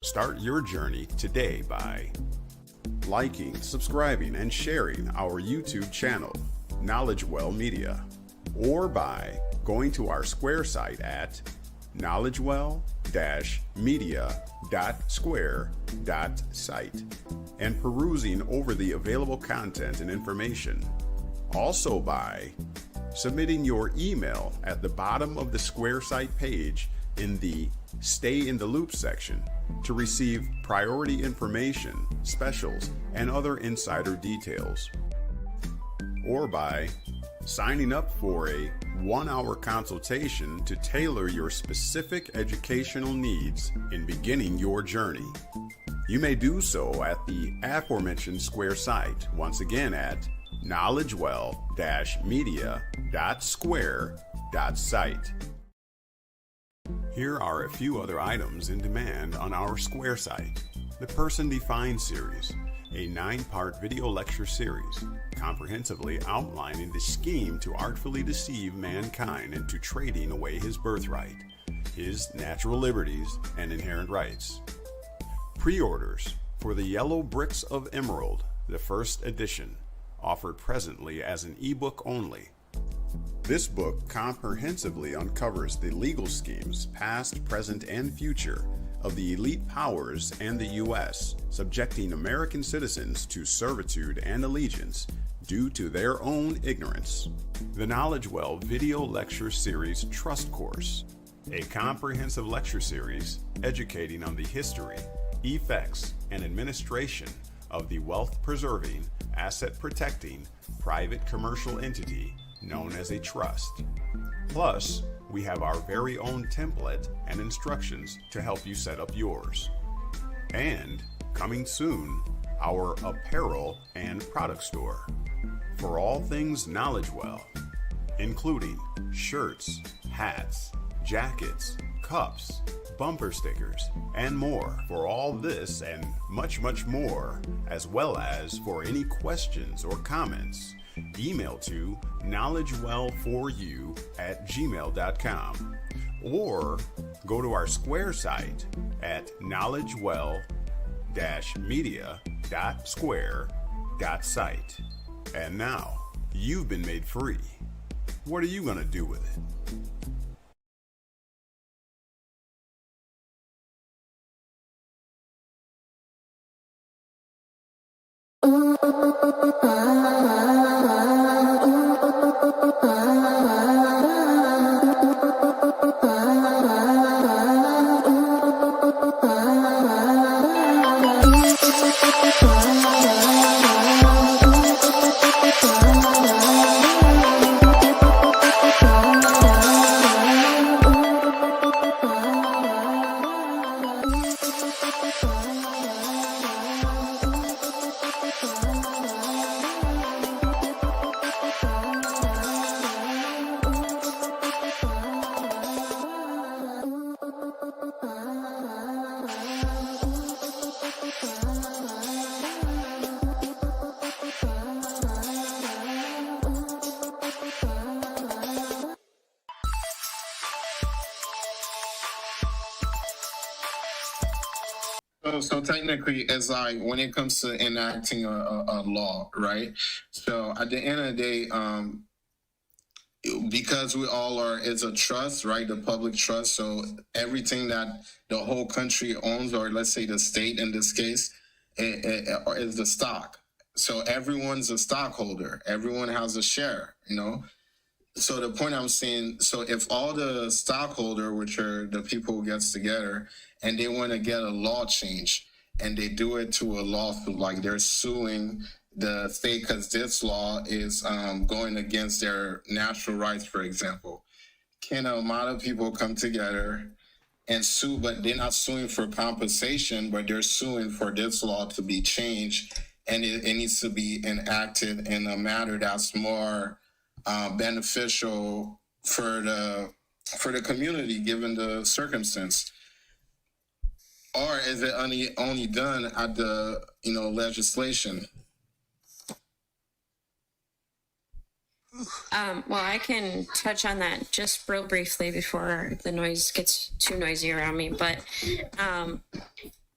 Start your journey today by liking, subscribing, and sharing our YouTube channel, KnowledgeWell Media, or by going to our Square site at knowledgewell-media.square.site and perusing over the available content and information. Also by submitting your email at the bottom of the Square site page in the Stay in the Loop section to receive priority information, specials, and other insider details. Or by signing up for a 1-hour consultation to tailor your specific educational needs in beginning your journey. You may do so at the aforementioned Square site, once again at knowledgewell-media.square.site. Here are a few other items in demand on our Square site. The Person Defined series, a 9-part video lecture series, comprehensively outlining the scheme to artfully deceive mankind into trading away his birthright, his natural liberties, and inherent rights. Pre-orders for The Yellow Bricks of Emerald, the first edition, offered presently as an ebook only. This book comprehensively uncovers the legal schemes, past, present, and future, of the elite powers and the U.S., subjecting American citizens to servitude and allegiance due to their own ignorance. The KnowledgeWell Video Lecture Series Trust Course, a comprehensive lecture series educating on the history, effects, and administration of the wealth-preserving, asset-protecting, private commercial entity known as a trust. Plus, we have our very own template and instructions to help you set up yours. And, coming soon, our apparel and product store for all things KnowledgeWell, including shirts, hats, jackets, cups, bumper stickers, and more. For all this and much, much more, as well as for any questions or comments, email to knowledgewell4u@gmail.com or go to our Square site at knowledgewell-media.square.site. And now, you've been made free. What are you going to do with it? So technically, it's like when it comes to enacting a law, right? So at the end of the day, because we all are, it's a trust, right? The public trust. So everything that the whole country owns, or let's say the state in this case, is the stock. So everyone's a stockholder. Everyone has a share, you know? So the point I'm saying, so if all the stockholder, which are the people who gets together, and they want to get a law change, and they do it to a lawsuit, like they're suing the state because this law is going against their natural rights, for example. Can a lot of people come together and sue, but they're not suing for compensation, but they're suing for this law to be changed, and it needs to be enacted in a manner that's more beneficial for the community, given the circumstance? Or is it only done at the legislation? Well, I can touch on that just real briefly before the noise gets too noisy around me. But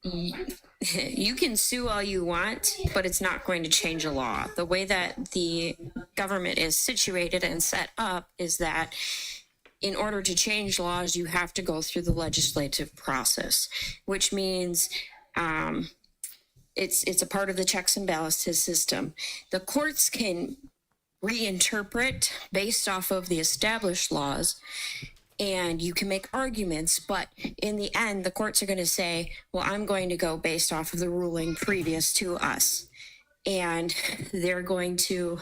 You can sue all you want, but it's not going to change a law. The way that the government is situated and set up is that in order to change laws, you have to go through the legislative process, which means it's a part of the checks and balances system. The courts can reinterpret based off of the established laws, and you can make arguments, but in the end, the courts are going to say, well, I'm going to go based off of the ruling previous to us. And they're going to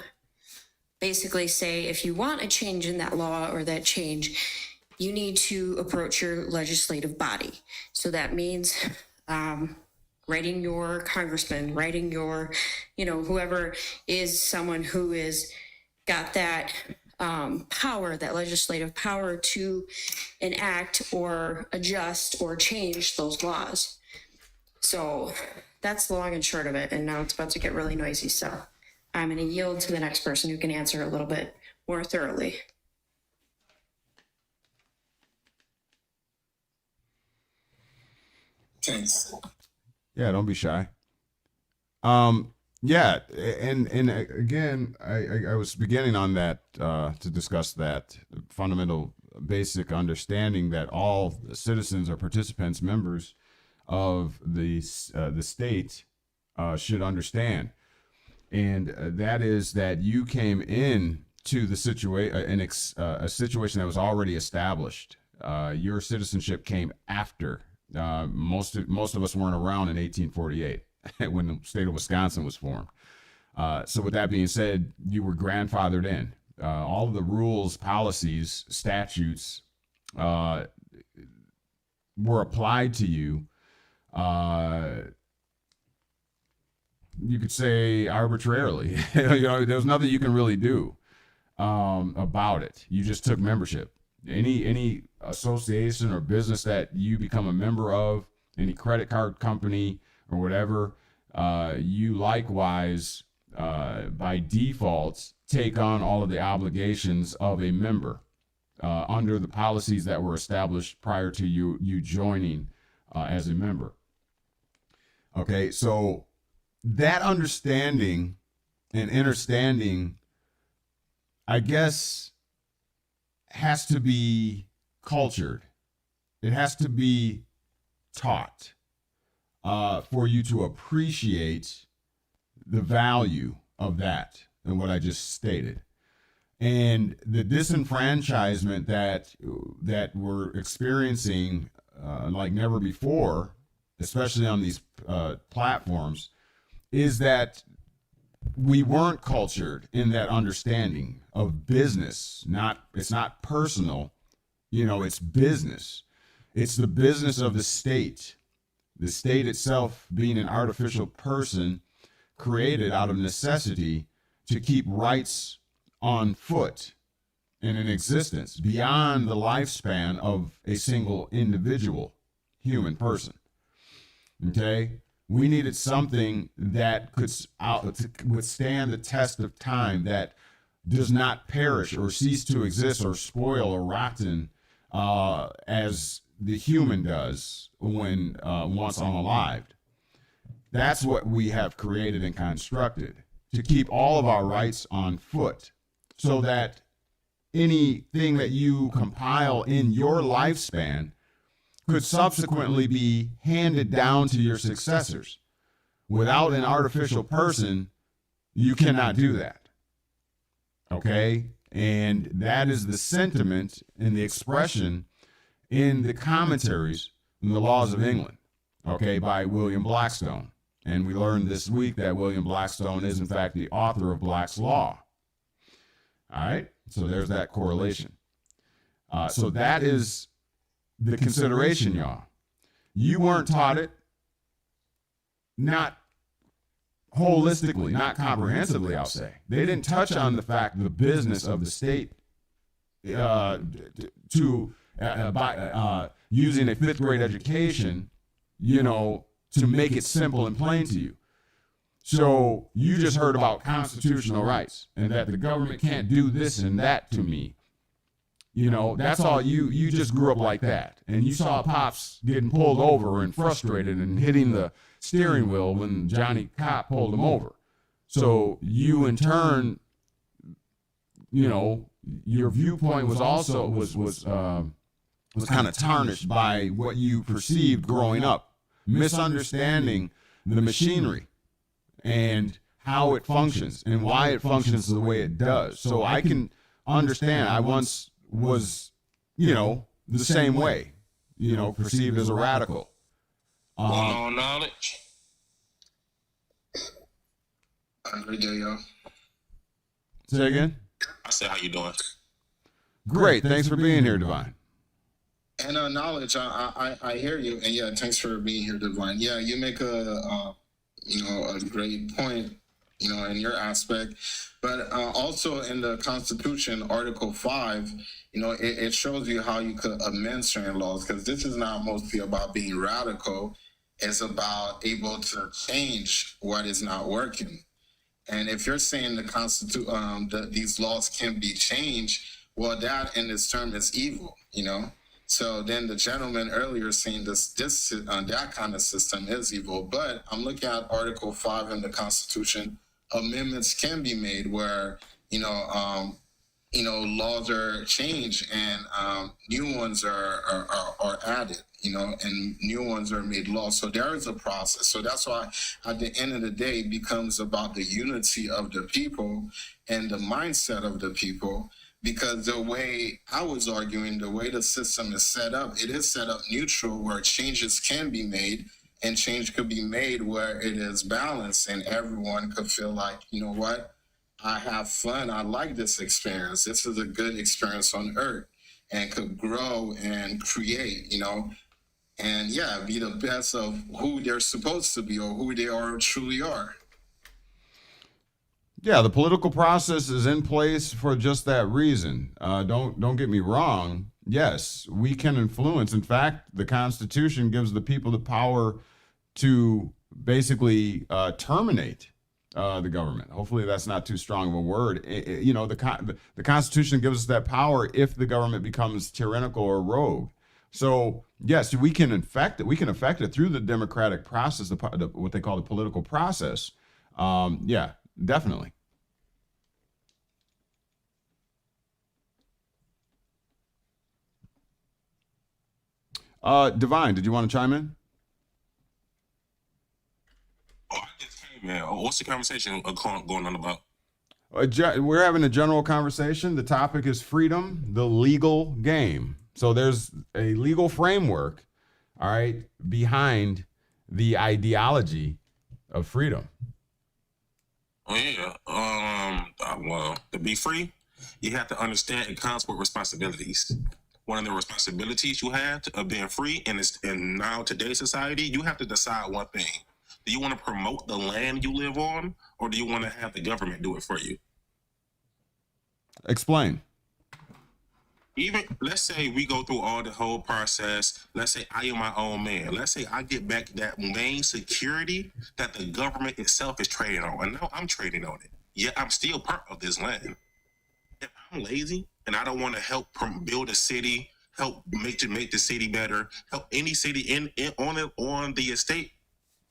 basically say, if you want a change in that law or that change, you need to approach your legislative body. So that means writing your congressman, writing your, whoever is someone who is got that power, that legislative power to enact or adjust or change those laws. So that's the long and short of it. And now it's about to get really noisy. So I'm going to yield to the next person who can answer a little bit more thoroughly. Thanks. Yeah, don't be shy. Yeah, and again, I was beginning on that to discuss that fundamental basic understanding that all citizens are participants, members of the state should understand, and that is that you came in to the situation, a situation that was already established. Your citizenship came after. Most of us weren't around in 1848 when the state of Wisconsin was formed. So with that being said, you were grandfathered in. All of the rules, policies, statutes were applied to you. You could say arbitrarily. There's nothing you can really do about it. You just took membership. Any association or business that you become a member of, any credit card company or whatever, you likewise, by default, take on all of the obligations of a member under the policies that were established prior to you joining as a member. Okay, so that understanding and understanding, I guess, has to be cultured. It has to be taught for you to appreciate the value of that and what I just stated. And the disenfranchisement that we're experiencing like never before, especially on these platforms, is that we weren't cultured in that understanding of business. It's not personal, it's business. It's the business of the state itself being an artificial person created out of necessity to keep rights on foot and in existence beyond the lifespan of a single individual human person. Okay? We needed something that could withstand the test of time, that does not perish or cease to exist or spoil or rotten as the human does when once unalived. That's what we have created and constructed, to keep all of our rights on foot, so that anything that you compile in your lifespan could subsequently be handed down to your successors. Without an artificial person, you cannot do that. Okay? And that is the sentiment and the expression in the commentaries in the Laws of England, okay, by William Blackstone. And we learned this week that William Blackstone is, in fact, the author of Black's Law. All right? So there's that correlation. So that is the consideration, y'all. You weren't taught it, not holistically, not comprehensively, I'll say. They didn't touch on the fact, the business of the state by using a fifth grade education, to make it simple and plain to you. So you just heard about constitutional rights and that the government can't do this and that to me. You know, that's all you just grew up like that. And you saw Pops getting pulled over and frustrated and hitting the steering wheel when Johnny Cop pulled him over. So you in turn, you know, your viewpoint was also was kind of tarnished by what you perceived growing up, misunderstanding the machinery and how it functions and why it functions the way it does. So I can understand. I once was, you know, the same way, you know, perceived as a radical. All knowledge. Great day, y'all. Say again? I said, how you doing? Great. Thanks for being here, Divine. And knowledge, I hear you, and yeah, thanks for being here, Divine. Yeah, you make a great point, you know, in your aspect, but also in the Constitution, Article 5, you know, it shows you how you could amend certain laws, because this is not mostly about being radical. It's about able to change what is not working. And if you're saying the that these laws can be changed, well, that in this term is evil, you know. So then the gentleman earlier saying that kind of system is evil. But I'm looking at Article 5 in the Constitution. Amendments can be made where, laws are changed and new ones are added, you know, and new ones are made law. So there is a process. So that's why at the end of the day, it becomes about the unity of the people and the mindset of the people. Because the way I was arguing, the way the system is set up, it is set up neutral where changes can be made, and change could be made where it is balanced and everyone could feel like, you know what, I have fun. I like this experience. This is a good experience on earth, and could grow and create, you know, and yeah, be the best of who they're supposed to be or who they are truly are. Yeah, the political process is in place for just that reason. Don't get me wrong. Yes, we can influence. In fact, the Constitution gives the people the power to basically terminate the government. Hopefully, that's not too strong of a word. The Constitution gives us that power if the government becomes tyrannical or rogue. So yes, we can affect it. We can affect it through the democratic process, what they call the political process. Yeah. Definitely. Divine, did you want to chime in? Oh, I just came in. What's the conversation going on about? We're having a general conversation. The topic is freedom, the legal game. So there's a legal framework, all right, behind the ideology of freedom. Oh, yeah. Well, to be free, you have to understand it comes with responsibilities. One of the responsibilities you have of being free in now today's society, you have to decide one thing. Do you want to promote the land you live on, or do you want to have the government do it for you? Explain. Even, let's say we go through all the whole process. Let's say I am my own man. Let's say I get back that main security that the government itself is trading on. And now I'm trading on it. Yet I'm still part of this land. If I'm lazy and I don't want to help build a city, help make the city better, help any city on the estate,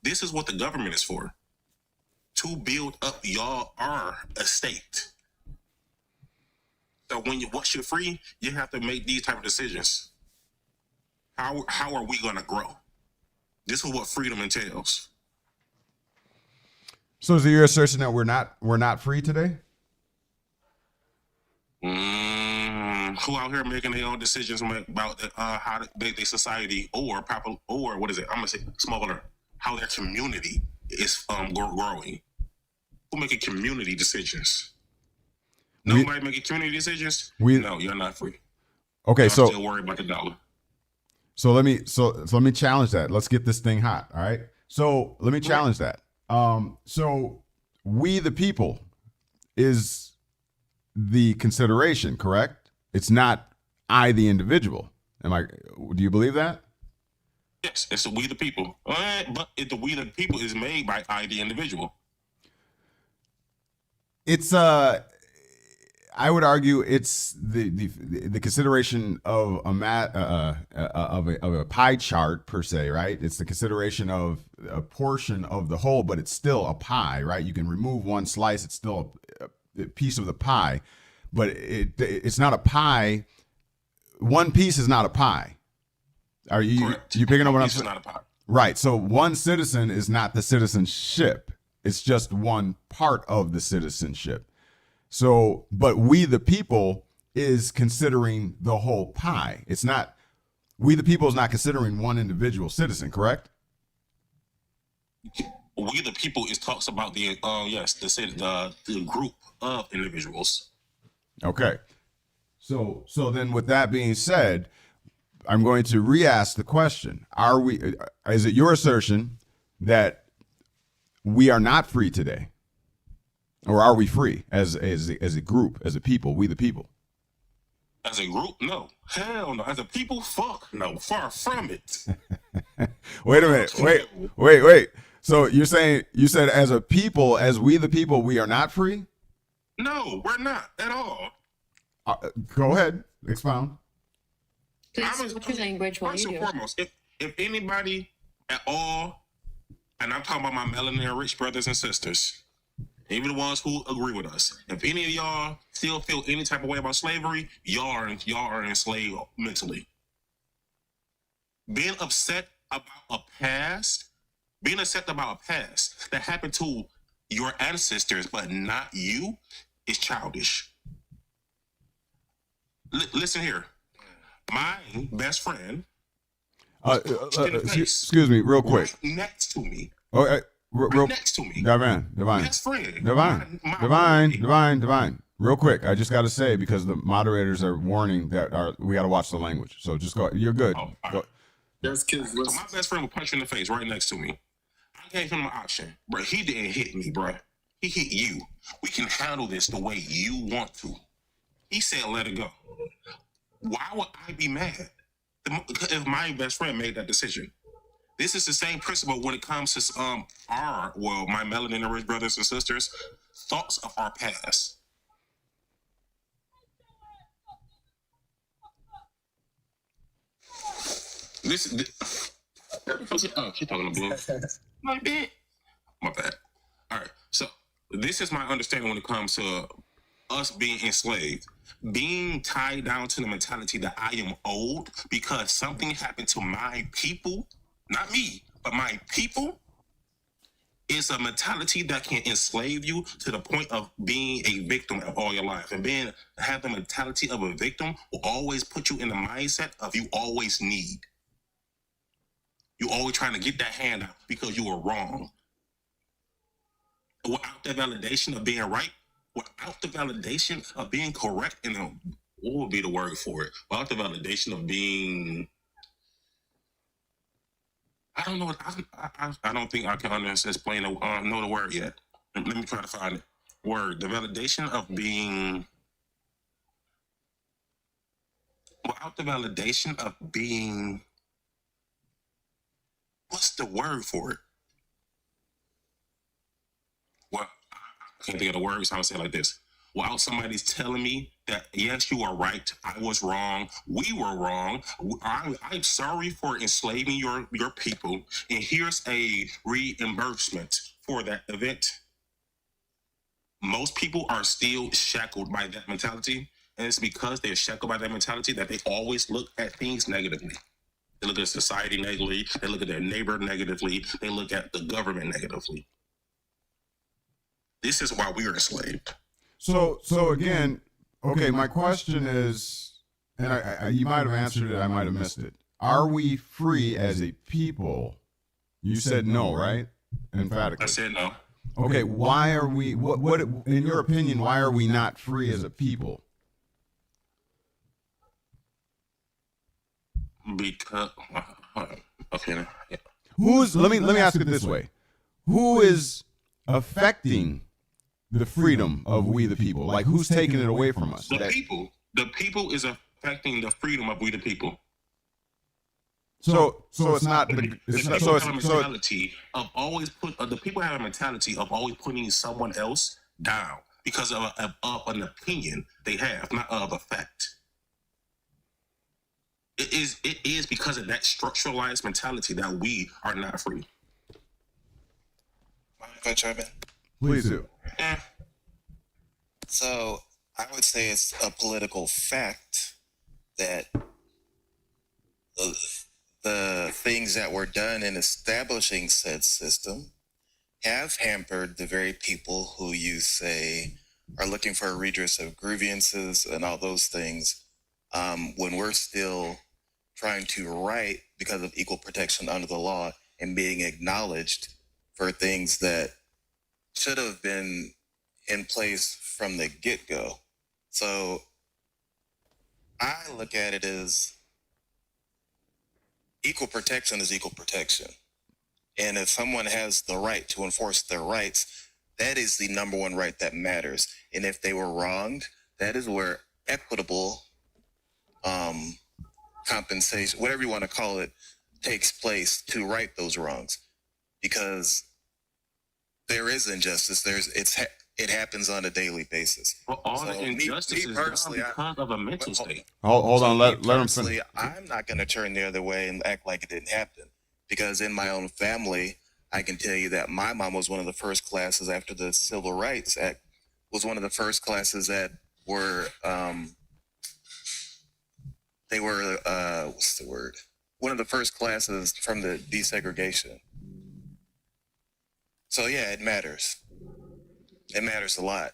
this is what the government is for. To build up our estate. So once you're free, you have to make these type of decisions. How are we going to grow? This is what freedom entails. So is it your assertion that we're not free today? Who out here making their own decisions about how to make their society or what is it? I'm gonna say smaller. How their community is growing. Who making community decisions? Nobody making community decisions? No, you're not free. Okay, y'all so still worry about the dollar. So let me challenge that. Let's get this thing hot. All right. So let me challenge that. So we the people is the consideration, correct? It's not I the individual. Do you believe that? Yes, it's the we the people. But the we the people is made by I the individual. It's I would argue it's the consideration of a pie chart per se, right? It's the consideration of a portion of the whole, but it's still a pie, right? You can remove one slice; it's still a piece of the pie, but it's not a pie. One piece is not a pie. Are you picking up what I'm saying? Not a pie. Right. So one citizen is not the citizenship. It's just one part of the citizenship. So, but we the people is considering the whole pie. It's not, we the people is not considering one individual citizen, correct? We the people is talks about the the group of individuals. Okay. So then with that being said, I'm going to re-ask the question. Is it your assertion that we are not free today? Or are we free as a group, as a people, we the people? As a group, no. Hell no. As a people, fuck no. Far from it. Wait a minute. Wait. So you said as a people, as we the people, we are not free? No, we're not at all. Go ahead. Expound. Please watch your language while you do. First and foremost, if anybody at all, and I'm talking about my melanin rich brothers and sisters, even the ones who agree with us, if any of y'all still feel any type of way about slavery, y'all are enslaved mentally. Being upset about a past that happened to your ancestors, but not you, is childish. Listen here. My best friend, excuse me, real quick. Right next to me. Okay, next to me. Divine. Best friend. Divine. Real quick, I just got to say, because the moderators are warning that we got to watch the language. So just go. You're good. Oh, go. There's kids. So my best friend was punched in the face right next to me. I gave him an option, bro. He didn't hit me, bro. He hit you. We can handle this the way you want to. He said, "Let it go." Why would I be mad if my best friend made that decision? This is the same principle when it comes to my melanin rich brothers and sisters, thoughts of our past. Oh, she's talking to Blue. My bad. My bad. All right. So this is my understanding when it comes to us being enslaved, being tied down to the mentality that I am owed because something happened to my people, not me, but my people, is a mentality that can enslave you to the point of being a victim of all your life. And have the mentality of a victim will always put you in the mindset of you always need. You always trying to get that hand out because you were wrong. Without the validation of being right, without the validation of being correct, and what would be the word for it? Without the validation of being, I don't know. I don't think I can explain know the word yet. Let me try to find it. Word. The validation of being. Without the validation of being. What's the word for it? Well, I can't think of the words. I'll say it like this. Without somebody's telling me that, yes, you are right, I was wrong, we were wrong, I'm sorry for enslaving your people, and here's a reimbursement for that event. Most people are still shackled by that mentality, and it's because they're shackled by that mentality that they always look at things negatively. They look at society negatively, they look at their neighbor negatively, they look at the government negatively. This is why we are enslaved. So again, okay, my question is, and you might have answered it, I might have missed it. Are we free as a people? You said no, right? Emphatically. I said no. Okay, why are we, what in your opinion, why are we not free as a people? Because, okay. Yeah. Let me ask it this way. Who is affecting the freedom of we the people? Like, who's taking it away from us? The people is affecting the freedom of we the people. So it's not the people have a mentality of always putting someone else down. because of an opinion they have, not of a fact. It is because of that structuralized mentality that we are not free. Mind if I chime in? Please do. So I would say it's a political fact that the things that were done in establishing said system have hampered the very people who you say are looking for a redress of grievances and all those things, when we're still trying to right because of equal protection under the law and being acknowledged for things that should have been in place from the get-go. So I look at it as equal protection is equal protection. And if someone has the right to enforce their rights, that is the number one right that matters. And if they were wronged, that is where equitable compensation, whatever you want to call it, takes place to right those wrongs. Because there is injustice. It happens on a daily basis. Well, all the injustice is personally, because of a mental state. Hold on, let him personally, finish. I'm not going to turn the other way and act like it didn't happen. Because in my own family, I can tell you that my mom was one of the first classes after the Civil Rights Act, was one of the first classes that were, what's the word? One of the first classes from the desegregation. So yeah, it matters. It matters a lot.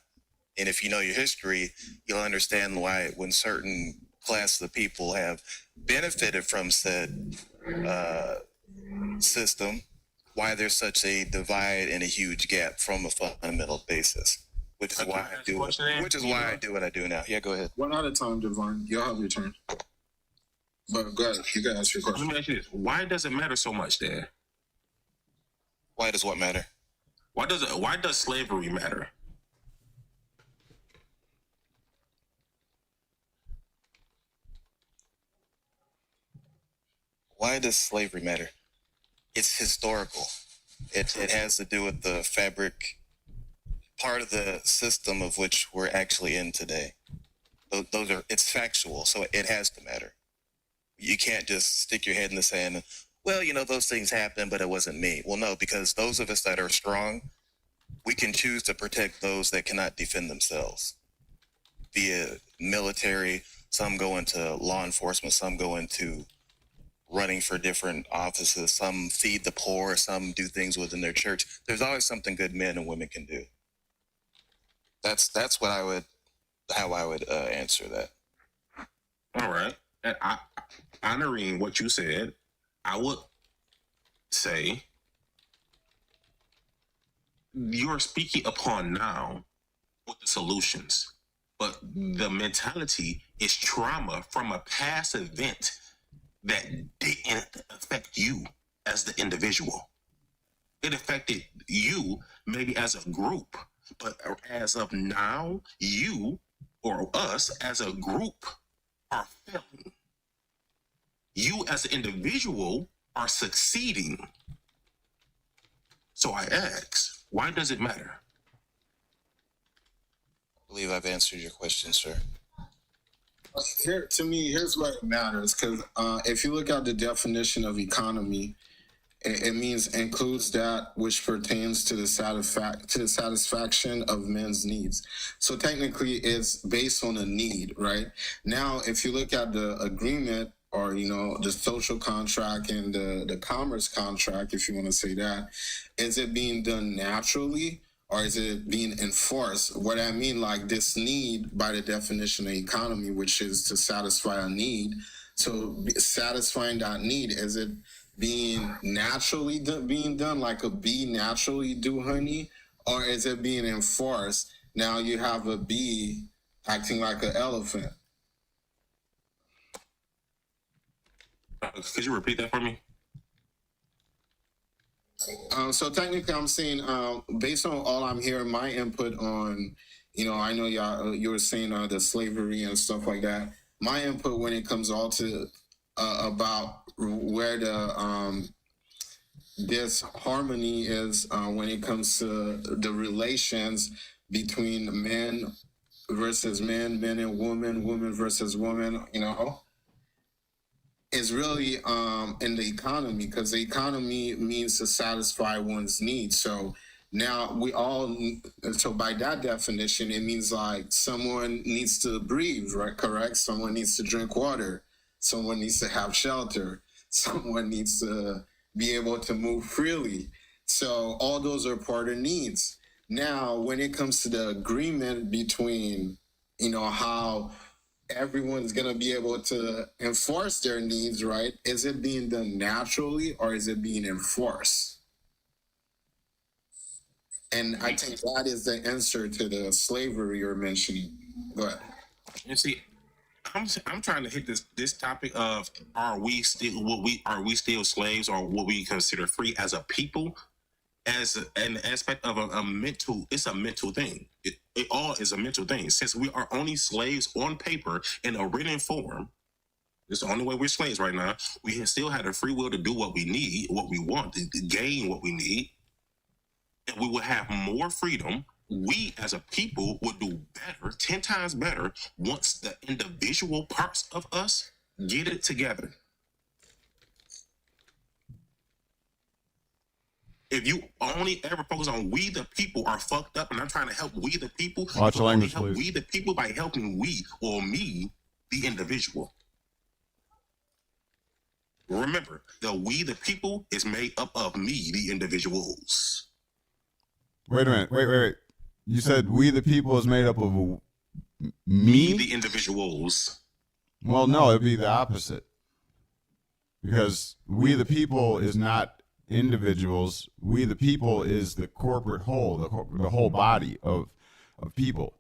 And if you know your history, you'll understand why when certain classes of people have benefited from said system, why there's such a divide and a huge gap from a fundamental basis, which is why I do what I do now. Yeah, go ahead. One at a time, Devon. You'll have your turn. But go ahead. You can ask your question. Let me ask you this: why does it matter so much, Dad? Why does what matter? Why does slavery matter? Why does slavery matter? It's historical. It has to do with the fabric, part of the system of which we're actually in today. It's factual, so it has to matter. You can't just stick your head in the sand and, well, those things happen, but it wasn't me. Well, no, because those of us that are strong, we can choose to protect those that cannot defend themselves. Via military, some go into law enforcement, some go into running for different offices, some feed the poor, some do things within their church. There's always something good men and women can do. That's how I would answer that. All right. And honoring what you said, I would say you're speaking upon now with the solutions, but the mentality is trauma from a past event that didn't affect you as the individual. It affected you maybe as a group, but as of now, you or us as a group are failing. You as an individual are succeeding. So I ask, why does it matter? I believe I've answered your question, sir. Here, to me, here's what it matters, because if you look at the definition of economy, it means includes that which pertains to the satisfaction of men's needs. So technically, it's based on a need, right? Now, if you look at the agreement, or the social contract and the commerce contract, if you want to say that, is it being done naturally? Or is it being enforced? What I mean, like this need by the definition of economy, which is to satisfy a need. So satisfying that need, is it being naturally being done, like a bee naturally do honey? Or is it being enforced? Now you have a bee acting like an elephant. Could you repeat that for me? So technically, I'm saying, based on all I'm hearing, my input on, I know y'all, you were saying the slavery and stuff like that. My input when it comes all to about where the disharmony is when it comes to the relations between men versus men, men and women, women versus women, is really in the economy, because the economy means to satisfy one's needs. So now so by that definition, it means like someone needs to breathe, right? Correct? Someone needs to drink water. Someone needs to have shelter. Someone needs to be able to move freely. So all those are part of needs. Now, when it comes to the agreement between, how everyone's going to be able to enforce their needs, right? Is it being done naturally, or is it being enforced? And I think that is the answer to the slavery you're mentioning. Go ahead. And see, I'm trying to hit this topic of are we still slaves, or what we consider free as a people, as an aspect of a mental. It's a mental thing. It all is a mental thing. Since we are only slaves on paper in a written form, it's the only way we're slaves right now. We still have the free will to do what we need, what we want, to gain what we need, and we will have more freedom. We as a people would do better, 10 times better, once the individual parts of us get it together. If you only ever focus on we the people are fucked up, and I'm trying to help we the people, Watch your language, help please. we the people by helping we, or me, the individual. Remember, the we the people is made up of me, the individuals. Wait a minute. Wait. You said we the people is made up of me? The individuals. Well, no, it'd be the opposite. Because we the people is not individuals. We the people is the corporate whole, the whole body of people.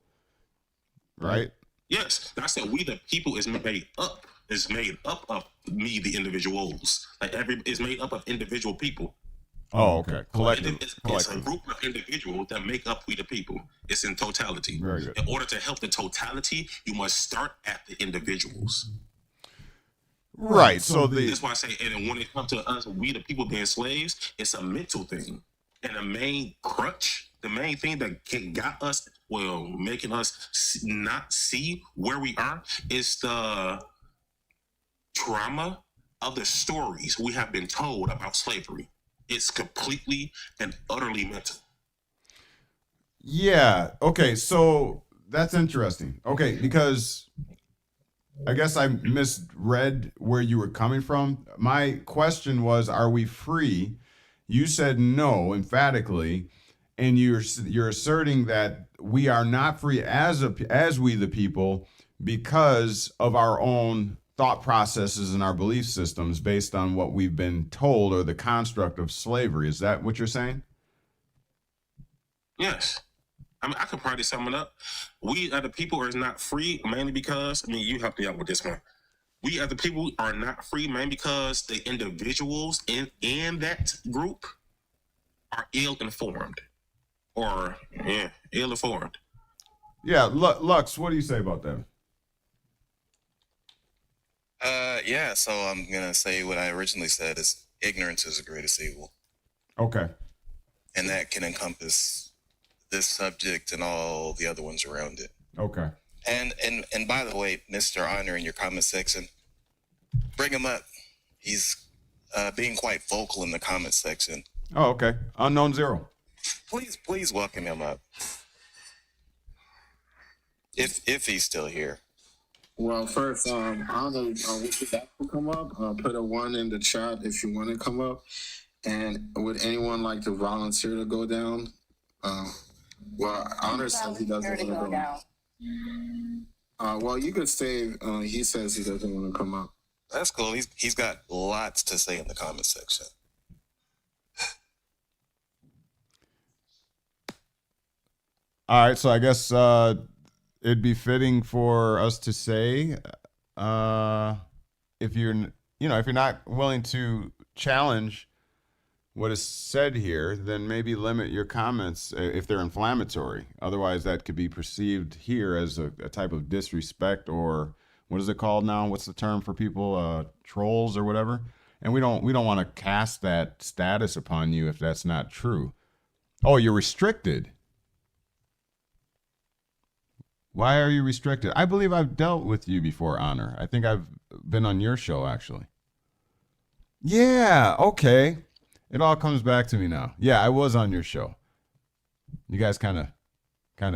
Right? Yes, I said we the people is made up of me, the individuals. Is made up of individual people. Oh, okay. Collective. It's a group of individuals that make up we the people. It's in totality. Very good. In order to help the totality, you must start at the individuals. Right. So that's why I say, and when it comes to us, we the people being slaves, it's a mental thing. And the main crutch, the main thing that got us, making us not see where we are, is the trauma of the stories we have been told about slavery. It's completely and utterly mental. Yeah. Okay. So that's interesting. Okay. Because I guess I misread where you were coming from. My question was, are we free? You said no, emphatically. And you're asserting that we are not free as we the people because of our own thought processes and our belief systems based on what we've been told, or the construct of slavery. Is that what you're saying? Yes. I mean, I could probably sum it up. We as the people are not free mainly because, you helped me out with this one. We as the people are not free mainly because the individuals in that group are ill-informed. Ill-informed. Yeah, Lux, what do you say about that? Yeah, so I'm going to say what I originally said is ignorance is the greatest evil. Okay. And that can encompass this subject and all the other ones around it. Okay. And by the way, Mr. Honor, in your comment section, bring him up. He's being quite vocal in the comment section. Oh, okay. Unknown Zero. Please welcome him up. If he's still here. Well, first, I don't know, would you like to come up? Put a 1 in the chat if you want to come up. And would anyone like to volunteer to go down? Well, Honor says he doesn't want to go down. Well, you could stay. He says he doesn't want to come up. That's cool. He's got lots to say in the comment section. All right, so I guess it'd be fitting for us to say, if you're not willing to challenge what is said here, then maybe limit your comments if they're inflammatory. Otherwise, that could be perceived here as a type of disrespect, or what is it called now? What's the term for people? Trolls or whatever. And we don't want to cast that status upon you if that's not true. Oh, you're restricted. Why are you restricted? I believe I've dealt with you before, Honor. I think I've been on your show, actually. Yeah, okay. It all comes back to me now. Yeah, I was on your show. You guys kind of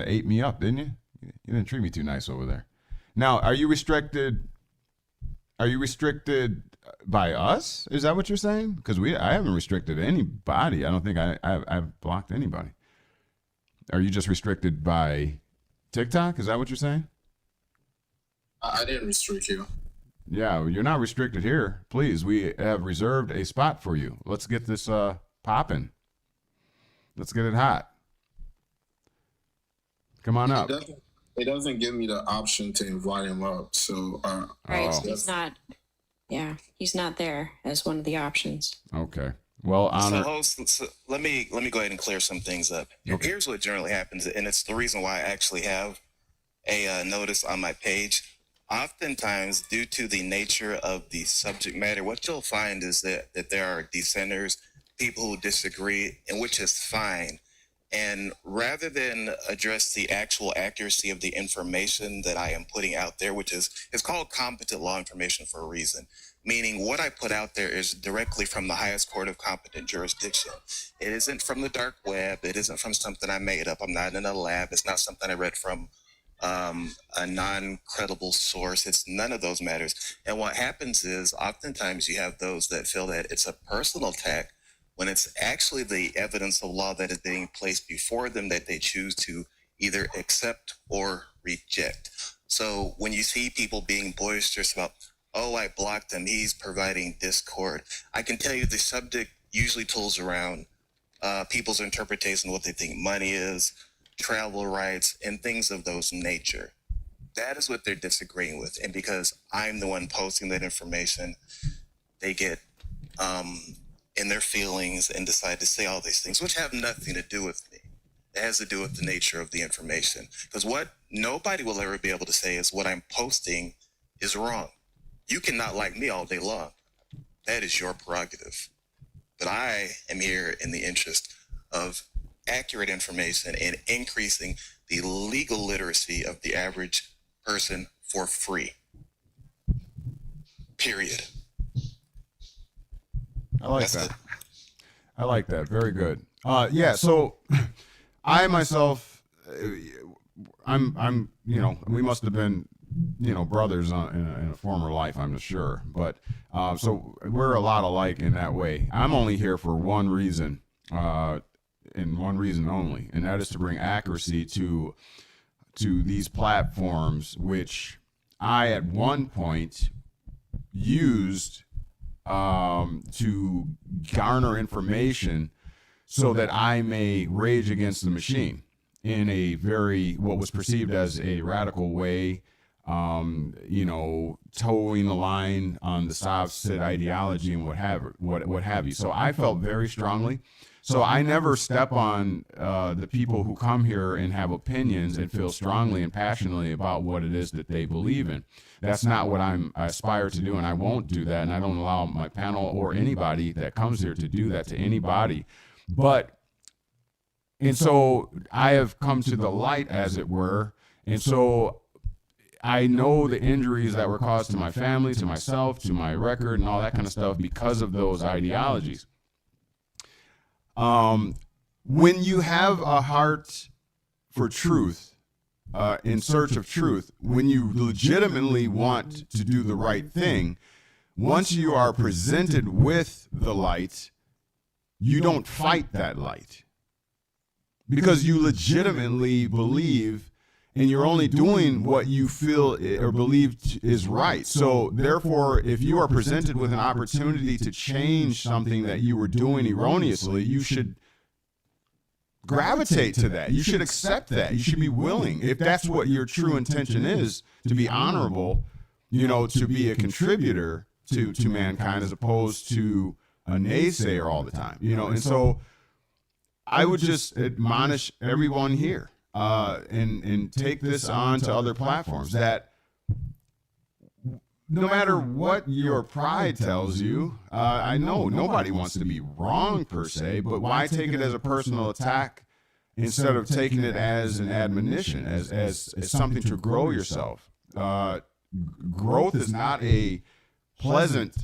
ate me up, didn't you? You didn't treat me too nice over there. Now, are you restricted? Are you restricted by us? Is that what you're saying? Because I haven't restricted anybody. I don't think I've blocked anybody. Are you just restricted by TikTok? Is that what you're saying? I didn't restrict you. Yeah, you're not restricted here. Please, we have reserved a spot for you. Let's get this popping. Let's get it hot. Come on up. It doesn't give me the option to invite him up. So, Right, he's not. Yeah, he's not there as one of the options. Okay. Well, Honor. So, host, so let me go ahead and clear some things up. Okay. Here's what generally happens, and it's the reason why I actually have a notice on my page. Oftentimes, due to the nature of the subject matter, what you'll find is that there are dissenters, people who disagree, and which is fine. And rather than address the actual accuracy of the information that I am putting out there, which is it's called competent law information for a reason, meaning what I put out there is directly from the highest court of competent jurisdiction. It isn't from the dark web. It isn't from something I made up. I'm not in a lab. It's not something I read from a non-credible source. It's none of those matters. And what happens is oftentimes you have those that feel that it's a personal attack when it's actually the evidence of law that is being placed before them that they choose to either accept or reject. So when you see people being boisterous about, oh, I blocked him, he's providing discord, I can tell you the subject usually tools around people's interpretation of what they think money is, travel rights, and things of those nature. That is what they're disagreeing with. And because I'm the one posting that information, they get in their feelings and decide to say all these things, which have nothing to do with me. It has to do with the nature of the information. Because what nobody will ever be able to say is what I'm posting is wrong. You cannot like me all day long. That is your prerogative. But I am here in the interest of accurate information and increasing the legal literacy of the average person for free. Period. I like that. I like that. Very good. Yeah. So, I myself, I'm, we must have been, brothers in a former life, I'm sure. But so we're a lot alike in that way. I'm only here for one reason, and one reason only, and that is to bring accuracy to these platforms, which I at one point used to garner information so that I may rage against the machine in a what was perceived as a radical way, towing the line on the soft sit ideology and what have you. So I felt very strongly. So I never step on the people who come here and have opinions and feel strongly and passionately about what it is that they believe in. That's not what I aspire to do, and I won't do that, and I don't allow my panel or anybody that comes here to do that to anybody. And so I have come to the light, as it were, and so I know the injuries that were caused to my family, to myself, to my record, and all that kind of stuff because of those ideologies. When you have a heart for truth, in search of truth, when you legitimately want to do the right thing, once you are presented with the light, you don't fight that light because you legitimately believe and you're only doing what you feel or believe is right. So therefore, if you are presented with an opportunity to change something that you were doing erroneously, you should gravitate to that. You should accept that. You should be willing, if that's what your true intention is, to be honorable, to be a contributor to mankind as opposed to a naysayer all the time, and so I would just admonish everyone here and take this on to other platforms that no matter what your pride tells you, I know nobody wants to be wrong per se, but why take it as a personal attack instead of taking it as an admonition, as something to grow yourself. Growth is not a pleasant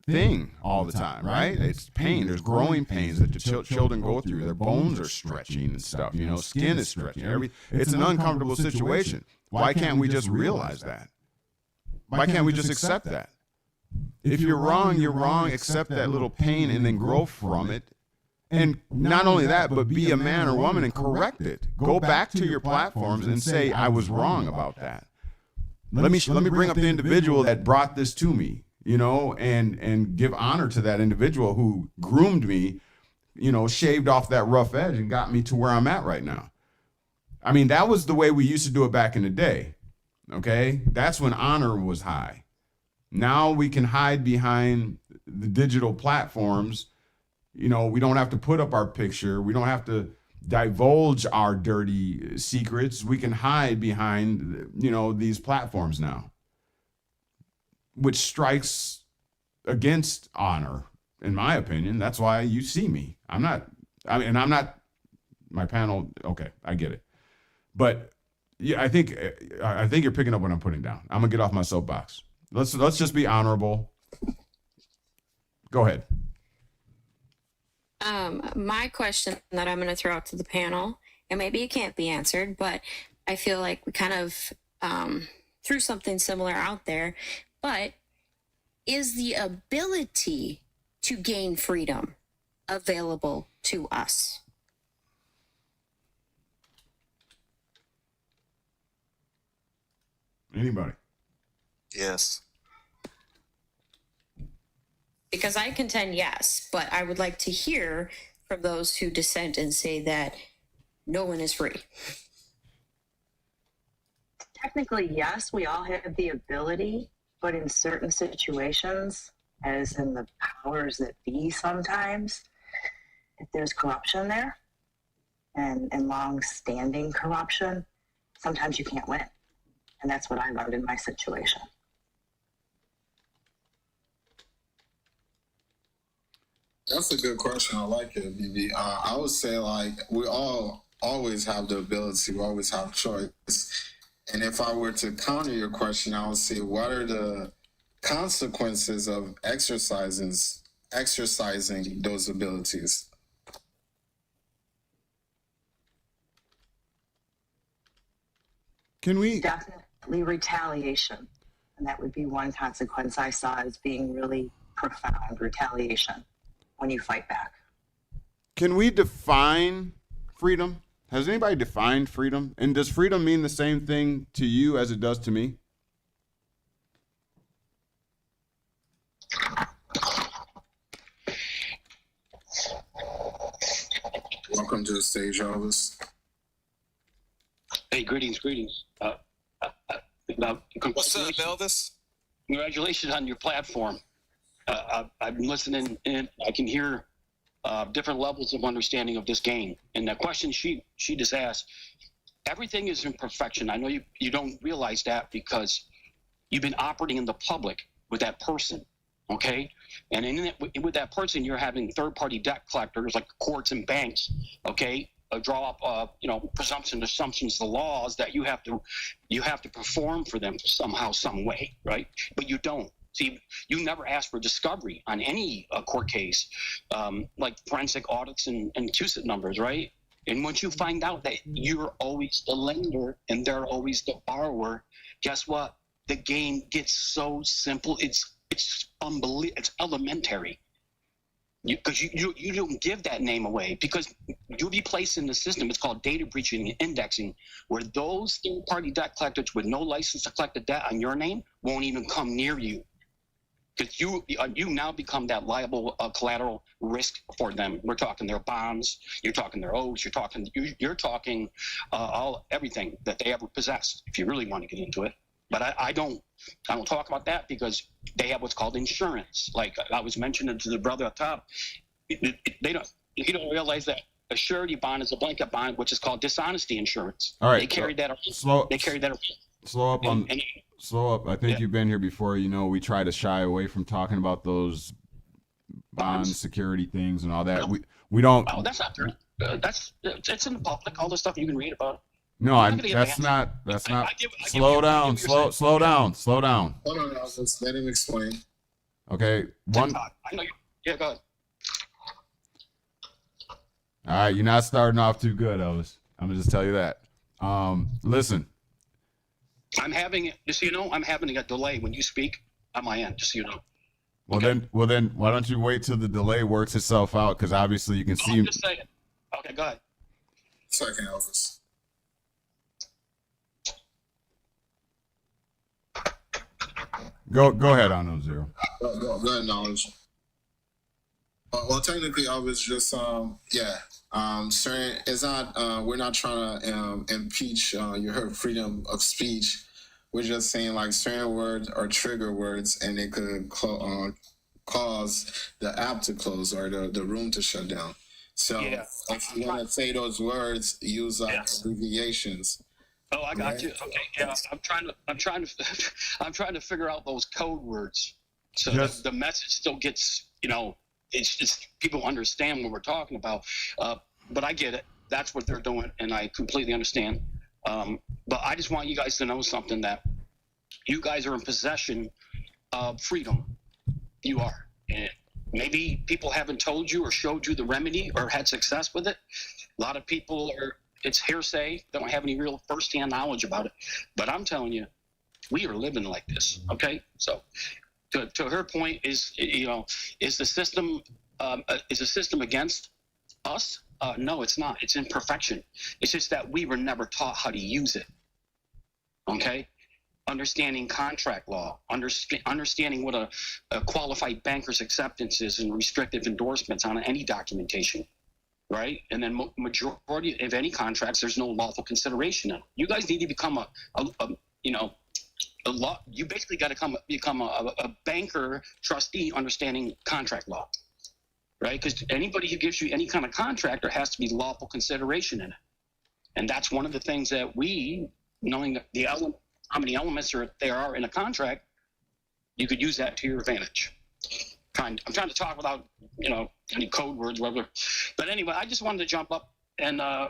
thing all the time, right? It's pain. There's growing pains that the children go through. Their bones are stretching and stuff. You know, skin is stretching. It's an uncomfortable situation. Why can't we just realize that? Why can't we just accept that? If you're wrong, you're wrong. Accept that little pain and then grow from it. And not only that, but be a man or woman and correct it. Go back to your platforms and say, I was wrong about that. Let me bring up the individual that brought this to me, you know, and give honor to that individual who groomed me, you know, shaved off that rough edge and got me to where I'm at right now. I mean, that was the way we used to do it back in the day. Okay? That's when honor was high. Now we can hide behind the digital platforms. You know, we don't have to put up our picture. We don't have to divulge our dirty secrets. We can hide behind, you know, these platforms now, which strikes against honor, in my opinion. That's why you see me. I'm not my panel. Okay, I get it. But yeah, I think you're picking up what I'm putting down. I'm gonna get off my soapbox. Let's just be honorable. Go ahead. My question that I'm going to throw out to the panel, and maybe it can't be answered, but I feel like we kind of threw something similar out there, but is the ability to gain freedom available to us? Anybody? Yes. Because I contend yes, but I would like to hear from those who dissent and say that no one is free. Technically, yes, we all have the ability, but in certain situations, as in the powers that be sometimes, if there's corruption there and long-standing corruption, sometimes you can't win. And that's what I learned in my situation. That's a good question. I like it, BB. I would say, like, we all always have the ability. We always have choice. And if I were to counter your question, I would say, what are the consequences of exercising those abilities? Can we? Definitely retaliation. And that would be one consequence I saw as being really profound, retaliation, when you fight back. Can we define freedom? Has anybody defined freedom? And does freedom mean the same thing to you as it does to me? Welcome to the stage, Elvis. Hey, greetings. What's up, Elvis? Congratulations on your platform. I've been listening, and I can hear different levels of understanding of this game. And the question she just asked, everything is in perfection. I know you don't realize that because you've been operating in the public with that person, okay? And with that person, you're having third-party debt collectors like courts and banks, okay? Draw up, presumptions, assumptions, the laws that you have to perform for them somehow, some way, right? But you don't. See, you never ask for discovery on any court case, like forensic audits and CUSIT numbers, right? And once you find out that you're always the lender and they're always the borrower, guess what? The game gets so simple. It's unbelievable. It's elementary. Because you don't give that name away, because you'll be placed in the system. It's called data breaching and indexing, where those third-party debt collectors with no license to collect the debt on your name won't even come near you, because you now become that liable collateral risk for them. We're talking their bonds, you're talking their oaths, you're talking everything that they ever possessed, if you really want to get into it. But I don't talk about that, because they have what's called insurance. Like I was mentioning to the brother up top, you don't realize that a surety bond is a blanket bond, which is called dishonesty insurance. All right, they carry that. Slow up. I think you've been here before. You know, we try to shy away from talking about those bond security things and all that. We don't. Oh, that's not true. it's in the public. All the stuff you can read about. No, I'm not gonna get that's I- not. I give- I give Slow you- down, I give you your slow down, slow down. Hold on, Elvis. Let him explain. Okay, one. TikTok. I know you. Yeah, go ahead. All right, you're not starting off too good, Elvis. I'm gonna just tell you that. Listen, I'm having, just so you know, I'm having a delay when you speak on my end, just so you know. well then, why don't you wait till the delay works itself out? Because obviously you can Oh, see. I'm just saying. Okay, go ahead. Second, Elvis. Go ahead on those zero. Go ahead, knowledge. Well, technically, Elvis just certain. It's not. We're not trying to impeach your freedom of speech. We're just saying like certain words are trigger words, and it could cause the app to close or the room to shut down. So Yeah. if you want to say those words, use abbreviations. Oh, I got Right. you. Okay, yeah. I'm trying to, I'm trying to figure out those code words so Yes. that the message still gets, it's just people understand what we're talking about. But I get it. That's what they're doing, and I completely understand. But I just want you guys to know something, that you guys are in possession of freedom. You are. And maybe people haven't told you or showed you the remedy or had success with it. A lot of people it's hearsay. They don't have any real firsthand knowledge about it. But I'm telling you, we are living like this. Okay. So to her point is the system against us? No, it's not. It's imperfection. It's just that we were never taught how to use it. Okay. Understanding contract law, understanding what a qualified banker's acceptance is and restrictive endorsements on any documentation. Right, and then majority of any contracts, there's no lawful consideration in them. You guys need to become a law. You basically got to become a banker trustee, understanding contract law, right? Because anybody who gives you any kind of contract, there has to be lawful consideration in it, and that's one of the things that we, knowing how many elements there are in a contract, you could use that to your advantage. I'm trying to talk without, any code words, whatever. But anyway, I just wanted to jump up and I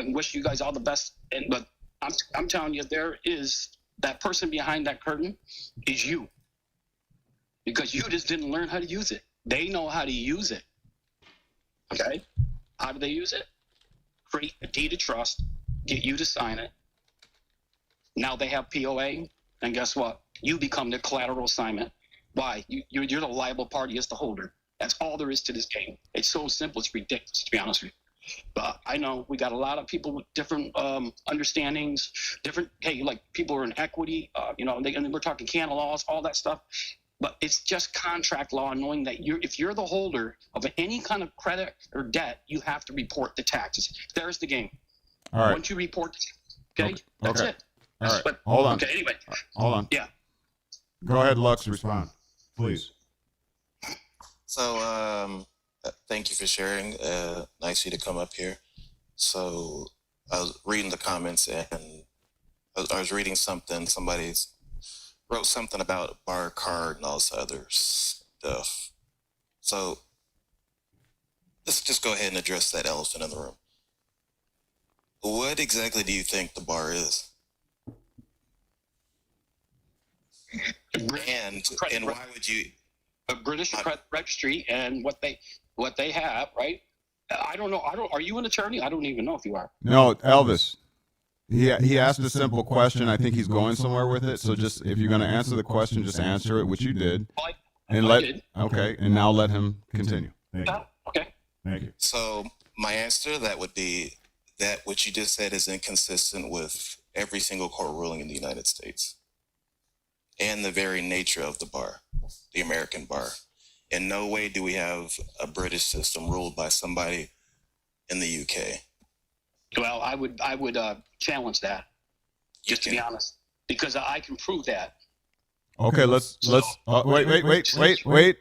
wish you guys all the best. But I'm telling you, there is that person behind that curtain is you, because you just didn't learn how to use it. They know how to use it. Okay, how do they use it? Create a deed of trust, get you to sign it. Now they have POA, and guess what? You become the collateral assignment. Why? You're the liable party as the holder. That's all there is to this game. It's so simple, it's ridiculous, to be honest with you. But I know we got a lot of people with different understandings, like people are in equity, and we're talking Canada laws, all that stuff. But it's just contract law, knowing that if you're the holder of any kind of credit or debt, you have to report the taxes. There's the game. All right. Once you report, that's it. All right. But, Hold on. Okay, anyway. Hold on. Yeah. Go ahead, Lux. Respond, please. So, thank you for sharing. Nice of you to come up here. So, I was reading the comments and I was reading something. Somebody wrote something about a bar card and all this other stuff. So, let's just go ahead and address that elephant in the room. What exactly do you think the bar is? And why would you? A British credit registry and what they have, right? I don't know. Are you an attorney? I don't even know if you are. No, Elvis. He asked a simple question. I think he's going somewhere with it. So just if you're going to answer the question, just answer it, which you did. Okay, and now let him continue. Thank you. Okay. Thank you. So my answer to that would be that what you just said is inconsistent with every single court ruling in the United States and the very nature of the bar, the American bar. In no way do we have a British system ruled by somebody in the UK. Well, I would challenge that, just to be honest, because I can prove that. Okay, let's wait. Let's wait.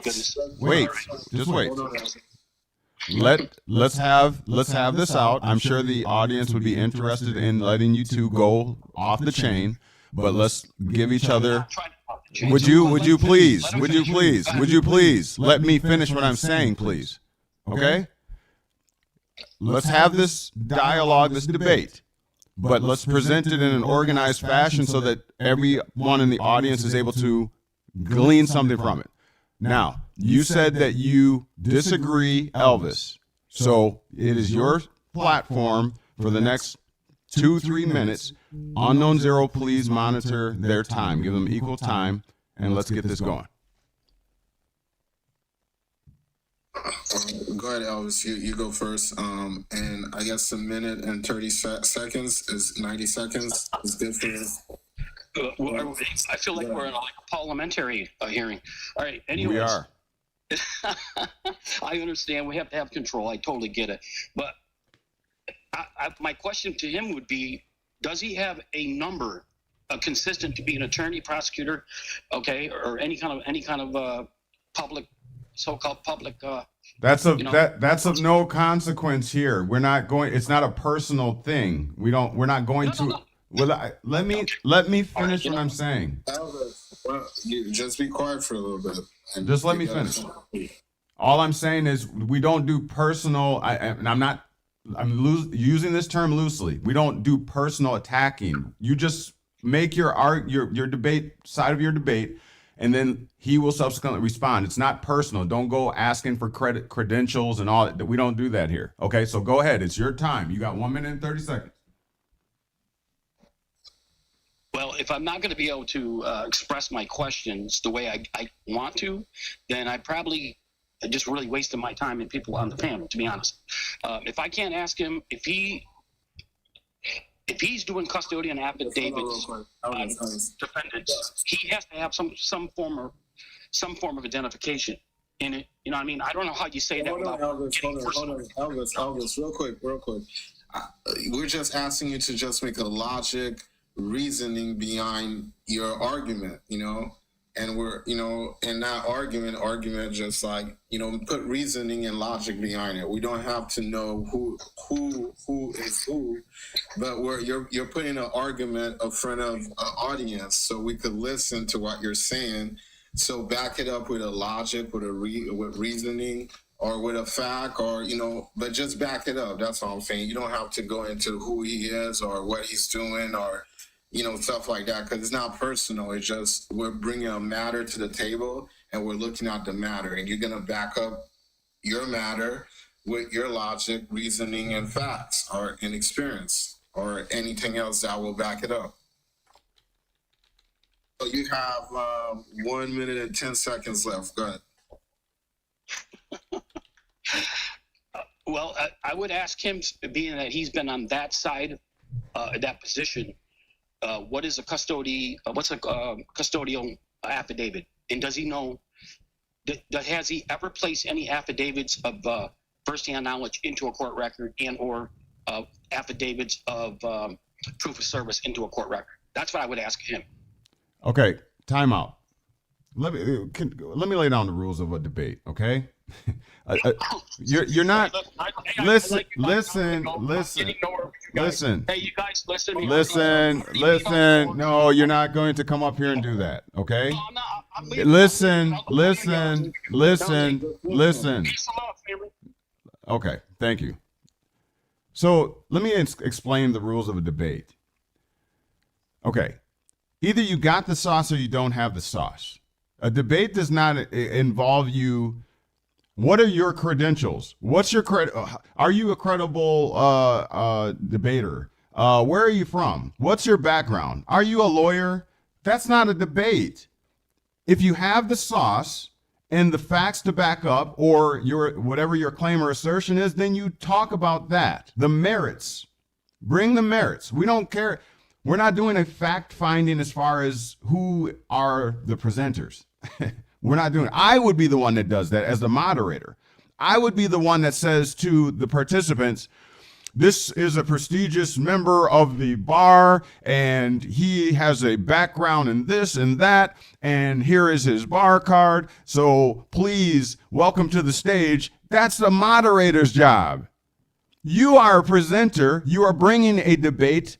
Just wait. Let's have this out. I'm sure the audience would be interested in letting you two go off the chain, but let's give each other. Would you please let me finish what I'm saying, please? Okay? Let's have this dialogue, this debate, but let's present it in an organized fashion so that everyone in the audience is able to glean something from it. Now, you said that you disagree, Elvis. So it is your platform for the next 2-3 minutes. Unknown Zero, please monitor their time. Give them equal time, and let's get this going. Go ahead, Elvis. You go first. And I guess a minute and 30 seconds is 90 seconds is good for you. I feel like we're in like a parliamentary hearing. All right. Anyways, We are. I understand we have to have control. I totally get it. But my question to him would be, does he have a number consistent to be an attorney, prosecutor, okay, or any kind of public, so-called public? That's of no consequence here. We're not going. It's not a personal thing. We're not going to. No. Well, let me finish what I'm saying. Elvis, well, you just be quiet for a little bit. And Just let me finish. All I'm saying is we don't do personal. I'm using this term loosely. We don't do personal attacking. You just make your debate side of your debate, and then he will subsequently respond. It's not personal. Don't go asking for credentials and all that. We don't do that here. Okay, so go ahead. It's your time. You got 1 minute and 30 seconds. Well, if I'm not going to be able to express my questions the way I want to, then I probably just really wasted my time and people on the panel, to be honest. If I can't ask him if he's doing custodian affidavits on defendants, he has to have some form of identification in it. You know what I mean? I don't know how you say that. Hold on, Elvis, real quick. We're just asking you to just make a logic reasoning behind your argument, and we're, in that argument just like, put reasoning and logic behind it. We don't have to know who is who, but you're putting an argument in front of an audience so we could listen to what you're saying. So back it up with a logic, with reasoning, or with a fact, or, but just back it up. That's all I'm saying. You don't have to go into who he is or what he's doing or, stuff like that, because it's not personal. It's just we're bringing a matter to the table and we're looking at the matter, and you're going to back up your matter with your logic, reasoning, and facts, or in experience, or anything else that will back it up. So you have 1 minute and 10 seconds left. Go ahead. Well, I would ask him, being that he's been on that side, that position, what is a what's a custodial affidavit? And does he know, has he ever placed any affidavits of firsthand knowledge into a court record and or affidavits of proof of service into a court record? That's what I would ask him. Okay, time out. Let me lay down the rules of a debate, okay? You're not. Listen. Hey, you guys, listen. Listen. No, you're not going to come up here and do that, okay? Listen. Okay, thank you. So let me explain the rules of a debate. Okay, either you got the sauce or you don't have the sauce. A debate does not involve you. What are your credentials? What's your Are you a credible debater? Where are you from? What's your background? Are you a lawyer? That's not a debate. If you have the sauce and the facts to back up, or whatever your claim or assertion is, then you talk about that. The merits. Bring the merits. We don't care. We're not doing a fact finding as far as who are the presenters. We're not doing it. I would be the one that does that as the moderator. I would be the one that says to the participants, this is a prestigious member of the bar, and he has a background in this and that, and here is his bar card. So please welcome to the stage. That's the moderator's job. You are a presenter. You are bringing a debate,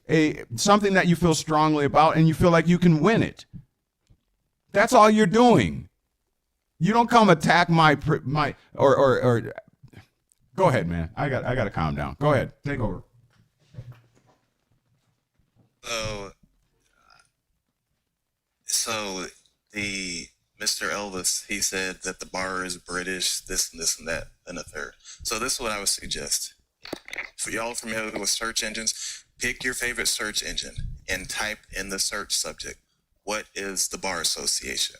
something that you feel strongly about, and you feel like you can win it. That's all you're doing. You don't come attack Go ahead, man. I got to calm down. Go ahead. Take over. So the Mr. Elvis, he said that the bar is British, this and this and that, and a third. So this is what I would suggest. For y'all familiar with search engines, pick your favorite search engine and type in the search subject, what is the Bar Association?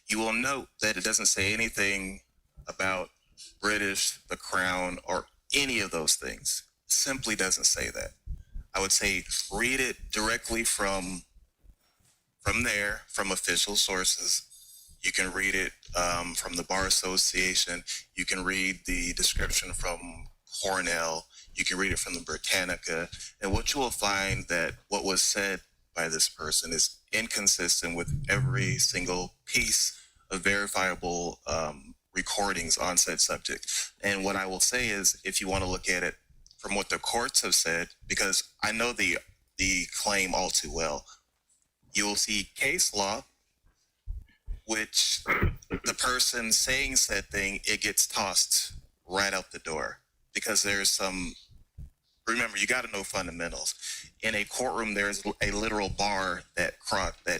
You will note that it doesn't say anything about British, the Crown, or any of those things. Simply doesn't say that. I would say read it directly from there, from official sources. You can read it from the Bar Association. You can read the description from Cornell. You can read it from the Britannica. And what you will find that what was said by this person is inconsistent with every single piece of verifiable recordings on said subject. And what I will say is, if you want to look at it from what the courts have said, because I know the claim all too well, you will see case law, which the person saying said thing, it gets tossed right out the door because there's some, remember, you got to know fundamentals. In a courtroom, there's a literal bar that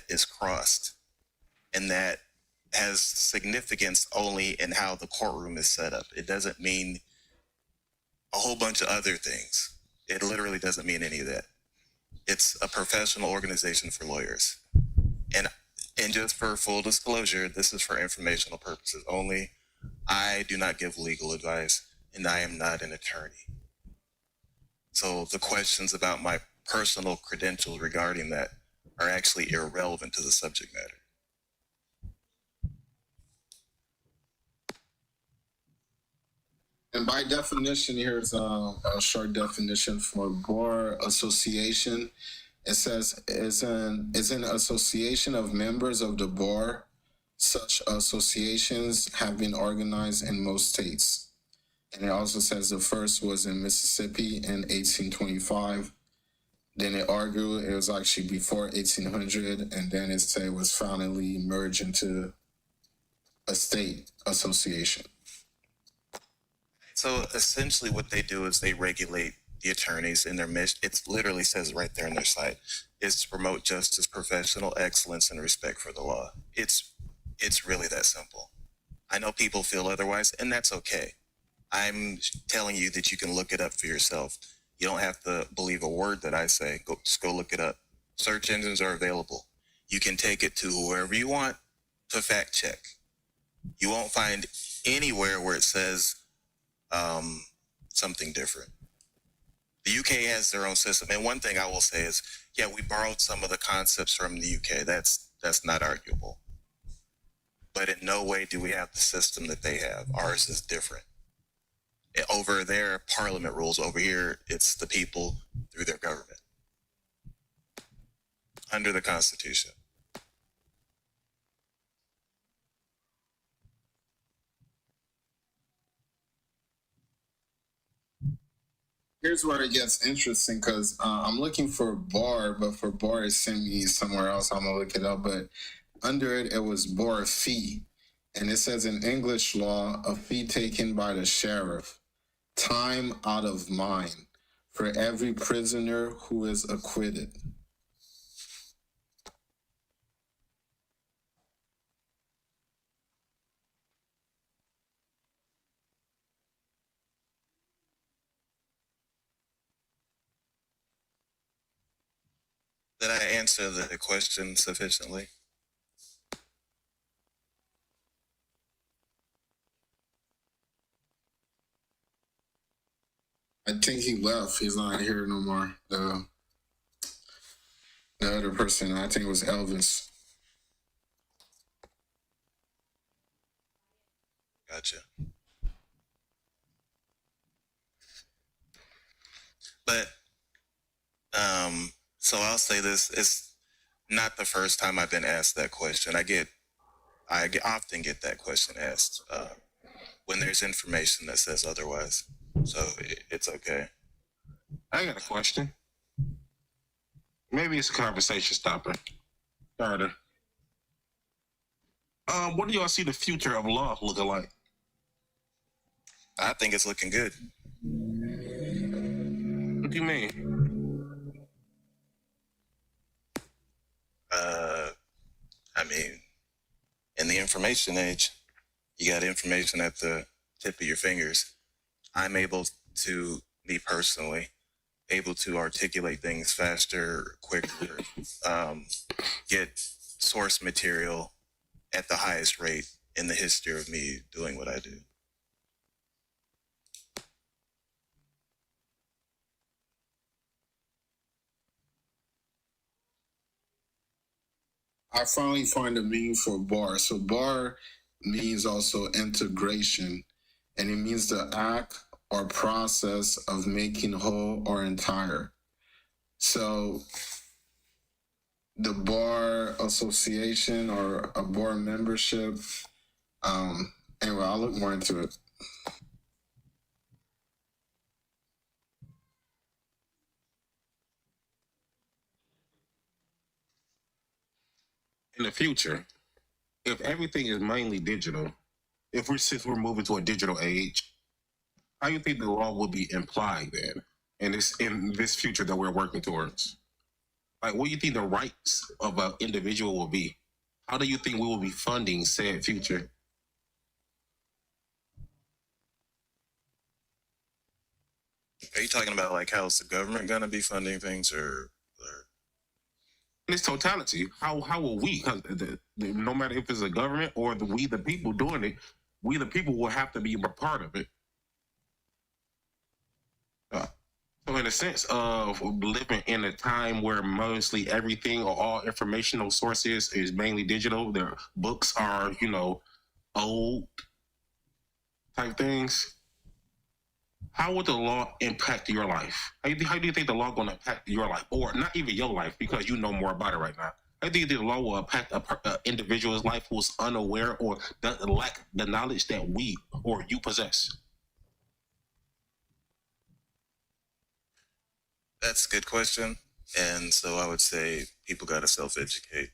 is crossed, and that has significance only in how the courtroom is set up. It doesn't mean a whole bunch of other things. It literally doesn't mean any of that. It's a professional organization for lawyers. And just for full disclosure, this is for informational purposes only. I do not give legal advice, and I am not an attorney. So the questions about my personal credentials regarding that are actually irrelevant to the subject matter. And by definition, here's a short definition for bar association. It says is an association of members of the bar. Such associations have been organized in most states. And it also says the first was in Mississippi in 1825. Then it argued it was actually before 1800, and then it said it was finally merged into a state association. So essentially what they do is they regulate the attorneys in their mission. It literally says right there on their site, is to promote justice, professional excellence, and respect for the law. It's really that simple. I know people feel otherwise, and that's okay. I'm telling you that you can look it up for yourself. You don't have to believe a word that I say. Just go look it up. Search engines are available. You can take it to whoever you want to fact check. You won't find anywhere where it says something different. The UK has their own system. And one thing I will say is, yeah, we borrowed some of the concepts from the UK. That's not arguable. But in no way do we have the system that they have. Ours is different. Over there, Parliament rules. Over here, it's the people through their government. Under the Constitution. Here's where it gets interesting, because I'm looking for bar, but for bar it sent me somewhere else. I'm gonna look it up, but under it, it was bar fee. And it says in English law, a fee taken by the sheriff, time out of mind, for every prisoner who is acquitted. Did I answer the question sufficiently? I think he left. He's not here no more. The other person, I think it was Elvis. Gotcha. But, so I'll say this, it's not the first time I've been asked that question. I often get that question asked when there's information that says otherwise. So it's okay. I got a question. Maybe it's a conversation starter. What do y'all see the future of law looking like? I think it's looking good. What do you mean? I mean, in the information age, you got information at the tip of your fingers. I'm able to, me personally, able to articulate things faster, quicker, get source material at the highest rate in the history of me doing what I do. I finally find a meaning for bar. So bar means also integration, and it means the act or process of making whole or entire. So the bar association or a bar membership, anyway, I'll look more into it. In the future, if everything is mainly digital, since we're moving to a digital age, how do you think the law will be implied then in this future that we're working towards? Like, what do you think the rights of an individual will be? How do you think we will be funding said future? Are you talking about like how's the government gonna be funding things, or? In its totality, how will we? Because no matter if it's a government or we the people doing it, we the people will have to be a part of it. So in a sense of living in a time where mostly everything or all informational sources is mainly digital, their books are, old type things. How would the law impact your life? How do you think the law going to impact your life, or not even your life, because you know more about it right now? How do you think the law will impact an individual's life who's unaware or doesn't lack the knowledge that we or you possess? That's a good question. And so I would say people got to self-educate.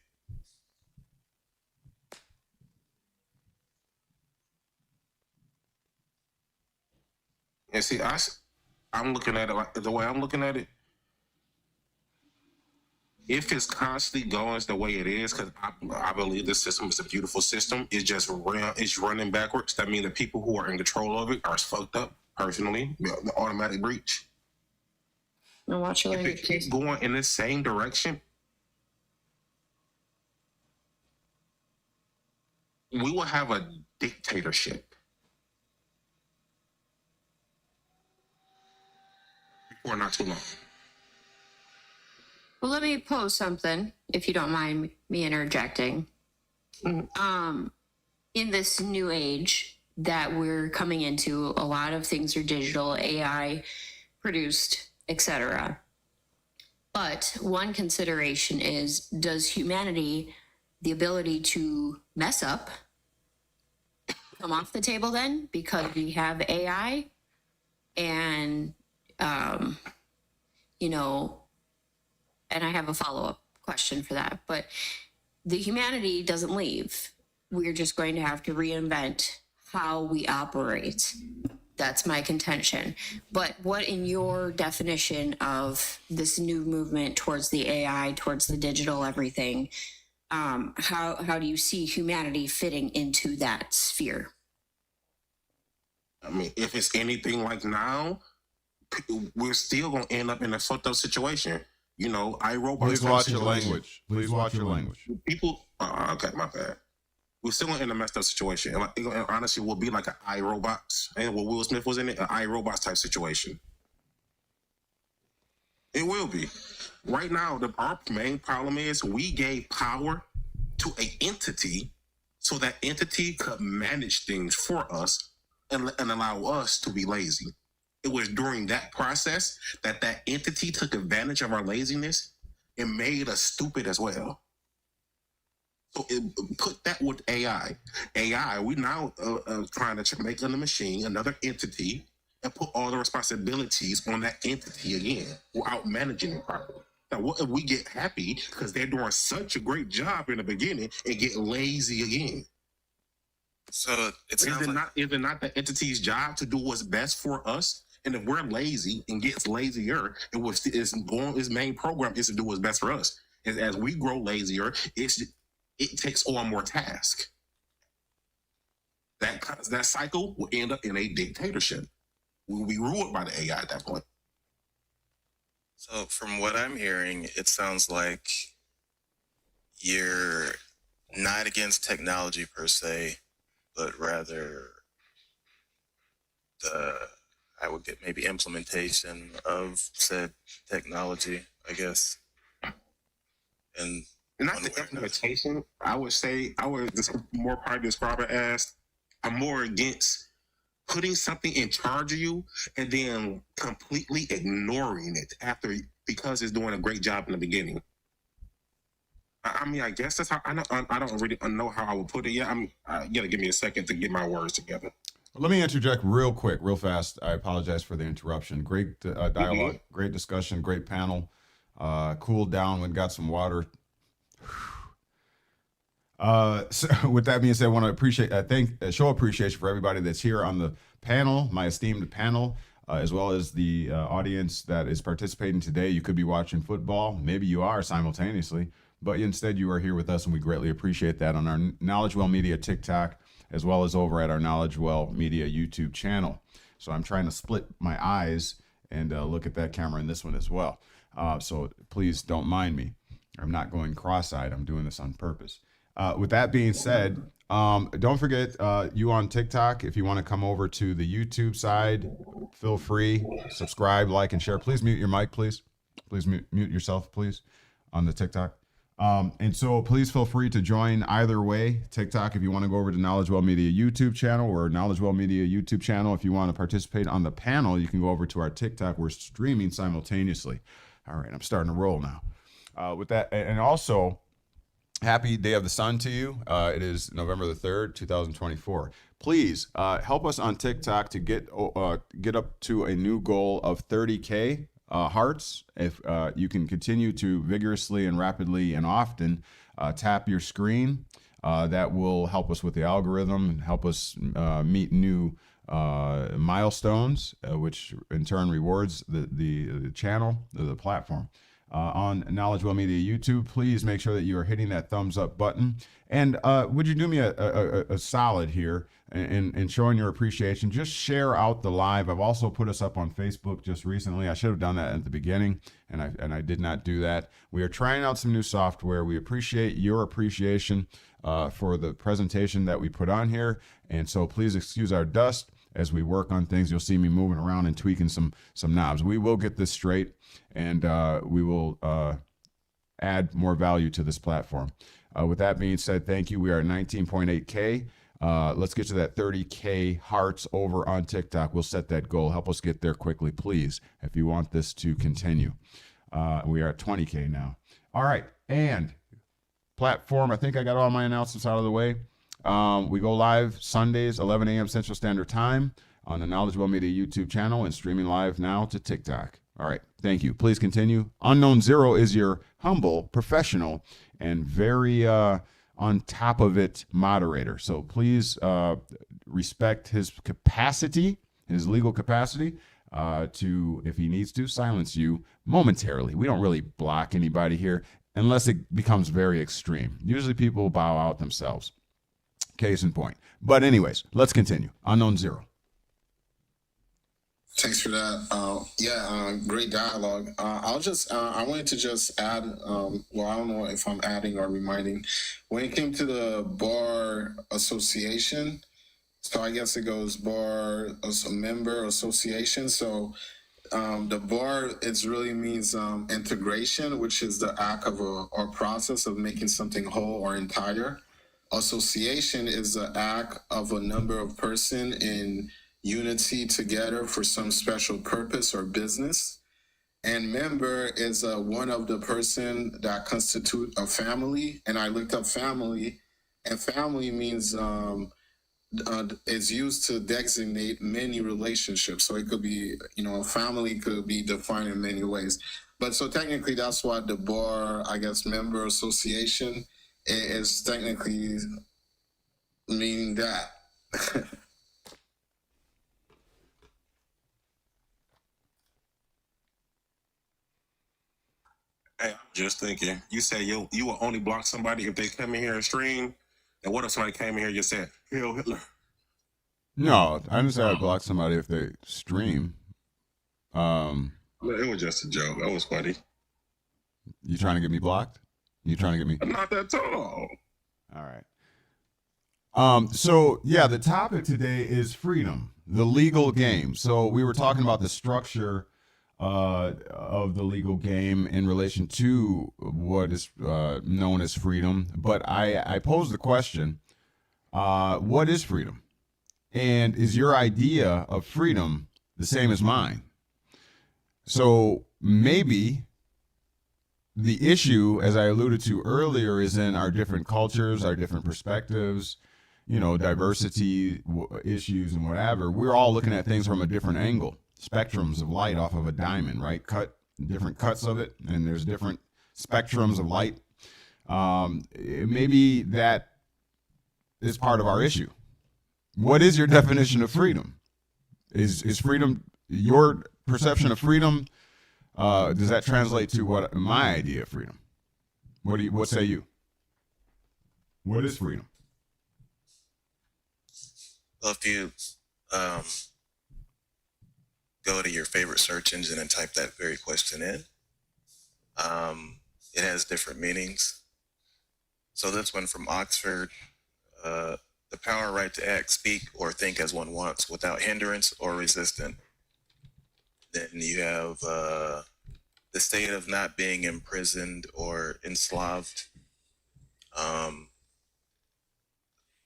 And see, I'm looking at it like the way I'm looking at it. If it's constantly going the way it is, because I believe this system is a beautiful system, it's running backwards. That means the people who are in control of it are fucked up. Personally, the automatic breach. Now watch your If it language, keeps please. going in the same direction, we will have a dictatorship before not too long. Well, let me pose something, if you don't mind me interjecting. In this new age that we're coming into, a lot of things are digital, AI produced, etc. But one consideration is, does humanity, the ability to mess up, come off the table then? Because we have AI and, and I have a follow-up question for that, but the humanity doesn't leave. We're just going to have to reinvent how we operate. That's my contention. But what, in your definition of this new movement towards the AI, towards the digital everything, how do you see humanity fitting into that sphere? I mean, if it's anything like now, we're still going to end up in a fucked up situation. iRobot. Please watch your language. Please watch your language. People, okay, my bad. We're still in a messed up situation. And honestly, will be like an iRobot. And what Will Smith was in it, an iRobot type situation. It will be. Right now, our main problem is we gave power to an entity so that entity could manage things for us and allow us to be lazy. It was during that process that entity took advantage of our laziness and made us stupid as well. So put that with AI. AI, we now trying to make a machine, another entity, and put all the responsibilities on that entity again without managing it properly. Now, what if we get happy because they're doing such a great job in the beginning and get lazy again? So it Is sounds it like not? Is it not the entity's job to do what's best for us? And if we're lazy and gets lazier, its main program is to do what's best for us. And as we grow lazier, it takes on more tasks. That cycle will end up in a dictatorship. We'll be ruled by the AI at that point. So from what I'm hearing, it sounds like you're not against technology per se, but rather I would get maybe implementation of said technology, I guess. And not the implementation. I would more probably describe it as I'm more against putting something in charge of you and then completely ignoring it because it's doing a great job in the beginning. I mean, I guess that's how I don't really know how I would put it. Yeah, you gotta give me a second to get my words together. Let me interject real quick, real fast. I apologize for the interruption. Great dialogue, great discussion, great panel. Cooled down when got some water. So with that being said, I want to show appreciation for everybody that's here on the panel, my esteemed panel, as well as the audience that is participating today. You could be watching football. Maybe you are simultaneously, but instead you are here with us, and we greatly appreciate that on our KnowledgeWell Media TikTok, as well as over at our KnowledgeWell Media YouTube channel. So I'm trying to split my eyes and look at that camera in this one as well. So please don't mind me. I'm not going cross-eyed. I'm doing this on purpose. With that being said, don't forget you on TikTok. If you want to come over to the YouTube side, feel free. Subscribe, like, and share. Please mute your mic, please. Please mute yourself, please, on the TikTok. And so please feel free to join either way. TikTok, if you want to go over to KnowledgeWell Media YouTube channel, or KnowledgeWell Media YouTube channel. If you want to participate on the panel, you can go over to our TikTok. We're streaming simultaneously. All right, I'm starting to roll now. With that, and also, happy Day of the Sun to you. It is November the 3rd, 2024. Please help us on TikTok to get up to a new goal of 30K hearts. If you can continue to vigorously and rapidly and often tap your screen, that will help us with the algorithm and help us meet new milestones, which in turn rewards the channel, the platform. On KnowledgeWell Media YouTube, please make sure that you are hitting that thumbs up button. And would you do me a solid here in showing your appreciation? Just share out the live. I've also put us up on Facebook just recently. I should have done that at the beginning, and I did not do that. We are trying out some new software. We appreciate your appreciation for the presentation that we put on here. And so please excuse our dust as we work on things. You'll see me moving around and tweaking some knobs. We will get this straight, and we will add more value to this platform. With that being said, thank you. We are at 19.8K. Let's get to that 30K hearts over on TikTok. We'll set that goal. Help us get there quickly, please, if you want this to continue. We are at 20K now. All right, and platform, I think I got all my announcements out of the way. We go live Sundays, 11 a.m. Central Standard Time on the KnowledgeWell Media YouTube channel, and streaming live now to TikTok. All right, thank you. Please continue. Unknown Zero is your humble, professional, and very on top of it moderator. So please respect his capacity, his legal capacity, to, if he needs to, silence you momentarily. We don't really block anybody here unless it becomes very extreme. Usually people bow out themselves. Case in point. But anyways, let's continue. Unknown Zero. Thanks for that. Great dialogue. I wanted to just add, well, I don't know if I'm adding or reminding. When it came to the Bar Association, so I guess it goes Bar as a member association. So the bar, it really means integration, which is the act of or process of making something whole or entire. Association is the act of a number of persons in unity together for some special purpose or business. And member is one of the person that constitute a family. And I looked up family, and family means is used to designate many relationships. So it could be, family could be defined in many ways. But so technically that's what the bar, I guess, member association is technically meaning that. Hey, I'm just thinking. You say you will only block somebody if they come in here and stream. And what if somebody came in here and just said, "Hail Hitler"? No, I didn't say I'd block somebody if they stream. It was just a joke. That was funny. You trying to get me blocked? You trying to get me? Not that tall. All right. So yeah, the topic today is freedom, the legal game. So we were talking about the structure of the legal game in relation to what is known as freedom. But I posed the question, what is freedom? And is your idea of freedom the same as mine? So maybe the issue, as I alluded to earlier, is in our different cultures, our different perspectives, diversity issues and whatever. We're all looking at things from a different angle, spectrums of light off of a diamond, right? Different cuts of it, and there's different spectrums of light. Maybe that is part of our issue. What is your definition of freedom? Is freedom your perception of freedom? Does that translate to what my idea of freedom? What say you? What is freedom? Well, if you go to your favorite search engine and type that very question in, it has different meanings. So this one from Oxford, the power, right to act, speak, or think as one wants without hindrance or resistance. Then you have the state of not being imprisoned or enslaved.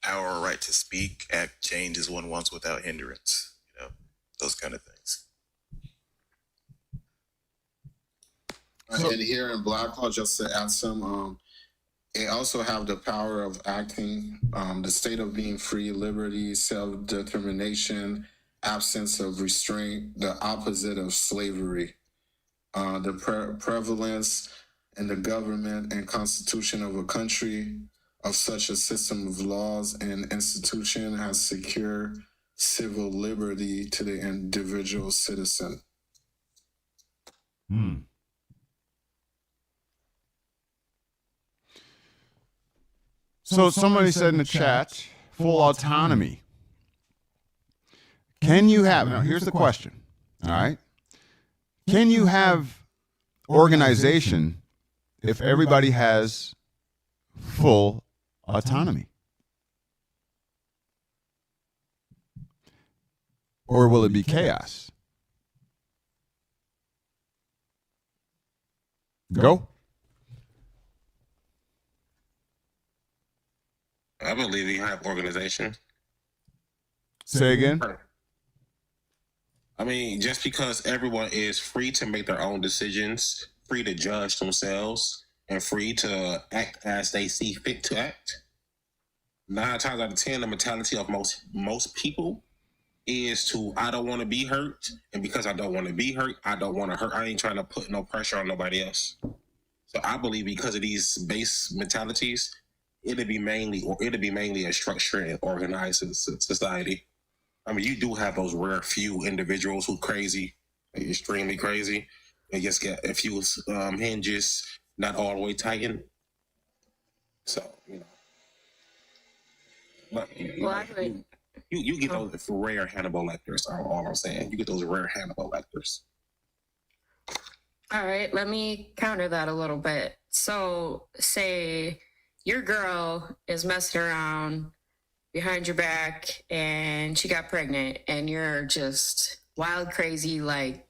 Power or right to speak, act, change as one wants without hindrance. Those kind of things. And here in Black Law, just to add some, they also have the power of acting, the state of being free, liberty, self-determination, absence of restraint, the opposite of slavery. The prevalence in the government and constitution of a country of such a system of laws and institution has secured civil liberty to the individual citizen. So somebody said in the chat, full autonomy. Can you have, now here's the question, all right? Can you have organization if everybody has full autonomy? Or will it be chaos? Go. I believe you have organization. Say again. I mean, just because everyone is free to make their own decisions, free to judge themselves, and free to act as they see fit to act, 9 times out of 10, the mentality of most people is to, I don't want to be hurt, and because I don't want to be hurt, I don't want to hurt. I ain't trying to put no pressure on nobody else. So I believe because of these base mentalities, it'd be mainly a structured and organized society. I mean, you do have those rare few individuals who crazy, extremely crazy. They just get a few hinges, not all the way tightened. So, But, you get those rare Hannibal Lecters, all I'm saying. You get those rare Hannibal Lecters. All right, let me counter that a little bit. So, say your girl is messing around behind your back and she got pregnant and you're just wild crazy, like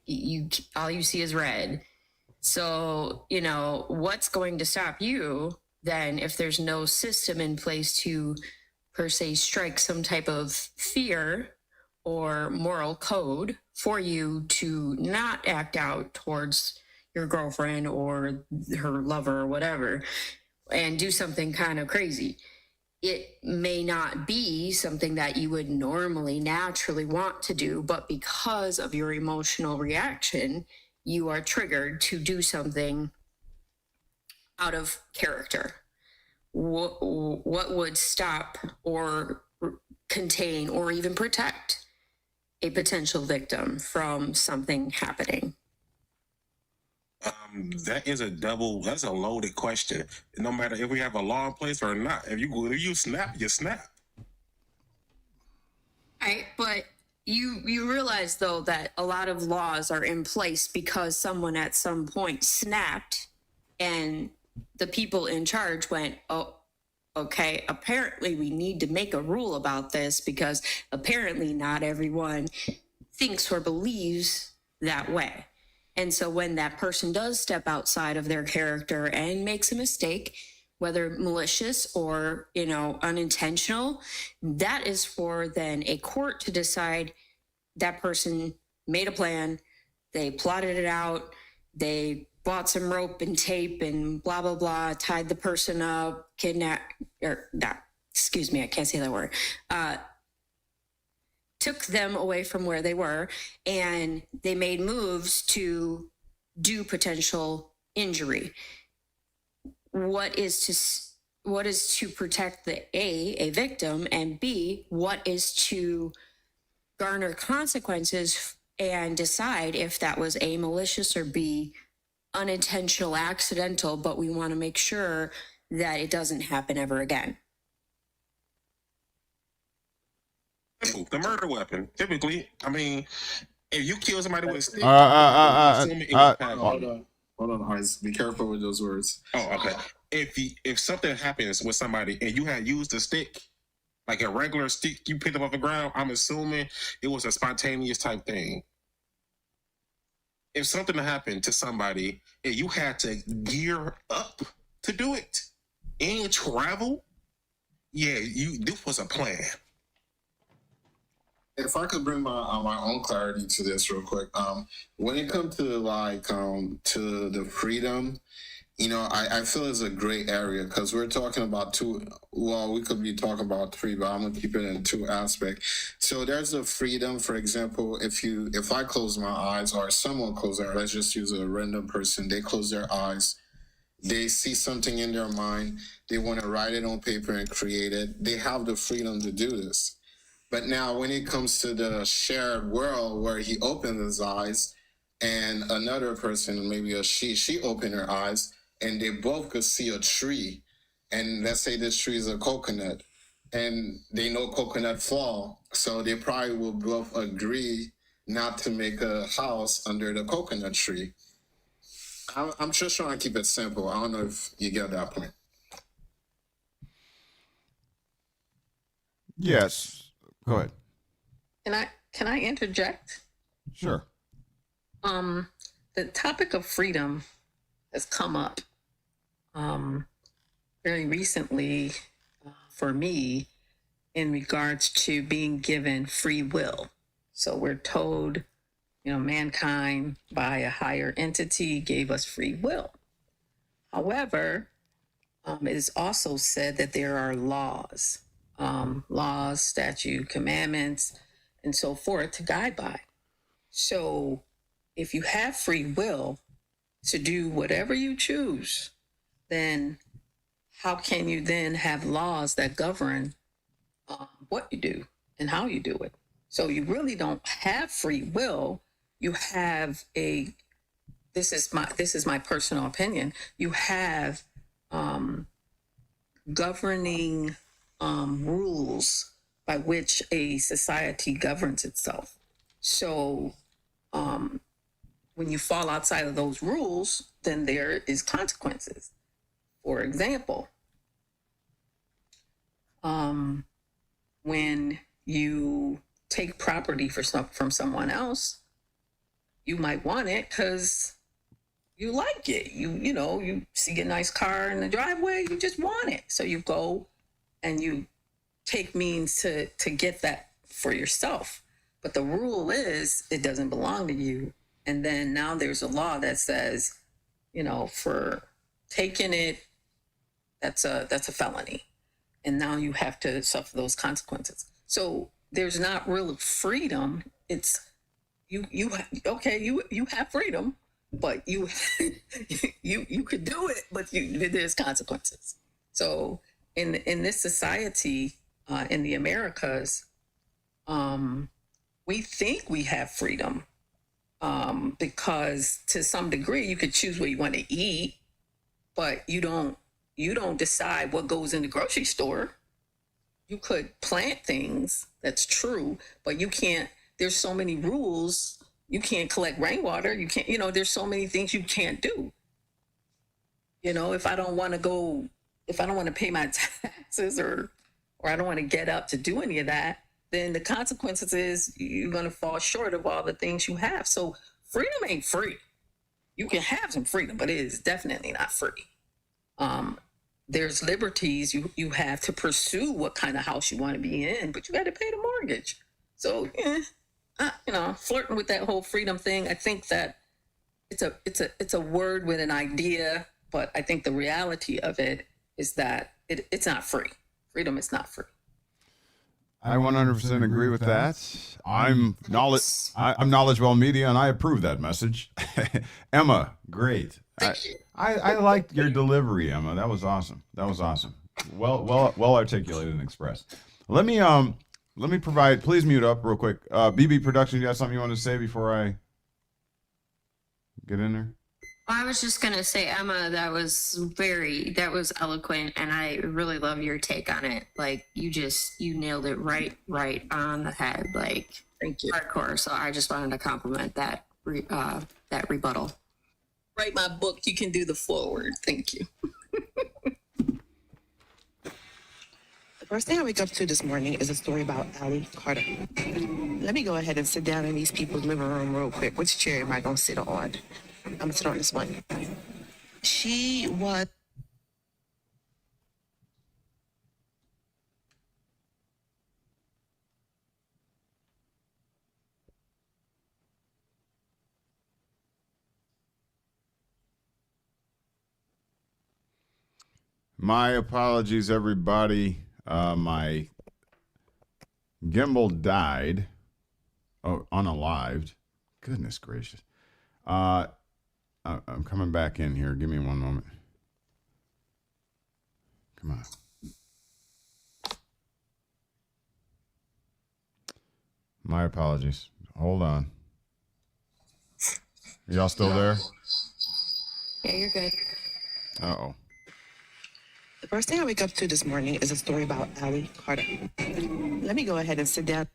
all you see is red. So, what's going to stop you then if there's no system in place to per se strike some type of fear or moral code for you to not act out towards your girlfriend or her lover or whatever and do something kind of crazy? It may not be something that you would normally naturally want to do, but because of your emotional reaction, you are triggered to do something out of character. what would stop or contain or even protect a potential victim from something happening? That's a loaded question. No matter if we have a law in place or not, if you snap, you snap. But you realize though that a lot of laws are in place because someone at some point snapped and the people in charge went, oh, okay, apparently we need to make a rule about this because apparently not everyone thinks or believes that way. And so when that person does step outside of their character and makes a mistake, whether malicious or, unintentional, that is for then a court to decide that person made a plan, they plotted it out, they bought some rope and tape and blah, blah, blah, tied the person up, kidnapped, or not, excuse me, I can't say that word, took them away from where they were, and they made moves to do potential injury. What is to protect a victim, and B, what is to garner consequences and decide if that was A, malicious, or B, unintentional, accidental, but we want to make sure that it doesn't happen ever again. The murder weapon, typically, if you kill somebody with a stick, hold on, Ice. Be careful with those words. Oh, okay. If something happens with somebody and you had used a stick, like a regular stick you picked up off the ground, I'm assuming it was a spontaneous type thing. If something happened to somebody and you had to gear up to do it and travel, this was a plan. If I could bring my own clarity to this real quick, when it comes to to the freedom, I feel it's a gray area because we're talking about two. Well, we could be talking about three, but I'm gonna keep it in two aspects. So there's the freedom. For example, if I close my eyes or someone closes their eyes, let's just use a random person. They close their eyes. They see something in their mind. They want to write it on paper and create it. They have the freedom to do this. But now when it comes to the shared world where he opened his eyes and another person, maybe she opened her eyes and they both could see a tree. And let's say this tree is a coconut and they know coconut fall. So they probably will both agree not to make a house under the coconut tree. I'm just trying to keep it simple. I don't know if you get that point. Yes. Go ahead. Can I interject? Sure. The topic of freedom has come up very recently for me in regards to being given free will. So we're told, mankind by a higher entity gave us free will. However, it is also said that there are laws, statute, commandments, and so forth to guide by. So if you have free will to do whatever you choose, then how can you then have laws that govern what you do and how you do it? So you really don't have free will. You have this is my personal opinion. You have governing rules by which a society governs itself. So when you fall outside of those rules, then there is consequences. For example, when you take property from someone else, you might want it because you like it. You see a nice car in the driveway, you just want it. So you go and you take means to get that for yourself. But the rule is it doesn't belong to you. And then now there's a law that says, for taking it, that's a felony. And now you have to suffer those consequences. So there's not real freedom. It's you have freedom, but you you could do it, but there's consequences. So in this society, in the Americas, we think we have freedom, because to some degree you could choose what you want to eat, but you don't decide what goes in the grocery store. You could plant things, that's true, but you can't. There's so many rules. You can't collect rainwater. You can't. There's so many things you can't do. If I don't want to pay my taxes, or I don't want to get up to do any of that, then the consequences is you're going to fall short of all the things you have. So freedom ain't free. You can have some freedom, but it is definitely not free. There's liberties you have to pursue what kind of house you want to be in, but you got to pay the mortgage. So, flirting with that whole freedom thing, I think that it's a word with an idea, but I think the reality of it is that it's not free. Freedom is not free. I 100% agree with that. I'm KnowledgeWell Media, and I approve that message. Emma, great. I liked your delivery, Emma. That was awesome. Well articulated and expressed. Let me provide. Please mute up real quick. BB Production, you got something you want to say before I get in there? I was just going to say, Emma, that was eloquent, and I really love your take on it. Like, you nailed it right on the head, like, Thank you. hardcore. So I just wanted to compliment that rebuttal. Write my book. You can do the forward. Thank you. The first thing I wake up to this morning is a story about Allie Carter. Let me go ahead and sit down in these people's living room real quick. Which chair am I going to sit on? I'm going to sit on this one. She was... My apologies, everybody. My gimbal died. Oh, unalived. Goodness gracious. I'm coming back in here. Give me one moment. Come on. My apologies. Hold on. Are y'all still there? Yeah, you're good. Uh-oh. The first thing I wake up to this morning is a story about Allie Carter. Let me go ahead and sit down.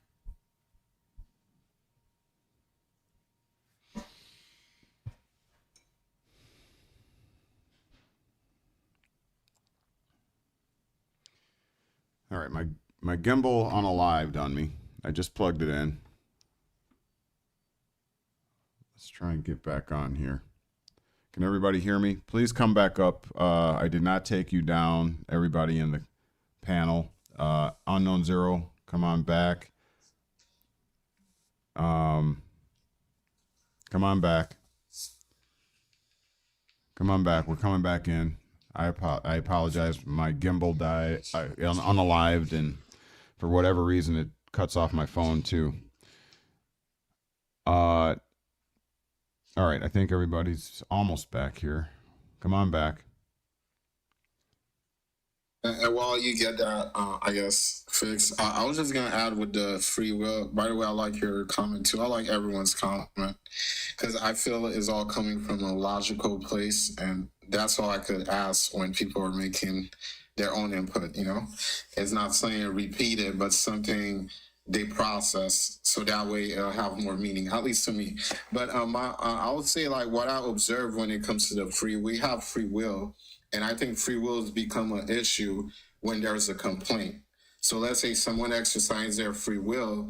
All right, my gimbal unalived on me. I just plugged it in. Let's try and get back on here. Can everybody hear me? Please come back up. I did not take you down. Everybody in the panel. Unknown Zero, come on back. Come on back. Come on back. We're coming back in. I apologize. My gimbal died, unalived, and for whatever reason, it cuts off my phone too. All right. I think everybody's almost back here. Come on back. And while you get that, I guess, fixed, I was just going to add with the free will. By the way, I like your comment too. I like everyone's comment because I feel it's all coming from a logical place. And that's all I could ask when people are making their own input, It's not saying repeat it, but something they process so that way it'll have more meaning, at least to me. But I would say, like, what I observe when it comes to we have free will. And I think free will has become an issue when there's a complaint. So let's say someone exercises their free will,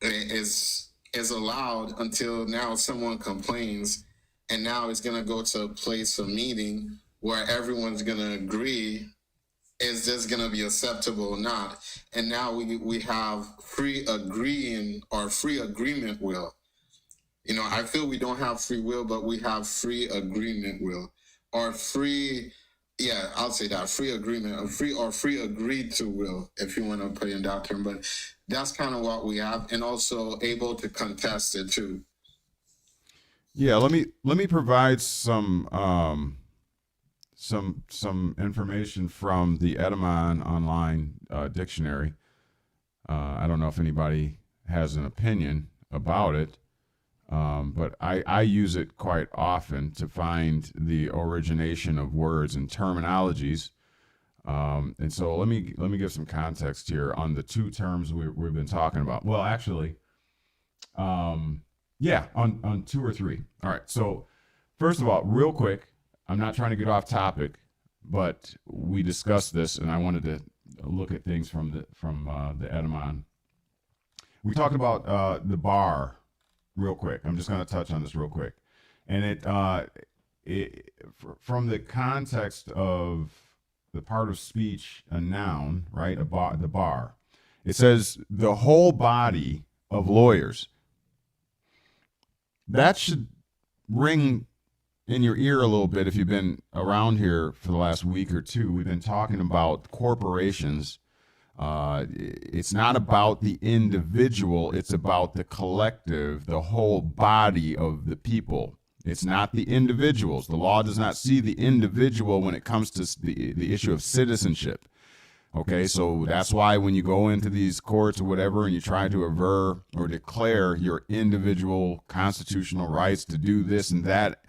is allowed until now someone complains, and now it's going to go to a place of meeting where everyone's going to agree, is this going to be acceptable or not? And now we have free agreeing or free agreement will. I feel we don't have free will, but we have free agreement will, or free... Yeah, I'll say that free agreement, or free agreed to will, if you want to put it in that term. But that's kind of what we have, and also able to contest it too. Yeah, let me provide some some information from the Edamon online dictionary. I don't know if anybody has an opinion about it, but I use it quite often to find the origination of words and terminologies. And so let me give some context here on the two terms we've been talking about. Well, actually, yeah, on two or three. All right. So first of all, real quick, I'm not trying to get off topic, but we discussed this, and I wanted to look at things from the Edamon. We talked about the bar real quick. I'm just going to touch on this real quick, and from the context of the part of speech, a noun, right? The bar. It says the whole body of lawyers. That should ring in your ear a little bit if you've been around here for the last week or two. We've been talking about corporations. It's not about the individual, it's about the collective, the whole body of the people. It's not the individuals. The law does not see the individual when it comes to the issue of citizenship. Okay, so that's why when you go into these courts or whatever and you try to aver or declare your individual constitutional rights to do this and that,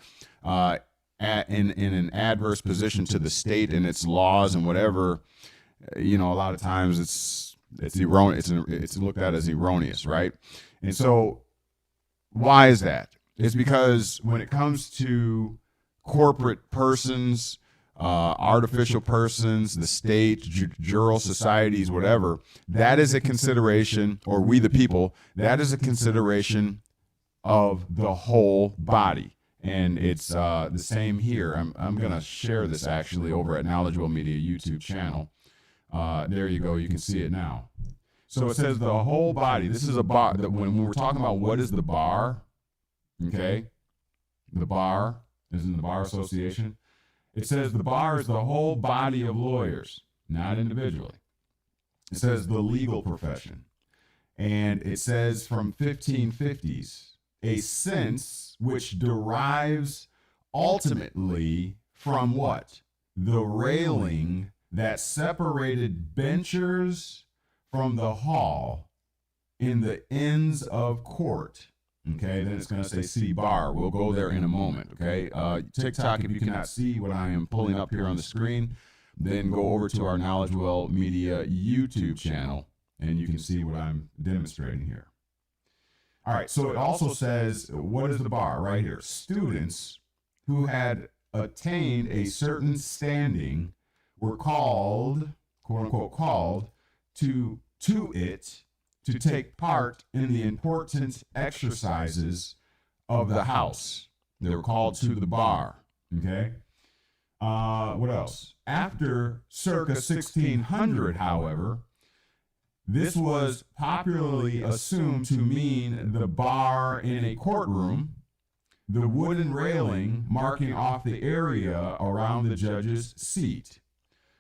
in an adverse position to the state and its laws and whatever, a lot of times it's erroneous. It's looked at as erroneous, right? And so why is that? It's because when it comes to corporate persons, artificial persons, the state, jural societies, whatever, that is a consideration, or we the people, that is a consideration of the whole body. And it's the same here. I'm going to share this actually over at KnowledgeWell Media YouTube channel. There you go. You can see it now. So it says the whole body. This is a bar. When we're talking about what is the bar, okay, the bar is in the Bar Association. It says the bar is the whole body of lawyers, not individually. It says the legal profession. And it says from 1550s, a sense which derives ultimately from what? The railing that separated benchers from the hall in the Inns of Court. Okay, then it's going to say see bar. We'll go there in a moment, okay? TikTok, if you cannot see what I am pulling up here on the screen, then go over to our KnowledgeWell Media YouTube channel, and you can see what I'm demonstrating here. All right, so it also says, what is the bar right here? Students who had attained a certain standing were called, quote unquote, called to it to take part in the important exercises of the house. They were called to the bar, okay? What else? After circa 1600, however, this was popularly assumed to mean the bar in a courtroom, the wooden railing marking off the area around the judge's seat,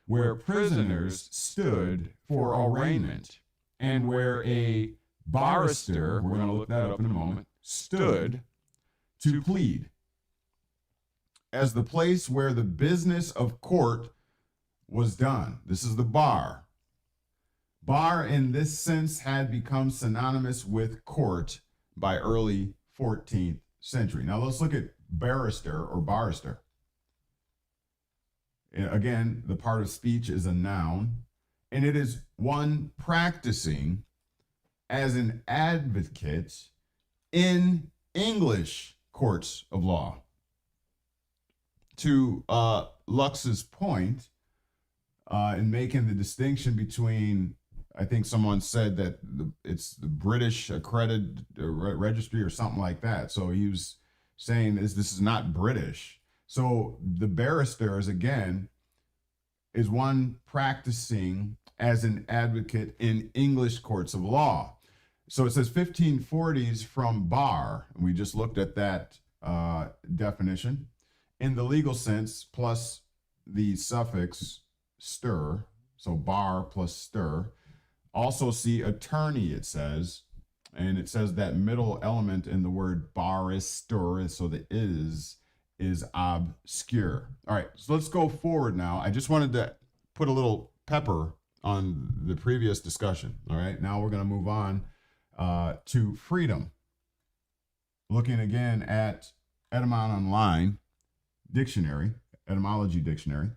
where prisoners stood for arraignment, and where a barrister, we're going to look that up in a moment, stood to plead, as the place where the business of court was done. This is the bar. Bar in this sense had become synonymous with court by early 14th century. Now let's look at barrister or barrister. Again, the part of speech is a noun, and it is one practicing as an advocate in English courts of law. To Lux's point, in making the distinction between, I think someone said that it's the British accredited registry or something like that. So he was saying this is not British. So the barrister is one practicing as an advocate in English courts of law. So it says 1540s from bar. We just looked at that definition. In the legal sense, plus the suffix stir, so bar plus stir. Also see attorney, it says, and it says that middle element in the word barrister, so the is is obscure. All right, so let's go forward now. I just wanted to put a little pepper on the previous discussion. All right, now we're going to move on to freedom. Looking again at Etymon Online Dictionary, Etymology Dictionary.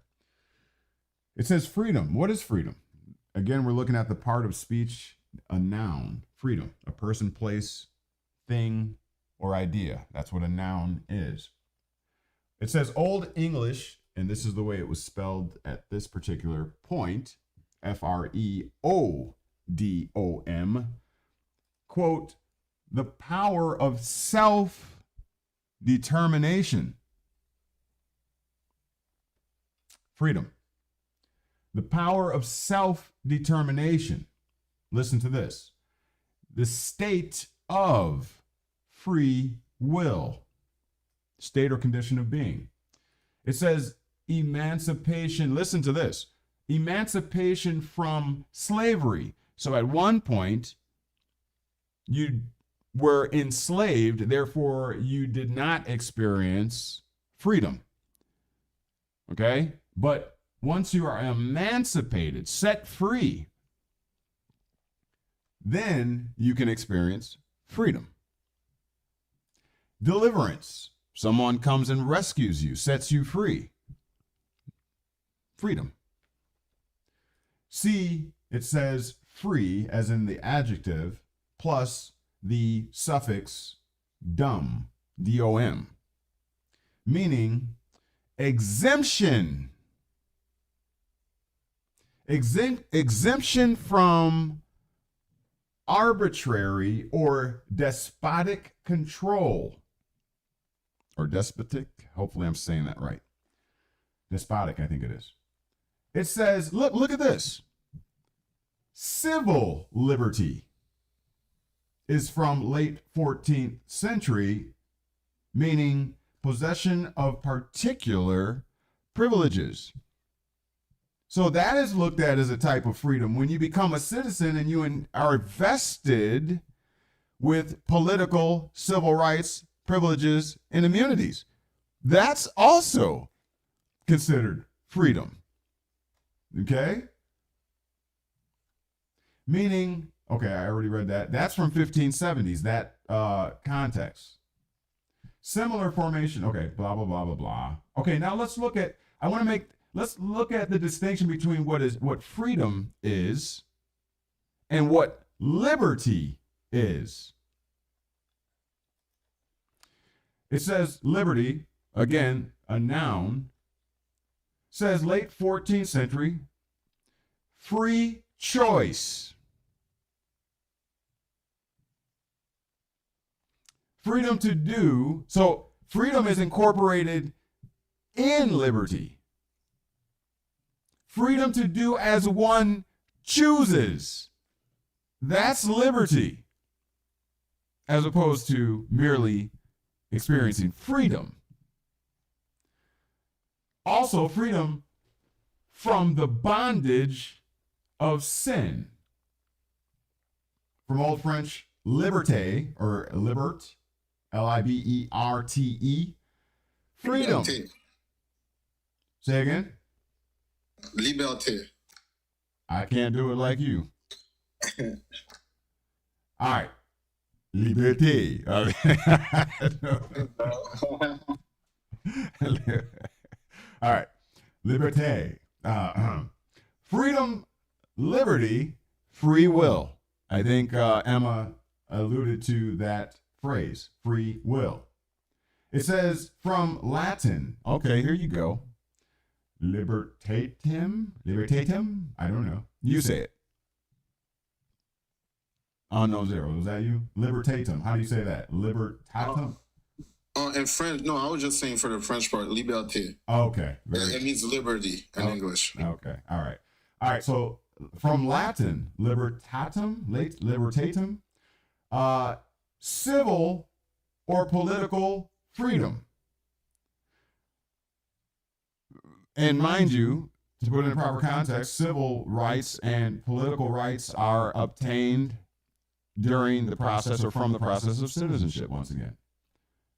It says freedom. What is freedom? Again, we're looking at the part of speech, a noun, freedom, a person, place, thing, or idea. That's what a noun is. It says Old English, and this is the way it was spelled at this particular point, Freedom, quote, the power of self-determination. Freedom. The power of self-determination. Listen to this. The state of free will. State or condition of being. It says emancipation. Listen to this. Emancipation from slavery. So at one point, you were enslaved, therefore you did not experience freedom. Okay? But once you are emancipated, set free, then you can experience freedom. Deliverance. Someone comes and rescues you, sets you free. Freedom. See, it says free, as in the adjective, plus the suffix dom, D-O-M, meaning exemption. Exemption from arbitrary or despotic control. Or despotic, hopefully I'm saying that right. Despotic, I think it is. It says, look at this. Civil liberty is from late 14th century, meaning possession of particular privileges. So that is looked at as a type of freedom. When you become a citizen and you are vested with political, civil rights, privileges, and immunities, that's also considered freedom. Okay? Meaning, okay, I already read that. That's from 1570s, that context. Similar formation, okay, blah, blah, blah, blah, blah. Okay, now let's look at, let's look at the distinction between what freedom is and what liberty is. It says liberty, again, a noun, says late 14th century, free choice. Freedom to do, so freedom is incorporated in liberty. Freedom to do as one chooses. That's liberty. As opposed to merely experiencing freedom. Also, freedom from the bondage of sin. From Old French, liberté, or libert, L-I-B-E-R-T-E. Freedom. Liberté. Say again? Liberté. I can't do it like you. All right. Liberté. All right. Liberté. Freedom, liberty, free will. I think Emma alluded to that phrase, free will. It says from Latin. Okay, here you go. Libertatem? I don't know. You say it. Unknown zero. Was that you? Libertatum. How do you say that? Libertatum? In French, no, I was just saying for the French part, liberté. Okay. It means liberty in English. Okay. All right. All right. So from Latin, libertatum, civil or political freedom. And mind you, to put it in proper context, civil rights and political rights are obtained during the process or from the process of citizenship, once again.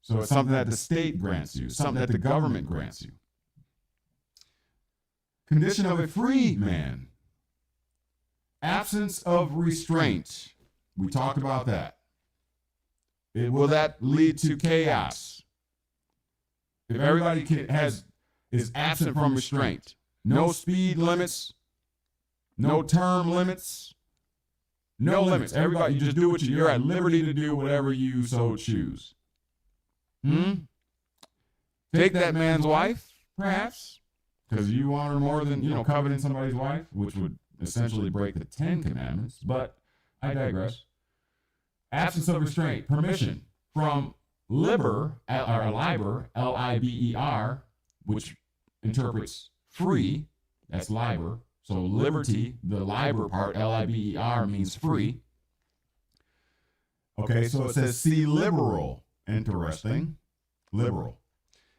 So it's something that the state grants you, something that the government grants you. Condition of a free man. Absence of restraint. We talked about that. Will that lead to chaos? If everybody is absent from restraint, no speed limits, no term limits, no limits. Everybody, you just do what you're at liberty to do whatever you so choose. Take that man's wife, perhaps, because you want her more than, coveting somebody's wife, which would essentially break the 10 Commandments, but I digress. Absence of restraint, permission from liber, L-I-B-E-R, which interprets free, that's liber. So liberty, the liber part, L-I-B-E-R, means free. Okay, so it says, see liberal. Interesting. Liberal.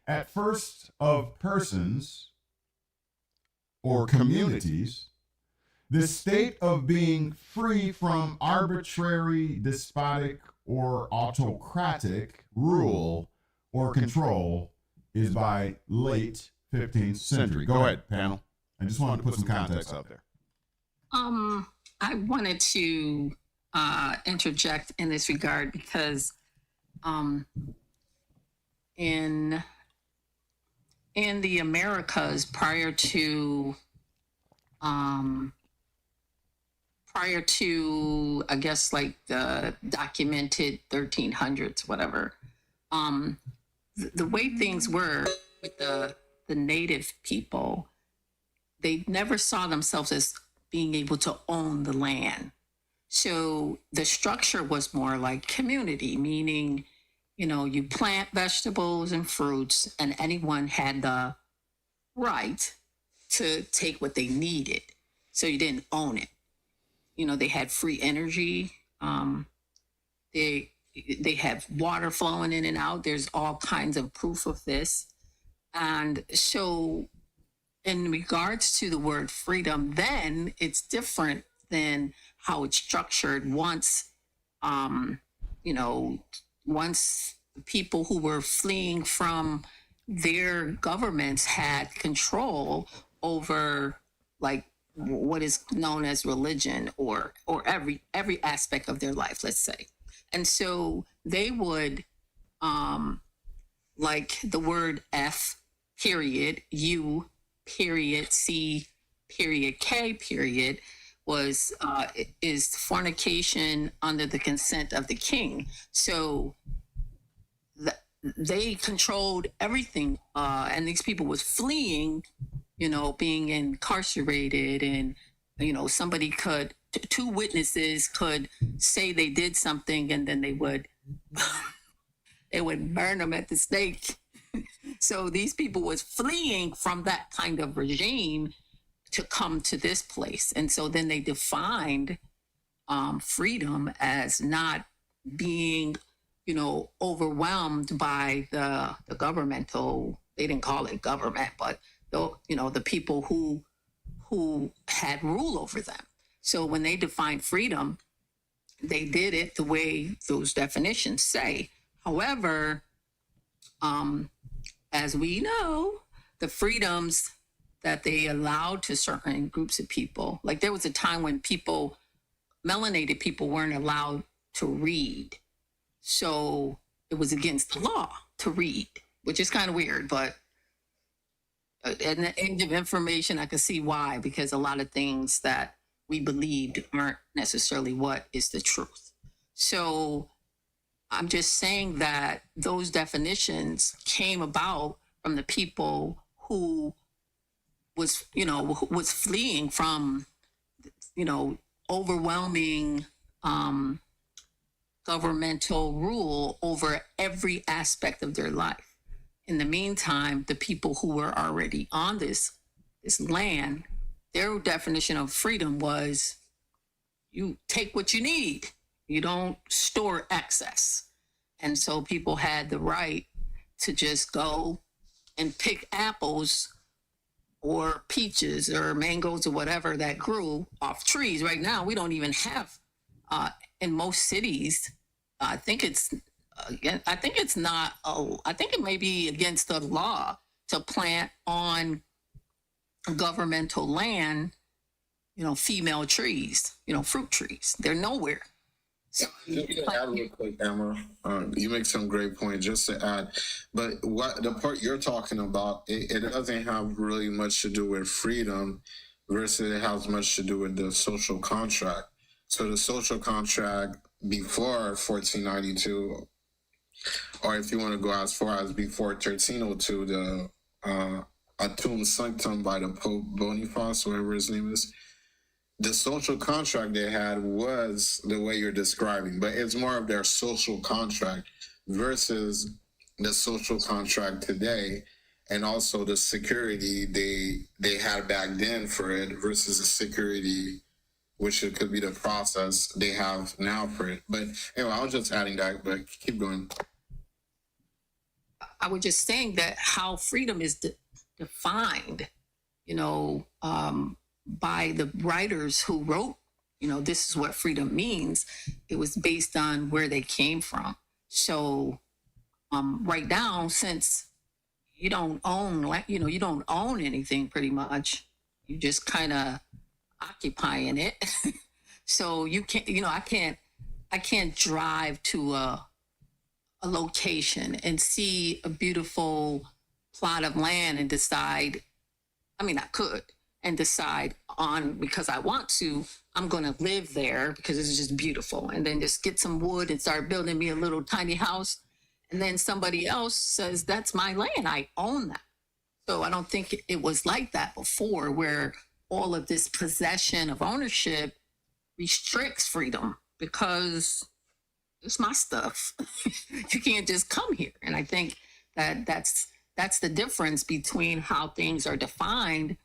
At first of persons or communities, the state of being free from arbitrary, despotic, or autocratic rule or control is by late 15th century. Go ahead, panel. I just wanted to put some context out there. I wanted to interject in this regard because in the Americas prior to I guess like the documented 1300s, whatever, the way things were with the native people, they never saw themselves as being able to own the land. So the structure was more like community, meaning, you plant vegetables and fruits and anyone had the right to take what they needed. So you didn't own it. They had free energy. They have water flowing in and out. There's all kinds of proof of this. And so in regards to the word freedom, then it's different than how it's structured once, once the people who were fleeing from their governments had control over like what is known as religion or every aspect of their life, let's say. And so they would, like the word F period, U period, C period, K period is fornication under the consent of the king. So they controlled everything. And these people was fleeing, being incarcerated, and, somebody could, two witnesses could say they did something and then they would burn them at the stake. So these people was fleeing from that kind of regime to come to this place. And so then they defined freedom as not being, overwhelmed by the governmental, they didn't call it government, but the people who had rule over them. So when they defined freedom, they did it the way those definitions say. However, as we know, the freedoms that they allowed to certain groups of people, like there was a time when melanated people weren't allowed to read. So it was against the law to read, which is kind of weird, but in the age of information, I could see why, because a lot of things that we believed aren't necessarily what is the truth. So I'm just saying that those definitions came about from the people who was fleeing from, overwhelming governmental rule over every aspect of their life. In the meantime, the people who were already on this land, their definition of freedom was you take what you need. You don't store excess. And so people had the right to just go and pick apples or peaches or mangoes or whatever that grew off trees. Right now, we don't even have, in most cities, I think it's again, I think it's not. I think it may be against the law to plant on governmental land, female trees, fruit trees. They're nowhere. So Just to add real quick, Emma, you make some great points. Just to add, but what the part you're talking about, it doesn't have really much to do with freedom, versus it has much to do with the social contract. So the social contract before 1492, or if you want to go as far as before 1302, the Atum Sanctum by the Pope Boniface, whatever his name is. The social contract they had was the way you're describing, but it's more of their social contract versus the social contract today, and also the security they had back then for it versus the security, which it could be the process they have now for it. But anyway, I was just adding that, but keep going. I was just saying that how freedom is defined, by the writers who wrote, this is what freedom means. It was based on where they came from. So right now, since you don't own, you don't own anything pretty much, you just kind of occupying it. So you can't, I can't drive to a location and see a beautiful plot of land and decide, I could, and decide on, because I want to, I'm going to live there because it's just beautiful. And then just get some wood and start building me a little tiny house. And then somebody else says, that's my land, I own that. So I don't think it was like that before, where all of this possession of ownership restricts freedom because it's my stuff. You can't just come here. And I think that's the difference between how things are defined,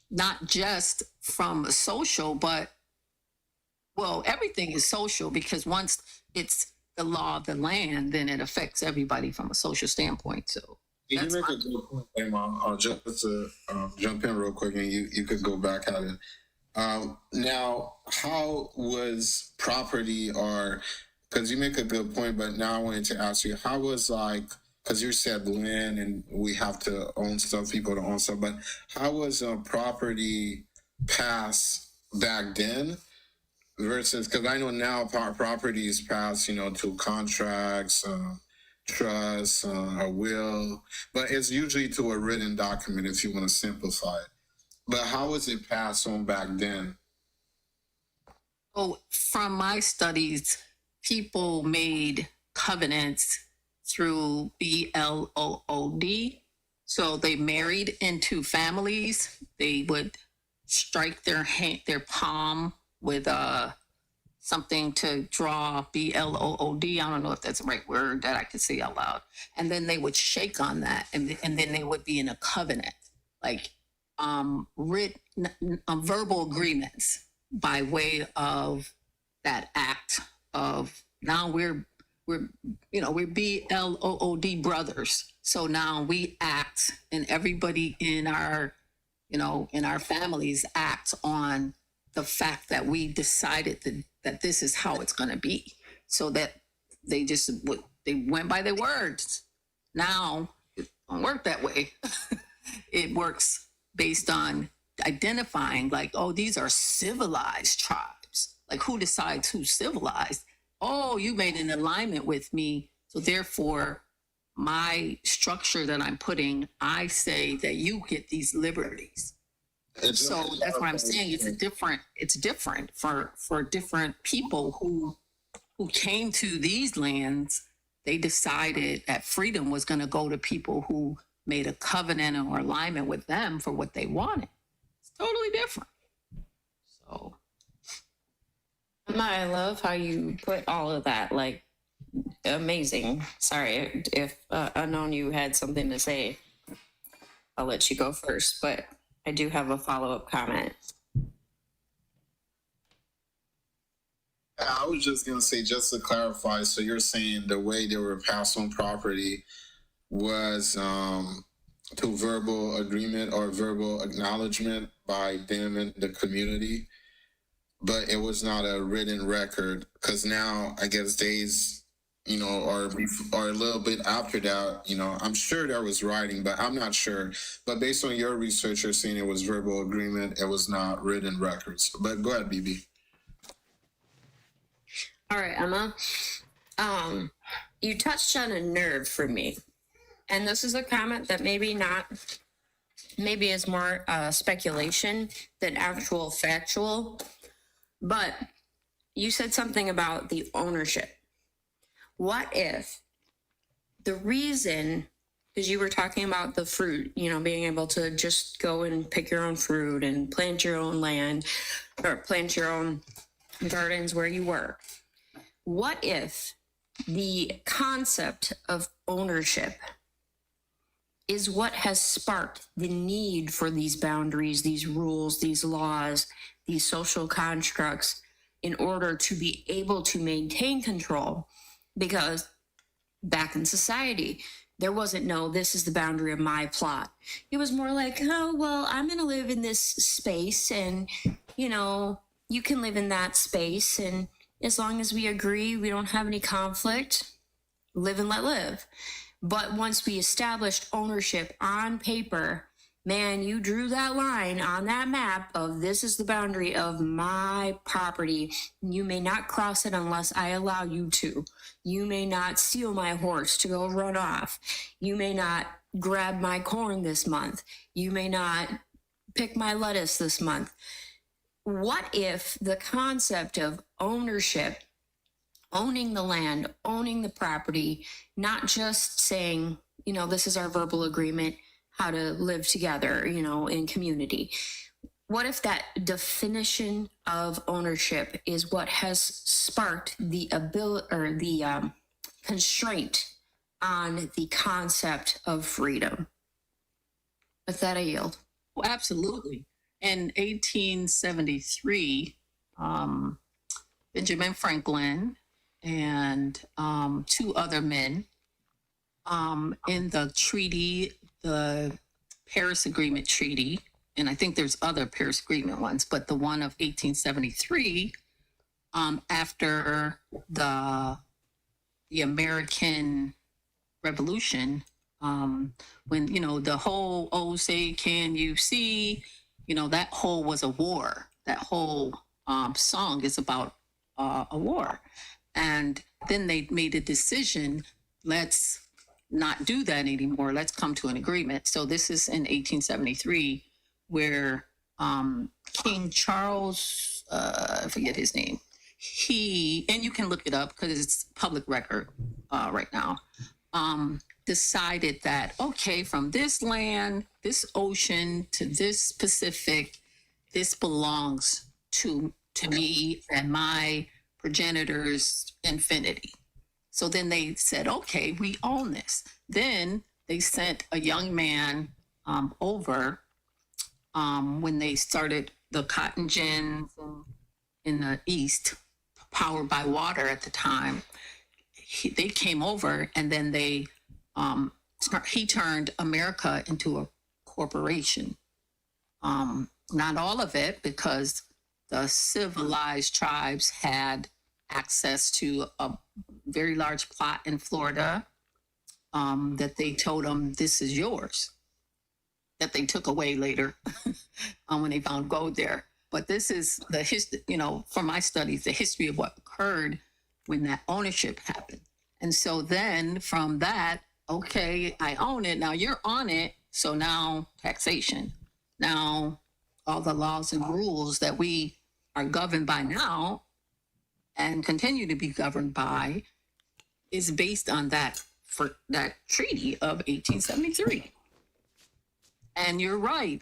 not just from a social, but, well, everything is social, because once it's the law of the land, then it affects everybody from a social standpoint. So you make a good point, Emma. Just to jump in real quick, and you could go back at it. Now, how was property, or, because you make a good point, but now I wanted to ask you, how was, because you said land and we have to own stuff, people to own stuff, but how was property passed back then versus, because I know now property is passed, to contracts, trusts, a will, but it's usually to a written document if you want to simplify it. But how was it passed on back then? Oh, from my studies, people made covenants through BLOOD. So they married into families. They would strike their palm with something to draw BLOOD. I don't know if that's the right word that I could say out loud. And then they would shake on that, and then they would be in a covenant, like written verbal agreements by way of that act of, now we're BLOOD brothers. So now we act, and everybody in our families act on the fact that we decided that this is how it's going to be. So that they went by their words. Now it don't work that way. It works based on identifying, like, oh, these are civilized tribes. Like, who decides who's civilized? Oh, you made an alignment with me, so therefore my structure that I'm putting, I say that you get these liberties. So that's what I'm saying. It's different for different people who came to these lands. They decided that freedom was going to go to people who made a covenant or alignment with them for what they wanted. It's totally different. So I love how you put all of that, like, amazing. Sorry if Unknown, you had something to say. I'll let you go first, but I do have a follow-up comment. I was just going to say, just to clarify, so you're saying the way they were passed on property was to verbal agreement or verbal acknowledgement by them and the community, but it was not a written record, because now I guess days you know, or a little bit after that, you know, I'm sure there was writing, but I'm not sure. But based on your research, you're saying it was verbal agreement, it was not written records. But go ahead, BB. All right, Emma. You touched on a nerve for me. And this is a comment that maybe is more speculation than actual factual. But you said something about the ownership. What if the reason, because you were talking about the fruit, you know, being able to just go and pick your own fruit and plant your own land or plant your own gardens where you work. What if the concept of ownership is what has sparked the need for these boundaries, these rules, these laws, these social constructs in order to be able to maintain control? Because back in society, there wasn't no, this is the boundary of my plot. It was more like, oh, well, I'm going to live in this space and, you know, you can live in that space. And as long as we agree, we don't have any conflict, live and let live. But once we established ownership on paper, man, you drew that line on that map of this is the boundary of my property. You may not cross it unless I allow you to. You may not steal my horse to go run off. You may not grab my corn this month. You may not pick my lettuce this month. What if the concept of ownership, owning the land, owning the property, not just saying, you know, this is our verbal agreement, how to live together, you know, in community. What if that definition of ownership is what has sparked the ability or the constraint on the concept of freedom? With that, I yield. Well, absolutely. In 1873, Benjamin Franklin and two other men in the treaty, the Paris Agreement Treaty, and I think there's other Paris Agreement ones, but the one of 1873, after the American Revolution, when, you know, the whole, oh, say, can you see, you know, that whole was a war. That whole song is about a war. And then they made a decision, let's not do that anymore. Let's come to an agreement. So this is in 1873, where King Charles, I forget his name, and you can look it up because it's public record right now, decided that, okay, from this land, this ocean to this Pacific, this belongs to me and my progenitors infinity. So then they said, okay, we own this. Then they sent a young man over when they started the cotton gins in the East, powered by water at the time. They came over, and then he turned America into a corporation. Not all of it, because the civilized tribes had access to a very large plot in Florida that they told them, this is yours, that they took away later when they found gold there. But this is the history, you know, from my studies, the history of what occurred when that ownership happened. And so then from that, okay, I own it, now you're on it, so now taxation. Now all the laws and rules that we are governed by now and continue to be governed by is based on that treaty of 1873. And you're right,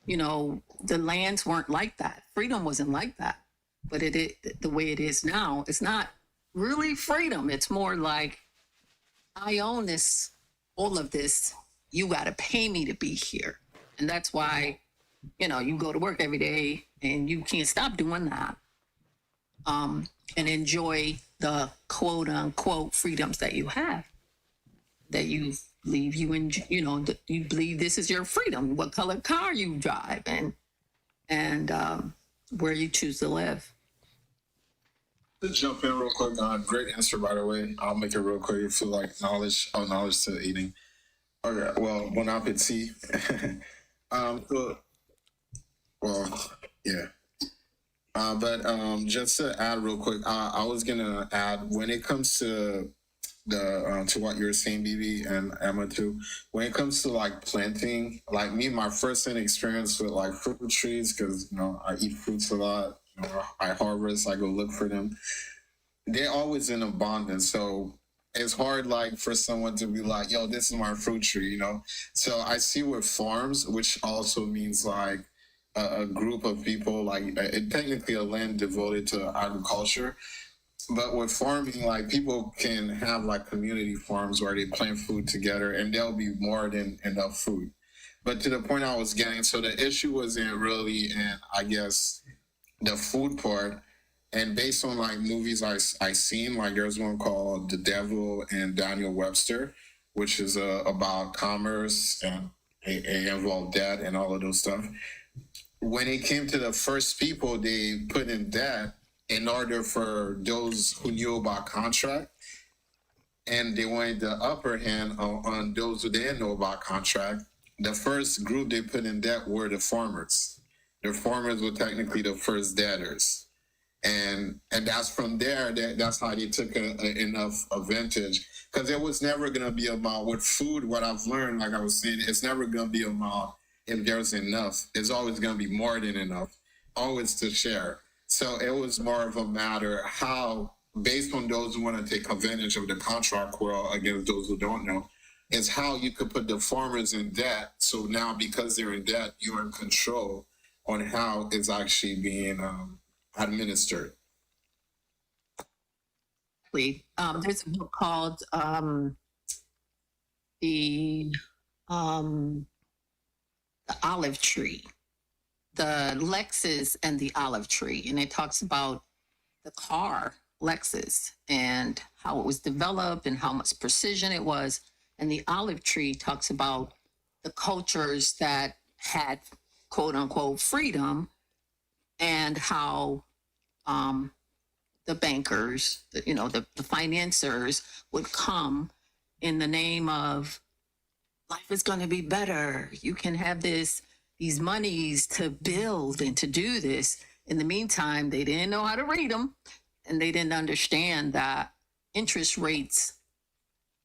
you know, the lands weren't like that. Freedom wasn't like that. But the way it is now, it's not really freedom. It's more like, I own this, all of this. You got to pay me to be here. And that's why, you know, you go to work every day and you can't stop doing that. And enjoy the quote unquote freedoms that you have, that you believe you believe this is your freedom, what color car you drive and where you choose to live. To jump in real quick, great answer by the way. I'll make it real quick. If you like knowledge to eating. Okay, well, bon appetit. So, well, yeah. But just to add real quick, I was gonna add when it comes to the to what you were saying, BB and Emma too. When it comes to like planting, like me, my first hand experience with like fruit trees, because I eat fruits a lot. I harvest, I go look for them. They're always in abundance, so it's hard like for someone to be like, "Yo, this is my fruit tree," So I see with farms, which also means like a group of people, like technically a land devoted to agriculture. But with farming, like people can have like community farms where they plant food together, and there'll be more than enough food. But to the point I was getting, so the issue wasn't really in, I guess, the food part. And based on like movies I seen, like there's one called The Devil and Daniel Webster, which is about commerce and it involved debt and all of those stuff. When it came to the first people they put in debt in order for those who knew about contract, and they wanted the upper hand on those who didn't know about contract, the first group they put in debt were the farmers. The farmers were technically the first debtors. And that's from there, that's how they took enough advantage. Because it was never going to be about, with food, what I've learned, like I was saying, it's never going to be about if there's enough. It's always going to be more than enough, always to share. So it was more of a matter how, based on those who want to take advantage of the contract world against those who don't know, is how you could put the farmers in debt. So now because they're in debt, you're in control on how it's actually being administered. There's a book called the Olive Tree, the Lexus and the Olive Tree, and it talks about the car Lexus and how it was developed and how much precision it was. And the Olive Tree talks about the cultures that had quote unquote freedom, and how the bankers, the financiers would come in the name of life is going to be better. You can have these monies to build and to do this. In the meantime, they didn't know how to read them, and they didn't understand that interest rates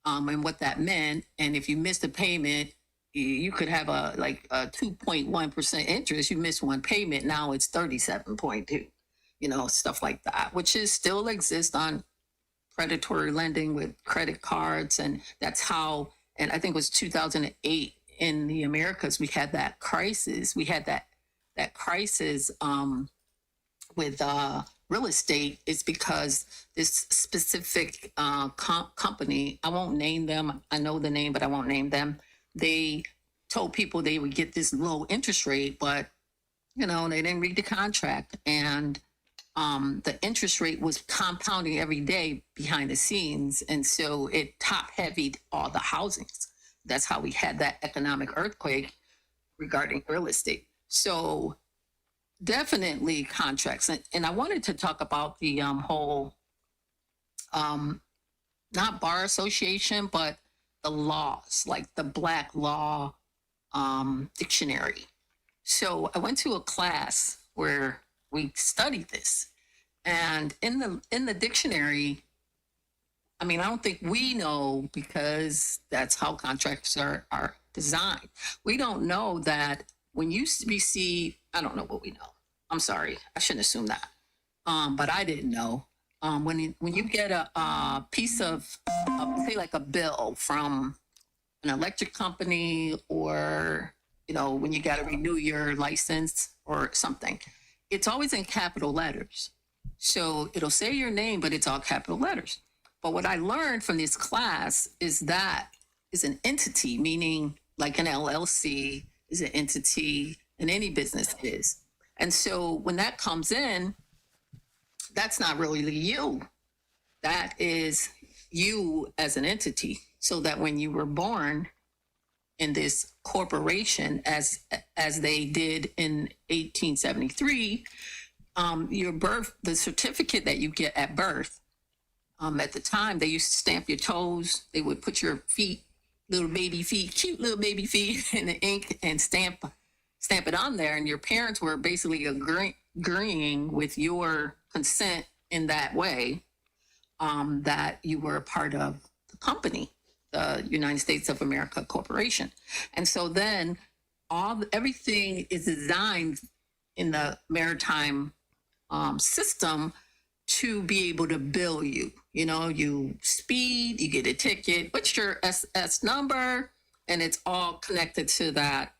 and what that meant. And if you missed a payment, you could have a 2.1% interest. You miss one payment, now it's 37.2, stuff like that, which is still exists on predatory lending with credit cards. And that's how, and I think it was 2008 in the Americas, we had that crisis. We had that crisis with real estate. Is because this specific company, I won't name them. I know the name, but I won't name them. They told people they would get this low interest rate, but they didn't read the contract, and the interest rate was compounding every day behind the scenes, and so it top-heavied all the housings. That's how we had that economic earthquake regarding real estate. So definitely contracts, and I wanted to talk about the whole not bar association, but the laws, like the Black Law Dictionary. So I went to a class where we studied this, and in the dictionary, I mean, I don't think we know, because that's how contracts are designed. We don't know that when you receive, I don't know what we know. I'm sorry, I shouldn't assume that, but I didn't know. When you get a piece of, say like a bill from an electric company, or, when you got to renew your license or something, it's always in capital letters. So it'll say your name, but it's all capital letters. But what I learned from this class is that is an entity, meaning like an LLC is an entity, and any business is. And so when that comes in, that's not really you. That is you as an entity. So that when you were born in this corporation, as they did in 1873, your birth, the certificate that you get at birth, at the time they used to stamp your toes. They would put your feet, little baby feet, cute little baby feet in the ink and stamp it on there. And your parents were basically agreeing with your consent in that way, that you were a part of the company, the United States of America Corporation. And so then everything is designed in the maritime system to be able to bill you. You know, you speed, you get a ticket, what's your SS number, and it's all connected to that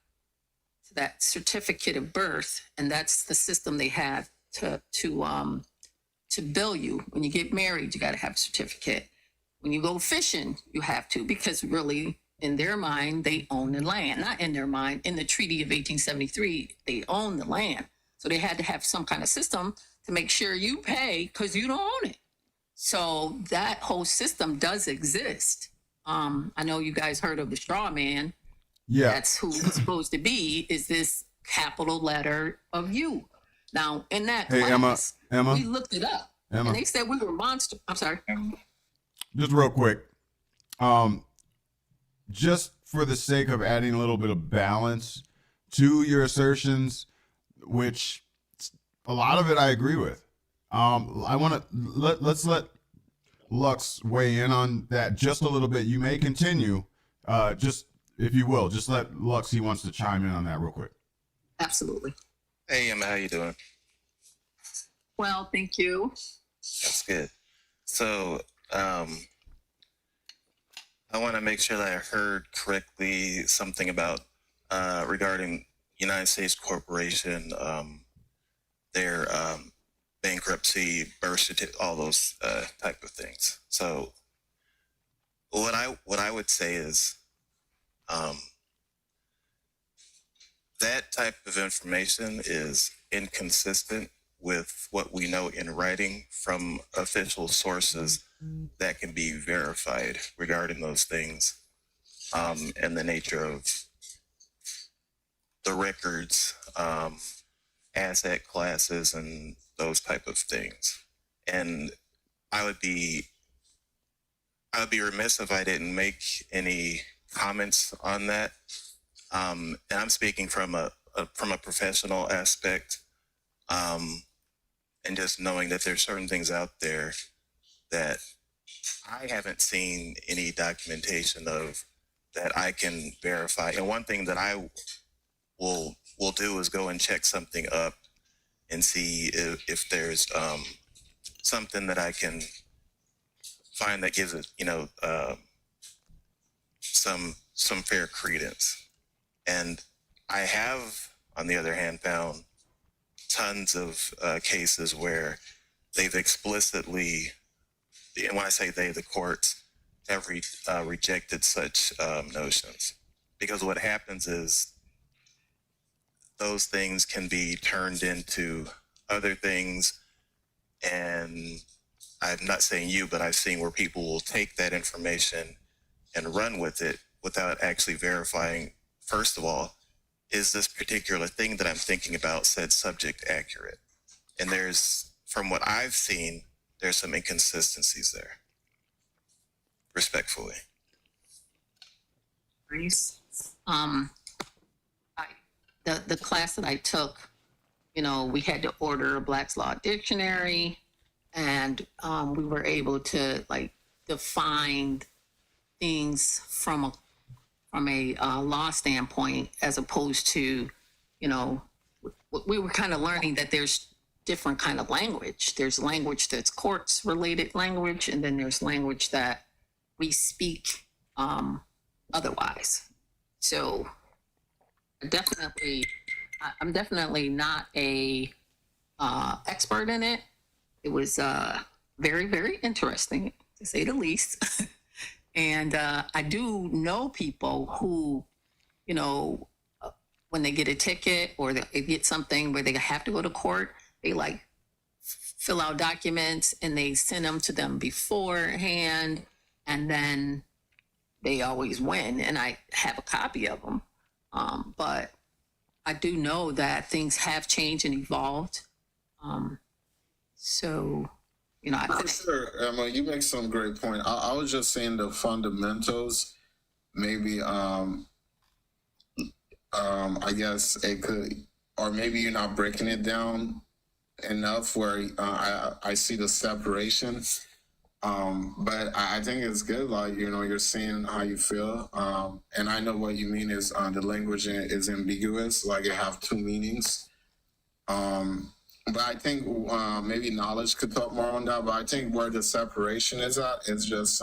certificate of birth, and that's the system they have to bill you. When you get married, you got to have a certificate. When you go fishing, you have to, because really, in their mind, they own the land. Not in their mind, in the Treaty of 1873, they own the land. So they had to have some kind of system to make sure you pay because you don't own it. So that whole system does exist. I know you guys heard of the straw man. Yeah. That's who it's supposed to be, is this capital letter of you. Now, in that class, Emma, we looked it up. And they said we were monsters. I'm sorry. Just real quick. Just for the sake of adding a little bit of balance to your assertions, which a lot of it I agree with. I want to let's let Lux weigh in on that just a little bit. You may continue, just if you will, just let Lux, he wants to chime in on that real quick. Absolutely. Hey, Emma, how you doing? Well, thank you. That's good. So, I want to make sure that I heard correctly something about regarding United States Corporation, their bankruptcy, birth certificate, all those type of things. So, what I would say is, that type of information is inconsistent with what we know in writing from official sources that can be verified regarding those things, and the nature of the records, asset classes, and those type of things. And I would be remiss if I didn't make any comments on that. And I'm speaking from a professional aspect, and just knowing that there's certain things out there that I haven't seen any documentation of that I can verify. And one thing that I will do is go and check something up and see if there's something that I can find that gives it, some fair credence. And I have, on the other hand, found tons of cases where they've explicitly, and when I say they, the courts have rejected such notions. Because what happens is those things can be turned into other things. And I'm not saying you, but I've seen where people will take that information and run with it without actually verifying, first of all, is this particular thing that I'm thinking about said subject accurate? And there's, from what I've seen, there's some inconsistencies there. Respectfully. Reese, the class that I took, we had to order a Black's Law Dictionary, and we were able to define things from a law standpoint, as opposed to, we were kind of learning that there's different kind of language. There's language that's courts related language, and then there's language that we speak otherwise. So I'm definitely not a expert in it. It was very, very interesting, to say the least. And I do know people who, when they get a ticket or they get something where they have to go to court, they fill out documents and they send them to them beforehand, and then they always win. And I have a copy of them. But I do know that things have changed and evolved. So, you know, For sure, Emma, you make some great point. I was just saying the fundamentals. Maybe, I guess it could, or maybe you're not breaking it down enough where I see the separation. But I think it's good. Like, you know, you're saying how you feel. And I know what you mean is the language is ambiguous. Like it have two meanings. But I think maybe knowledge could talk more on that. But I think where the separation is at is just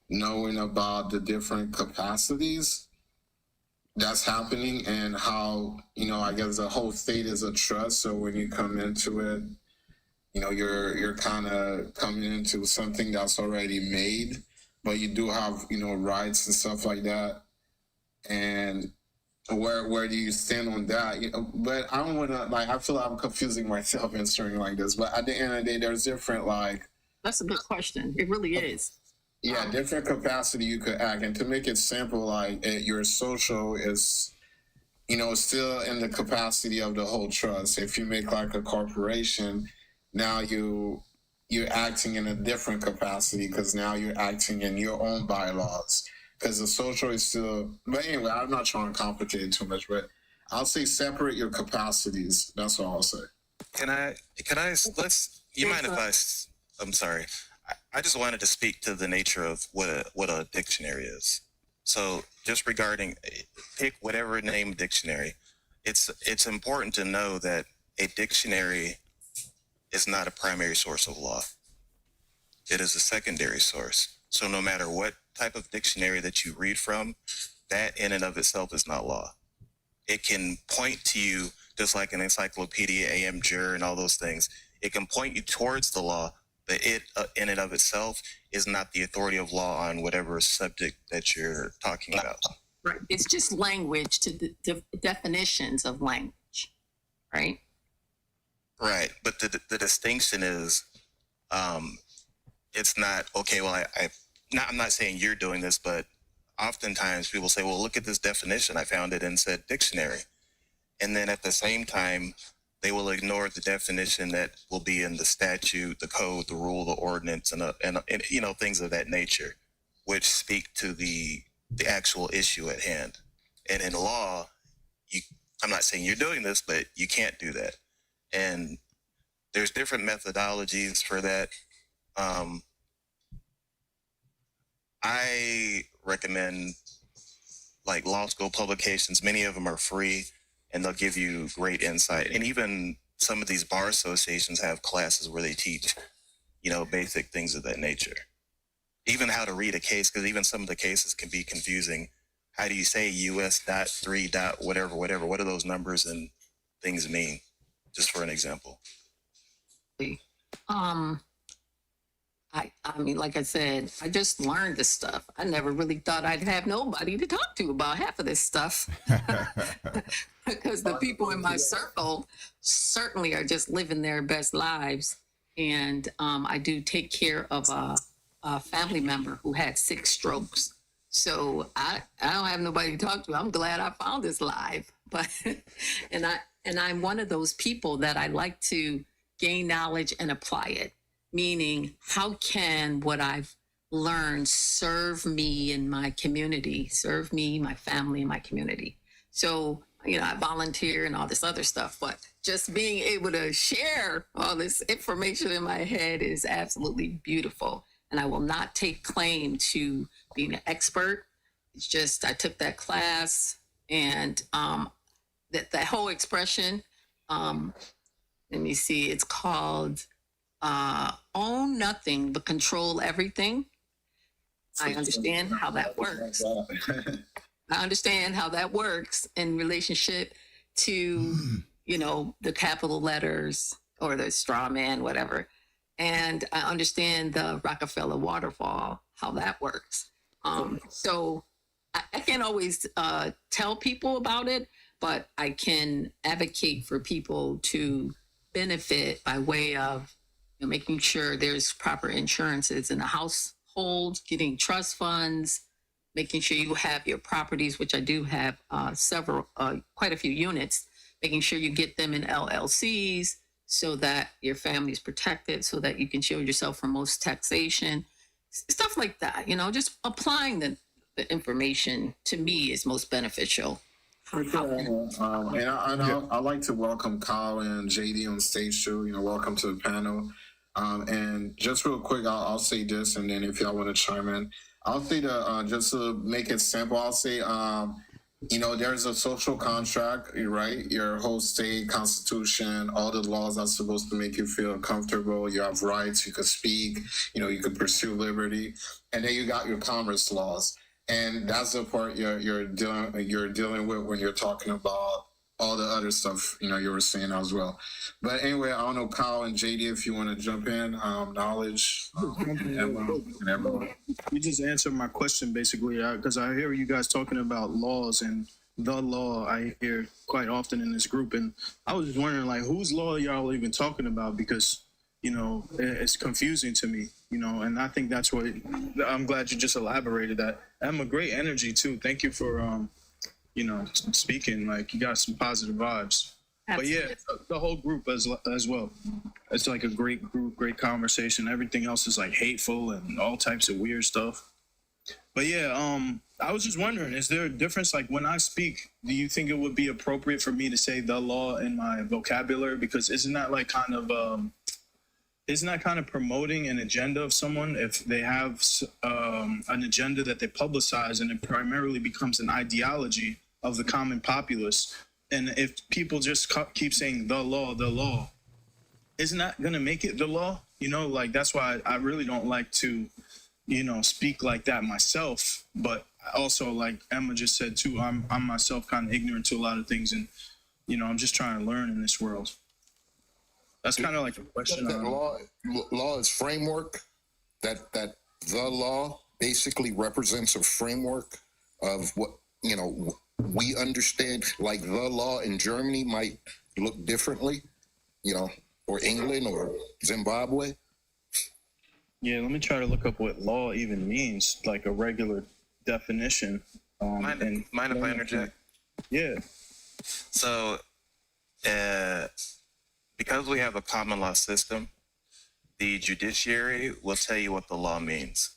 knowing about the different capacities that's happening and how, you know, I guess the whole state is a trust. So when you come into it, you know, you're kind of coming into something that's already made, but you do have, you know, rights and stuff like that. And where do you stand on that? You know, but I don't want to, like, I feel like I'm confusing myself answering like this. But at the end of the day, there's different, like. That's a good question. It really is. Yeah, different capacity you could act. And to make it simple, like your social is, you know, still in the capacity of the whole trust. If you make like a corporation, now you're acting in a different capacity because now you're acting in your own bylaws. Because the social is still, but anyway, I'm not trying to complicate it too much, but I'll say separate your capacities. That's all I'll say. You mind if I'm sorry. I just wanted to speak to the nature of what a dictionary is. So just regarding, pick whatever name dictionary, it's important to know that a dictionary is not a primary source of law. It is a secondary source. So no matter what type of dictionary that you read from, that in and of itself is not law. It can point to you, just like an encyclopedia, AMJUR, and all those things. It can point you towards the law, but it in and of itself is not the authority of law on whatever subject that you're talking about. Right. It's just language to the definitions of language, right? Right. But the distinction is, it's not, okay, well, I'm not saying you're doing this, but oftentimes people say, well, look at this definition. I found it in said dictionary. And then at the same time, they will ignore the definition that will be in the statute, the code, the rule, the ordinance, and you know, things of that nature, which speak to the actual issue at hand. And in law, I'm not saying you're doing this, but you can't do that. And there's different methodologies for that. I recommend like law school publications. Many of them are free and they'll give you great insight. And even some of these bar associations have classes where they teach, you know, basic things of that nature. Even how to read a case, because even some of the cases can be confusing. How do you say US dot 3 dot whatever? What do those numbers and things mean? Just for an example. I mean, like I said, I just learned this stuff. I never really thought I'd have nobody to talk to about half of this stuff. Because the people in my circle certainly are just living their best lives. And I do take care of a family member who had 6 strokes. So I don't have nobody to talk to. I'm glad I found this live. But and I'm one of those people that I like to gain knowledge and apply it. Meaning, how can what I've learned serve me in my community, serve me, my family, and my community? So, you know, I volunteer and all this other stuff, but just being able to share all this information in my head is absolutely beautiful. And I will not take claim to being an expert. It's just, I took that class and that whole expression, let me see, it's called own nothing but control everything. I understand how that works. I understand how that works in relationship to, you know, the capital letters or the straw man, whatever. And I understand the Rockefeller waterfall, how that works. So I can't always tell people about it, but I can advocate for people to benefit by way of, you know, making sure there's proper insurances in the household, getting trust funds, making sure you have your properties, which I do have quite a few units, making sure you get them in LLCs so that your family is protected, so that you can shield yourself from most taxation, stuff like that. You know, just applying the information to me is most beneficial. I'd like to welcome Kyle and JD on stage too. You know, welcome to the panel. And just real quick, I'll say this, and then if y'all want to chime in, I'll say that just to make it simple, I'll say, you know, there's a social contract, right? Your whole state constitution, all the laws are supposed to make you feel comfortable. You have rights. You could speak. You know, you could pursue liberty, and then you got your commerce laws. And that's the part you're dealing with when you're talking about all the other stuff, you know, you were saying as well. But anyway, I don't know, Kyle and JD, if you want to jump in, knowledge, and everyone. You just answered my question basically, because I hear you guys talking about laws, and the law I hear quite often in this group, and I was just wondering, like, whose law y'all even talking about? Because, you know, it's confusing to me, you know, and I think that's what, I'm glad you just elaborated that. I'm a great energy too. Thank you for, you know, speaking. Like, you got some positive vibes. Absolutely. But yeah, the whole group as well. It's like a great group, great conversation. Everything else is like hateful and all types of weird stuff. But yeah, I was just wondering, is there a difference? Like, when I speak, do you think it would be appropriate for me to say the law in my vocabulary? Because isn't that like kind of promoting an agenda of someone if they have an agenda that they publicize, and it primarily becomes an ideology of the common populace? And if people just keep saying the law, isn't that going to make it the law? You know, like, that's why I really don't like to, you know, speak like that myself. But also, like Emma just said too, I'm myself kind of ignorant to a lot of things, and, you know, I'm just trying to learn in this world. That's kind of like a question. Law is framework. That the law basically represents a framework of what, you know, we understand. Like, the law in Germany might look differently, you know, or England or Zimbabwe. Yeah, let me try to look up what law even means, like a regular definition. Mind if I interject? Yeah. So, because we have a common law system, the judiciary will tell you what the law means.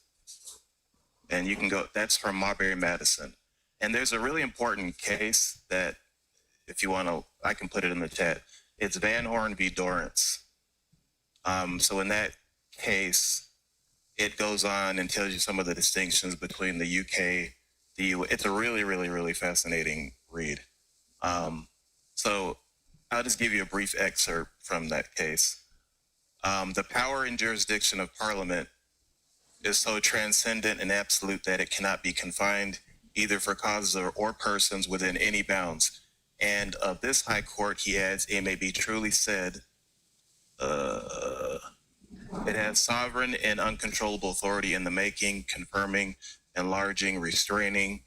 And you can go, that's from Marbury Madison. And there's a really important case that, if you want to, I can put it in the chat. It's Van Horn v. Dorrance. So in that case, it goes on and tells you some of the distinctions between the UK, the US. It's a really, really, really fascinating read. So I'll just give you a brief excerpt from that case. The power and jurisdiction of Parliament is so transcendent and absolute that it cannot be confined either for causes or persons within any bounds. And of this high court, he adds, it may be truly said, it has sovereign and uncontrollable authority in the making, confirming, enlarging, restraining,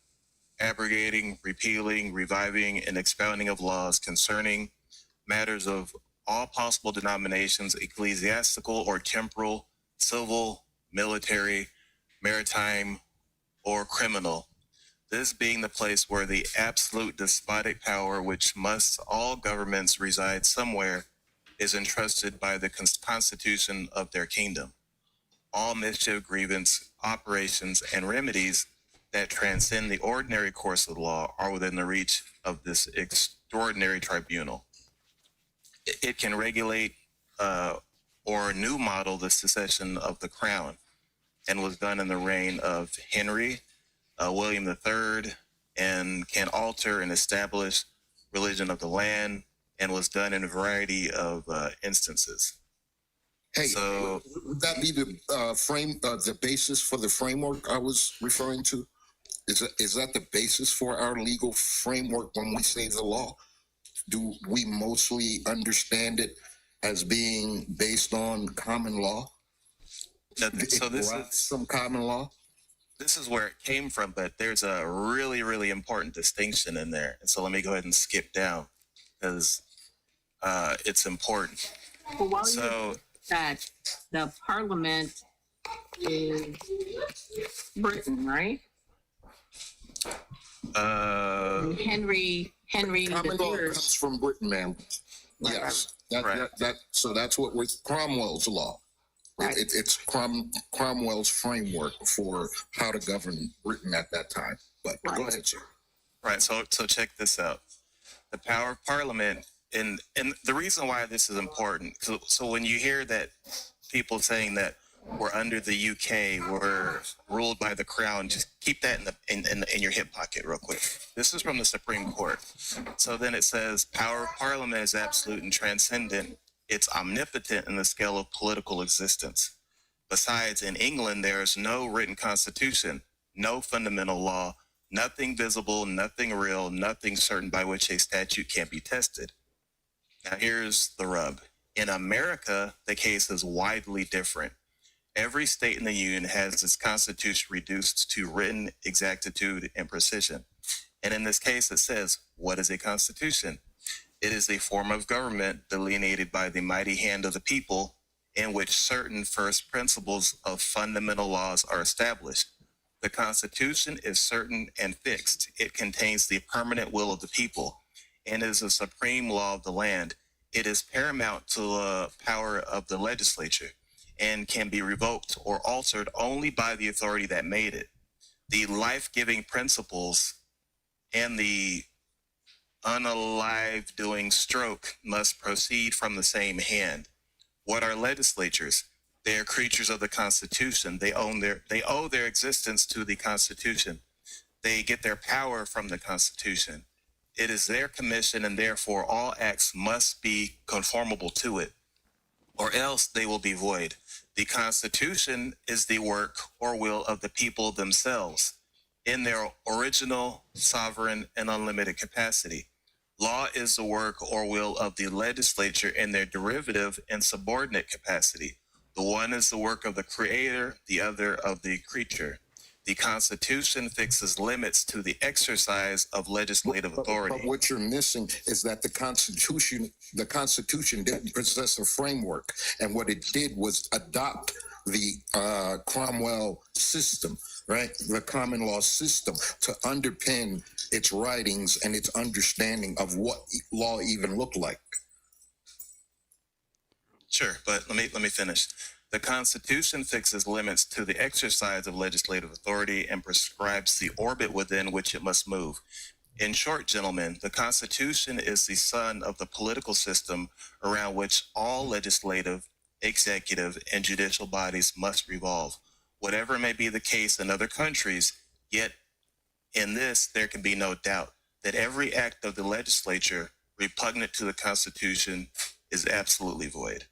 abrogating, repealing, reviving, and expounding of laws concerning matters of all possible denominations, ecclesiastical or temporal, civil, military, maritime, or criminal. This being the place where the absolute despotic power, which must all governments reside somewhere, is entrusted by the constitution of their kingdom. All mischief, grievance, operations, and remedies that transcend the ordinary course of law are within the reach of this extraordinary tribunal. It can regulate or new model the succession of the crown, and was done in the reign of Henry, William III, and can alter and establish religion of the land, and was done in a variety of instances. Hey, so would that be the basis for the framework I was referring to? Is that the basis for our legal framework when we say the law? Do we mostly understand it as being based on common law? So this is some common law. This is where it came from, but there's a really, really important distinction in there. And so let me go ahead and skip down because it's important. Well, while you that the Parliament is Britain, right? Henry Common law III. comes from Britain, man. Yes. Right. So that's what with Cromwell's law. Right. It's Cromwell's framework for how to govern Britain at that time. But go ahead, sir. Right. So check this out. The power of Parliament, and the reason why this is important. So when you hear that people saying that we're under the UK, we're ruled by the Crown, just keep that in your hip pocket real quick. This is from the Supreme Court. So then it says, power of Parliament is absolute and transcendent. It's omnipotent in the scale of political existence. Besides, in England, there is no written constitution, no fundamental law, nothing visible, nothing real, nothing certain by which a statute can be tested. Now here's the rub. In America, the case is widely different. Every state in the Union has its constitution reduced to written exactitude and precision. And in this case, it says, what is a constitution? It is a form of government delineated by the mighty hand of the people in which certain first principles of fundamental laws are established. The Constitution is certain and fixed. It contains the permanent will of the people and is the supreme law of the land. It is paramount to the power of the legislature and can be revoked or altered only by the authority that made it. The life-giving principles and the unalive doing stroke must proceed from the same hand. What are legislatures? They are creatures of the Constitution. They owe their existence to the Constitution. They get their power from the Constitution. It is their commission, and therefore all acts must be conformable to it, or else they will be void. The Constitution is the work or will of the people themselves in their original, sovereign, and unlimited capacity. Law is the work or will of the legislature in their derivative and subordinate capacity. The one is the work of the creator, the other of the creature. The Constitution fixes limits to the exercise of legislative authority. But what you're missing is that the Constitution didn't possess a framework, and what it did was adopt the Cromwell system, right? The common law system to underpin its writings and its understanding of what law even looked like. Sure, but let me finish. The Constitution fixes limits to the exercise of legislative authority and prescribes the orbit within which it must move. In short, gentlemen, the Constitution is the sun of the political system around which all legislative, executive, and judicial bodies must revolve. Whatever may be the case in other countries, yet in this there can be no doubt that every act of the legislature repugnant to the Constitution is absolutely void.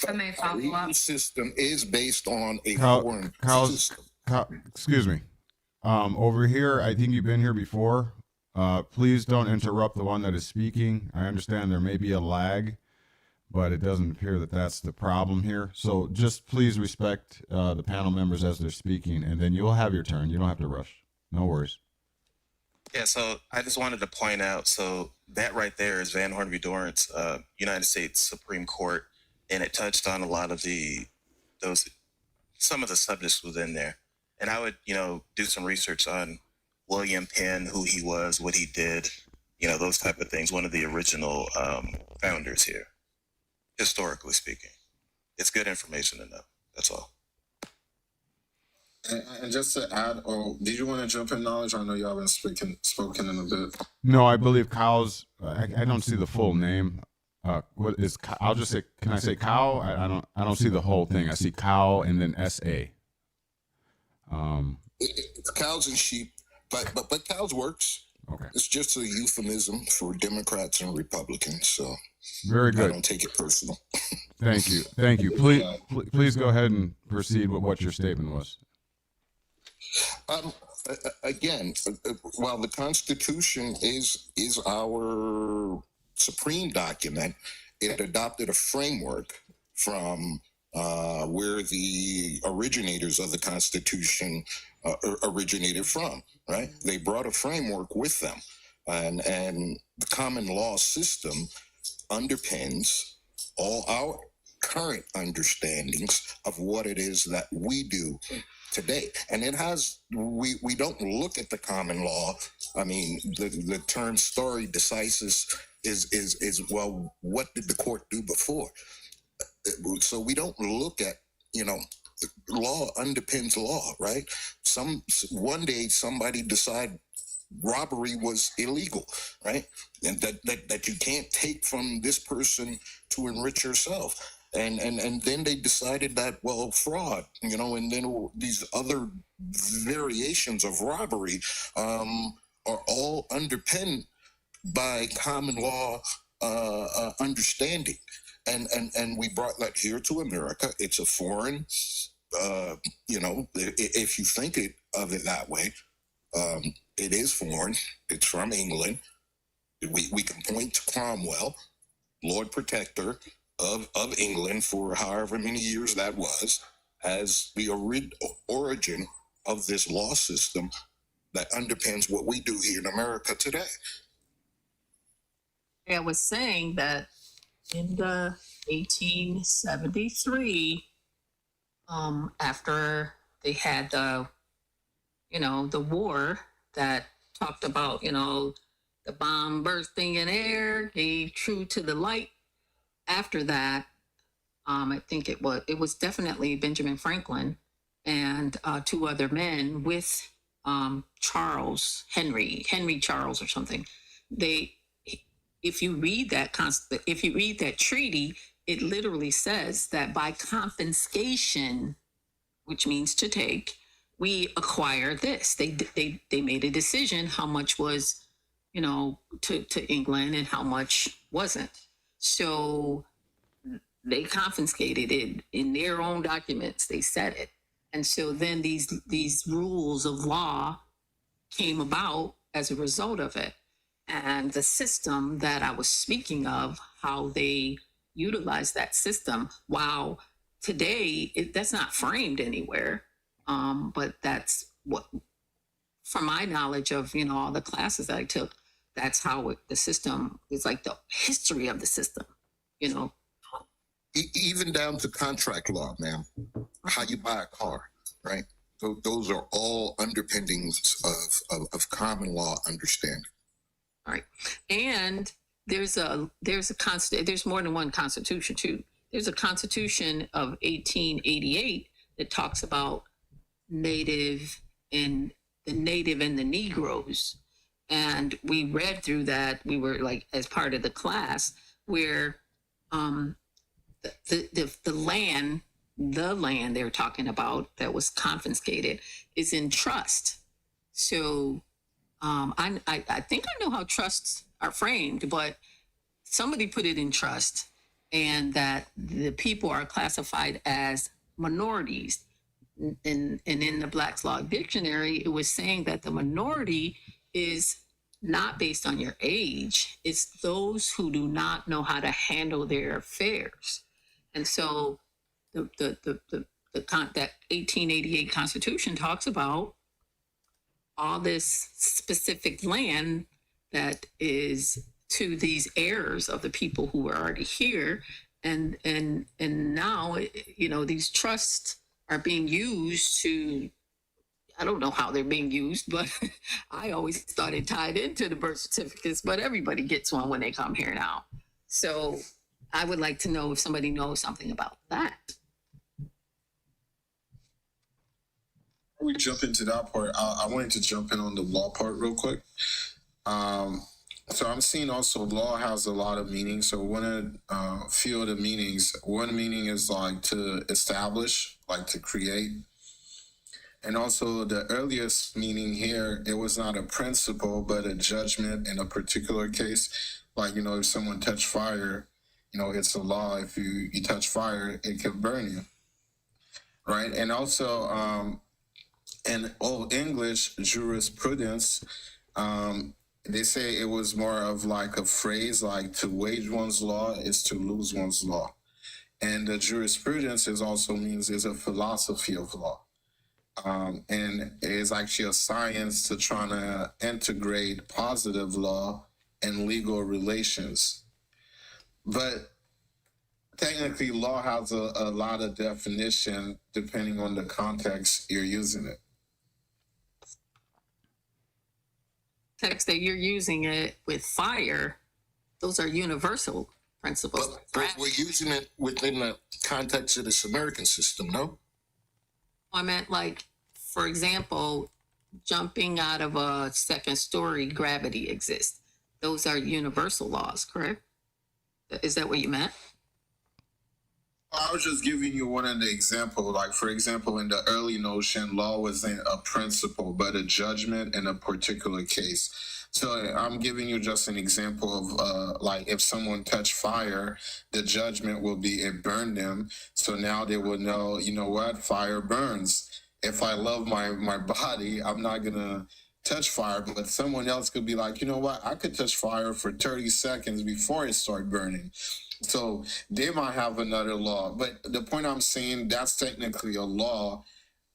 If I may follow The up. system is based on a foreign system. Excuse me. Over here, I think you've been here before. Please don't interrupt the one that is speaking. I understand there may be a lag, but it doesn't appear that that's the problem here. So just please respect the panel members as they're speaking, and then you'll have your turn. You don't have to rush. No worries. Yeah, so I just wanted to point out, so that right there is Van Horn v. Dorrance, United States Supreme Court, and it touched on a lot of some of the subjects within there. And I would, do some research on William Penn, who he was, what he did, those type of things. One of the original founders here, historically speaking. It's good information to know. That's all. And just to add, did you want to jump in, Knowledge? I know you haven't spoken in a bit. No, I believe Kyle's. I don't see the full name. What is? I'll just say. Can I say Kyle? I don't see the whole thing. I see Kyle and then S.A. It's cows and sheep, but cows works. Okay. It's just a euphemism for Democrats and Republicans. So Very good. I don't take it personal. Thank you. Please go ahead and proceed with what your statement was. Again, while the Constitution is our supreme document, it adopted a framework from where the originators of the Constitution originated from, right? They brought a framework with them, and the common law system underpins all our current understandings of what it is that we do today. And it has, we don't look at the common law. I mean, the term stare decisis is well, what did the court do before? So we don't look at, law underpins law, right? One day somebody decide robbery was illegal, right? And that you can't take from this person to enrich yourself. And then they decided that, well, fraud, and then these other variations of robbery are all underpinned by common law understanding. And we brought that here to America. It's a foreign, if you think of it that way, it is foreign. It's from England. We can point to Cromwell, Lord Protector of England for however many years that was, as the origin of this law system that underpins what we do here in America today. I was saying that in the 1873, after they had the war that talked about, the bomb bursting in air, gave true to the light. After that, I think it was definitely Benjamin Franklin and two other men with Charles Henry Charles or something. If you read that treaty, it literally says that by confiscation, which means to take, we acquire this. They made a decision how much was, to England and how much wasn't. So they confiscated it in their own documents. They said it. And so then these rules of law came about as a result of it. And the system that I was speaking of, how they utilize that system, wow, today that's not framed anywhere. But that's what, from my knowledge of, all the classes that I took, that's how the system is, like the history of the system, Even down to contract law, ma'am, how you buy a car, right? So those are all underpinnings of common law understanding. All right. And there's more than one constitution too. There's a constitution of 1888 that talks about native and the Negroes. And we read through that. We were like, as part of the class, where the land they're talking about that was confiscated is in trust. So I think I know how trusts are framed, but somebody put it in trust, and that the people are classified as minorities. And in the Black's Law Dictionary, it was saying that the minority is not based on your age. It's those who do not know how to handle their affairs. And so that 1888 Constitution talks about all this specific land that is to these heirs of the people who were already here. And now, these trusts are being used to, I don't know how they're being used, but I always thought it tied into the birth certificates, but everybody gets one when they come here now. So I would like to know if somebody knows something about that. We jump into that part. I wanted to jump in on the law part real quick. So I'm seeing also law has a lot of meanings. So one of few of the meanings. One meaning is like to establish, like to create. And also the earliest meaning here, it was not a principle, but a judgment in a particular case. Like, if someone touched fire, it's a law. If you touch fire, it can burn you. Right. And also, in Old English jurisprudence, they say it was more of like a phrase, like to wage one's law is to lose one's law. And the jurisprudence is a philosophy of law. And it is actually a science to trying to integrate positive law and legal relations. But technically, law has a lot of definition depending on the context you're using it. Text that you're using it with fire, Those are universal principles. But we're using it within the context of this American system, no? I meant, like, for example, jumping out of a second story, gravity exists. Those are universal laws, correct? Is that what you meant? I was just giving you one of the example. Like, for example, in the early notion, law wasn't a principle, but a judgment in a particular case. So I'm giving you just an example of like if someone touched fire, the judgment will be it burned them. So now they will know, you know what, fire burns. If I love my body, I'm not gonna touch fire, but someone else could be like, you know what, I could touch fire for 30 seconds before it start burning. So they might have another law, but the point I'm saying, that's technically a law.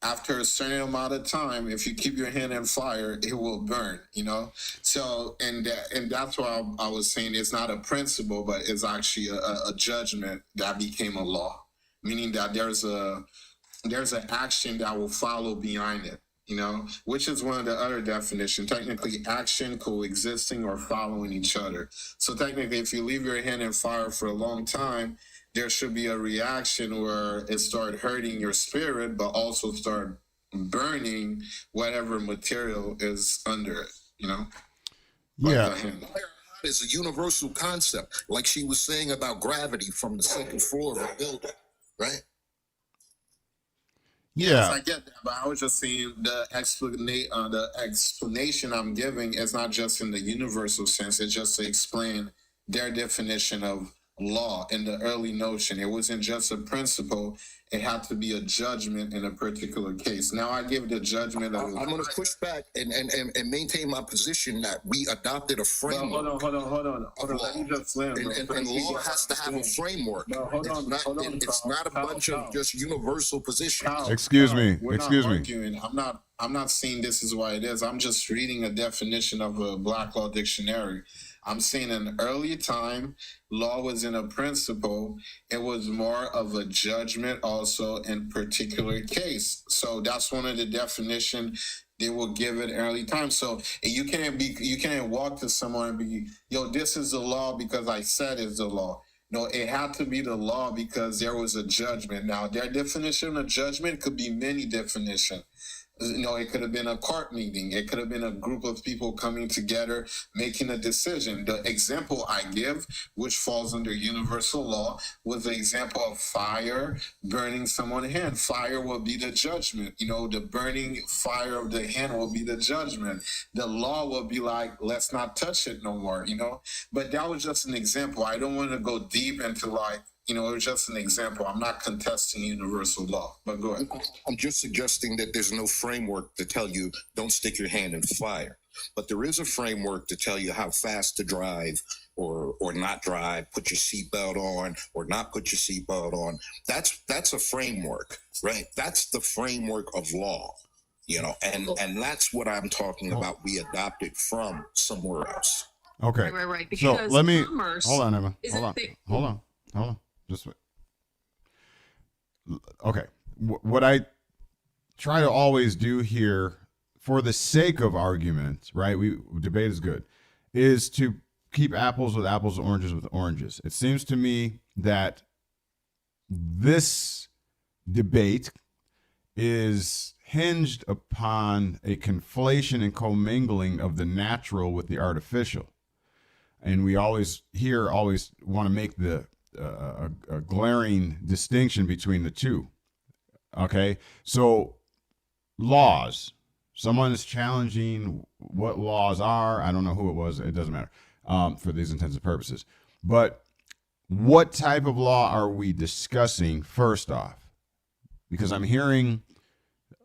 After a certain amount of time, if you keep your hand in fire, it will burn, you know? So, and that's why I was saying it's not a principle, but it's actually a judgment that became a law, meaning that there's an action that will follow behind it, you know, which is one of the other definitions. Technically, action coexisting or following each other. So technically, if you leave your hand in fire for a long time, there should be a reaction where it start hurting your spirit, but also start burning whatever material is under it, you know? Yeah. Like the hand. It's a universal concept, like she was saying about gravity from the second floor of a building, right? Yeah. Yes, I get that, but I was just saying the explanation I'm giving is not just in the universal sense. It's just to explain their definition of law in the early notion. It wasn't just a principle. It had to be a judgment in a particular case. Now I give the judgment of... I'm going to push back and maintain my position that we adopted a framework. Hold on. Let me just land. And law has to have a framework. It's not a bunch of just universal positions. Excuse me. We're not arguing. I'm not saying this is why it is. I'm just reading a definition of a Black Law Dictionary. I'm saying in early time, law wasn't a principle. It was more of a judgment also in particular case. So that's one of the definition they will give it early time. So you can't walk to someone and be, yo, this is the law because I said it's the law. No, it had to be the law because there was a judgment. Now, their definition of judgment could be many definitions. You know, it could have been a court meeting. It could have been a group of people coming together, making a decision. The example I give, which falls under universal law, was the example of fire burning someone's hand. Fire will be the judgment. You know, the burning fire of the hand will be the judgment. The law will be like, let's not touch it no more, you know? But that was just an example. I don't want to go deep into like, you know, it was just an example. I'm not contesting universal law, but go ahead. I'm just suggesting that there's no framework to tell you don't stick your hand in fire. But there is a framework to tell you how fast to drive or not drive, put your seatbelt on or not put your seatbelt on. That's a framework, right? That's the framework of law, you know, and that's what I'm talking about. We adopted from somewhere else. Okay. Right. So Because let me commerce hold on, Emma. is Hold a on. thing. Hold on. Just wait. Okay. What I try to always do here, for the sake of argument, right? Debate is good, is to keep apples with apples, oranges with oranges. It seems to me that this debate is hinged upon a conflation and commingling of the natural with the artificial. And we always want to make a glaring distinction between the two. Okay, so laws. Someone is challenging what laws are. I don't know who it was. It doesn't matter for these intents and purposes. But what type of law are we discussing first off? Because I'm hearing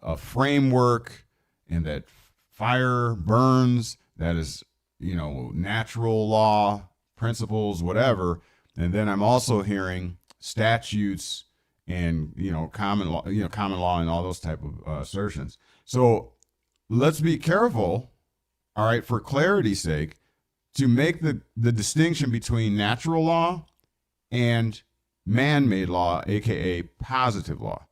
a framework and that fire burns. That is, you know, natural law, principles, whatever. And then I'm also hearing statutes and, you know, common law and all those type of assertions. So let's be careful, all right, for clarity's sake, to make the distinction between natural law and man-made law, aka positive law.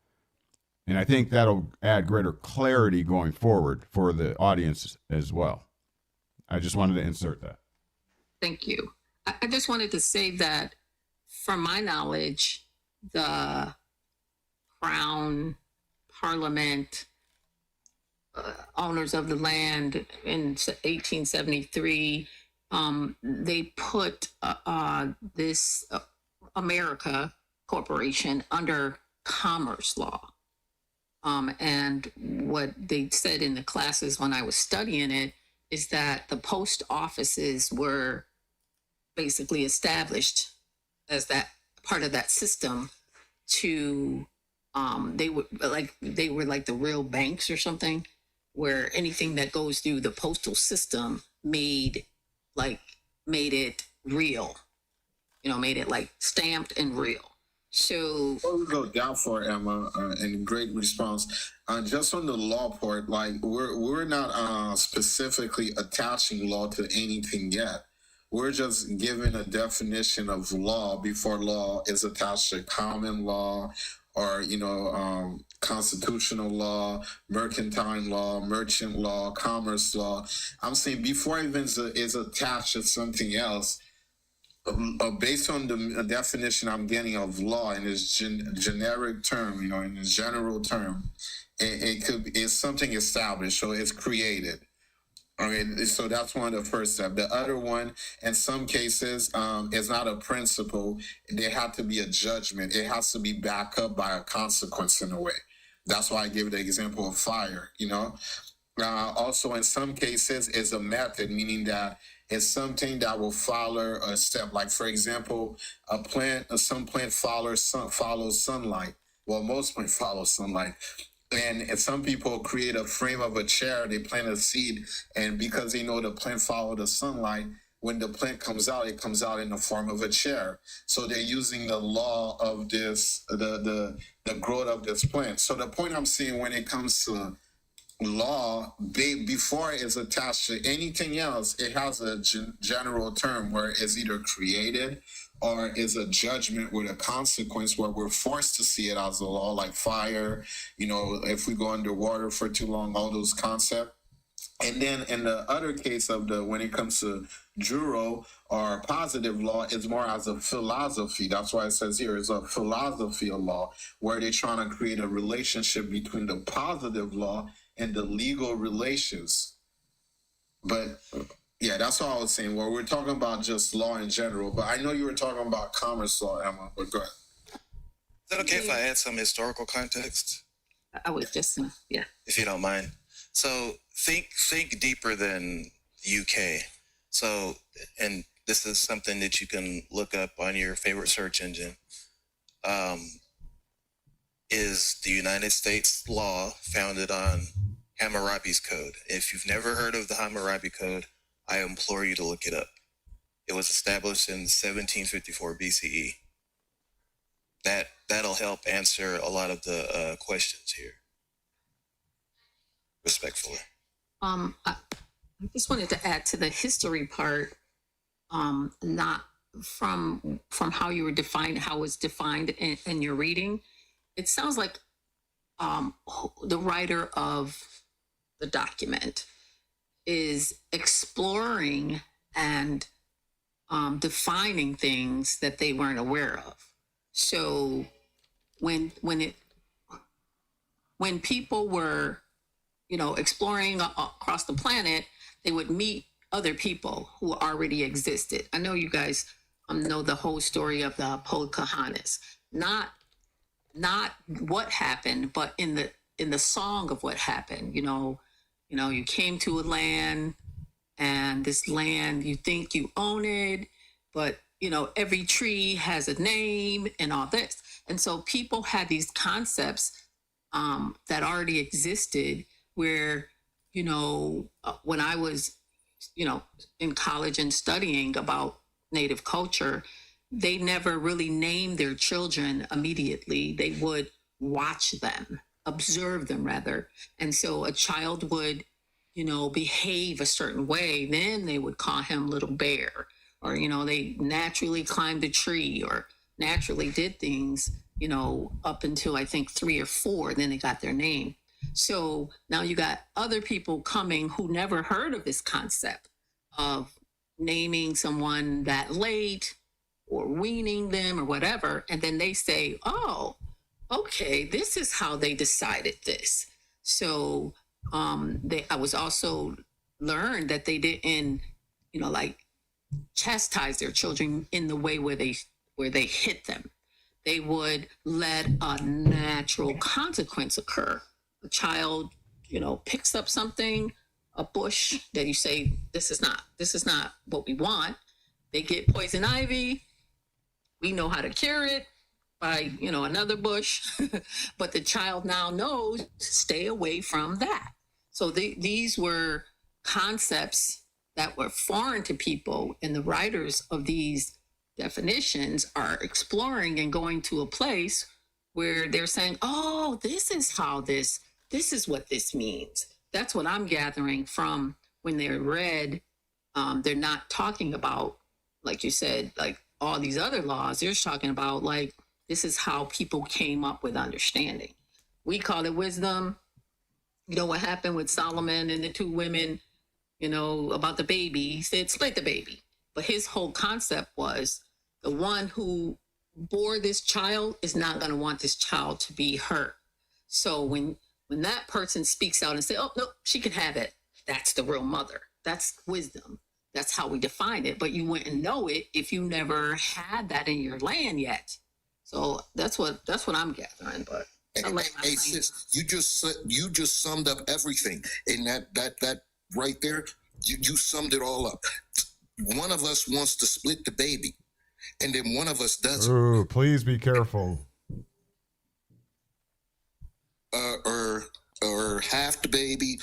And I think that'll add greater clarity going forward for the audience as well. I just wanted to insert that. Thank you. I just wanted to say that, from my knowledge, the Crown, Parliament, owners of the land in 1873, they put this America Corporation under commerce law. And what they said in the classes when I was studying it is that the post offices were basically established as that part of that system to they were like the real banks or something, where anything that goes through the postal system made it real, made it like stamped and real. So Before we go down for Emma, and great response. Just on the law part, like we're not specifically attaching law to anything yet. We're just giving a definition of law before law is attached to common law or constitutional law, mercantile law, merchant law, commerce law. I'm saying before it even is attached to something else. Based on the definition I'm getting of law in its generic term, in its general term, it's something established, so it's created. So that's one of the first steps. The other one, in some cases, is not a principle. There had to be a judgment. It has to be backed up by a consequence in a way. That's why I gave the example of fire. Also, in some cases, is a method, meaning that it's something that will follow a step. Like, for example, some plant follows sunlight. Well, most plants follow sunlight. And some people create a frame of a chair, they plant a seed, and because they know the plant follows the sunlight, when the plant comes out, it comes out in the form of a chair. So they're using the law of this, the growth of this plant. So the point I'm saying when it comes to law, before it's attached to anything else, it has a general term where it's either created or is a judgment with a consequence where we're forced to see it as a law, like fire, if we go underwater for too long, all those concepts. And then in the other case of when it comes to juro or positive law, it's more as a philosophy. That's why it says here it's a philosophy of law, where they're trying to create a relationship between the positive law and the legal relations. But yeah, that's all I was saying. Well, we're talking about just law in general, but I know you were talking about commerce law, Emma, but go ahead. Is that okay if I add some historical context? I was just, yeah. If you don't mind. So think deeper than UK. So, and this is something that you can look up on your favorite search engine. Is the United States law founded on Hammurabi's Code? If you've never heard of the Hammurabi Code, I implore you to look it up. It was established in 1754 BCE. That'll help answer a lot of the questions here. Respectfully. I just wanted to add to the history part, not from how you were defined, how it's defined in your reading. It sounds like the writer of the document is exploring and defining things that they weren't aware of. So when people were, exploring across the planet, they would meet other people who already existed. I know you guys know the whole story of the Pocahontas. Not what happened, but in the song of what happened. You came to a land, and this land, you think you own it, but every tree has a name and all this. And so people had these concepts that already existed where, when I was, in college and studying about Native culture, they never really named their children immediately. They would watch them, observe them rather. And so a child would, behave a certain way, then they would call him Little Bear, or, they naturally climbed a tree or naturally did things, up until I think 3 or 4, then they got their name. So now you got other people coming who never heard of this concept of naming someone that late or weaning them or whatever. And then they say, oh, okay, this is how they decided this. So I was also learned that they didn't, like chastise their children in the way where they hit them. They would let a natural consequence occur. A child, picks up something, a bush that you say, this is not what we want. They get poison ivy. We know how to cure it by, another bush, but the child now knows to stay away from that. So these were concepts that were foreign to people, and the writers of these definitions are exploring and going to a place where they're saying, oh, this is is what this means. That's what I'm gathering from when they're read. They're not talking about, like you said, like all these other laws. They're talking about like, this is how people came up with understanding. We call it wisdom. You know what happened with Solomon and the two women, about the baby. He said, split the baby. But his whole concept was the one who bore this child is not going to want this child to be hurt. So when that person speaks out and say, oh, no, she can have it, that's the real mother. That's wisdom. That's how we define it. But you wouldn't know it if you never had that in your land yet. So that's what I'm gathering. But hey sis, you just summed up everything in that right there. You summed it all up. One of us wants to split the baby, and then one of us doesn't. Oh, please be careful. Or have the baby,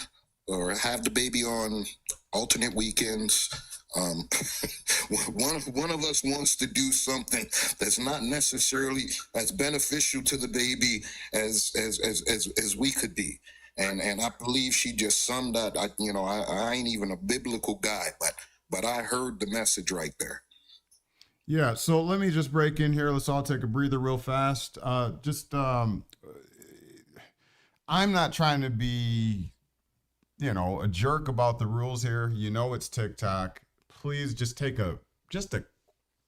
or have the baby on alternate weekends. One of us wants to do something that's not necessarily as beneficial to the baby as we could be. And I believe she just summed that. I ain't even a biblical guy, but I heard the message right there. Yeah, so let me just break in here. Let's all take a breather real fast. I'm not trying to be, a jerk about the rules here. It's TikTok. Please just take a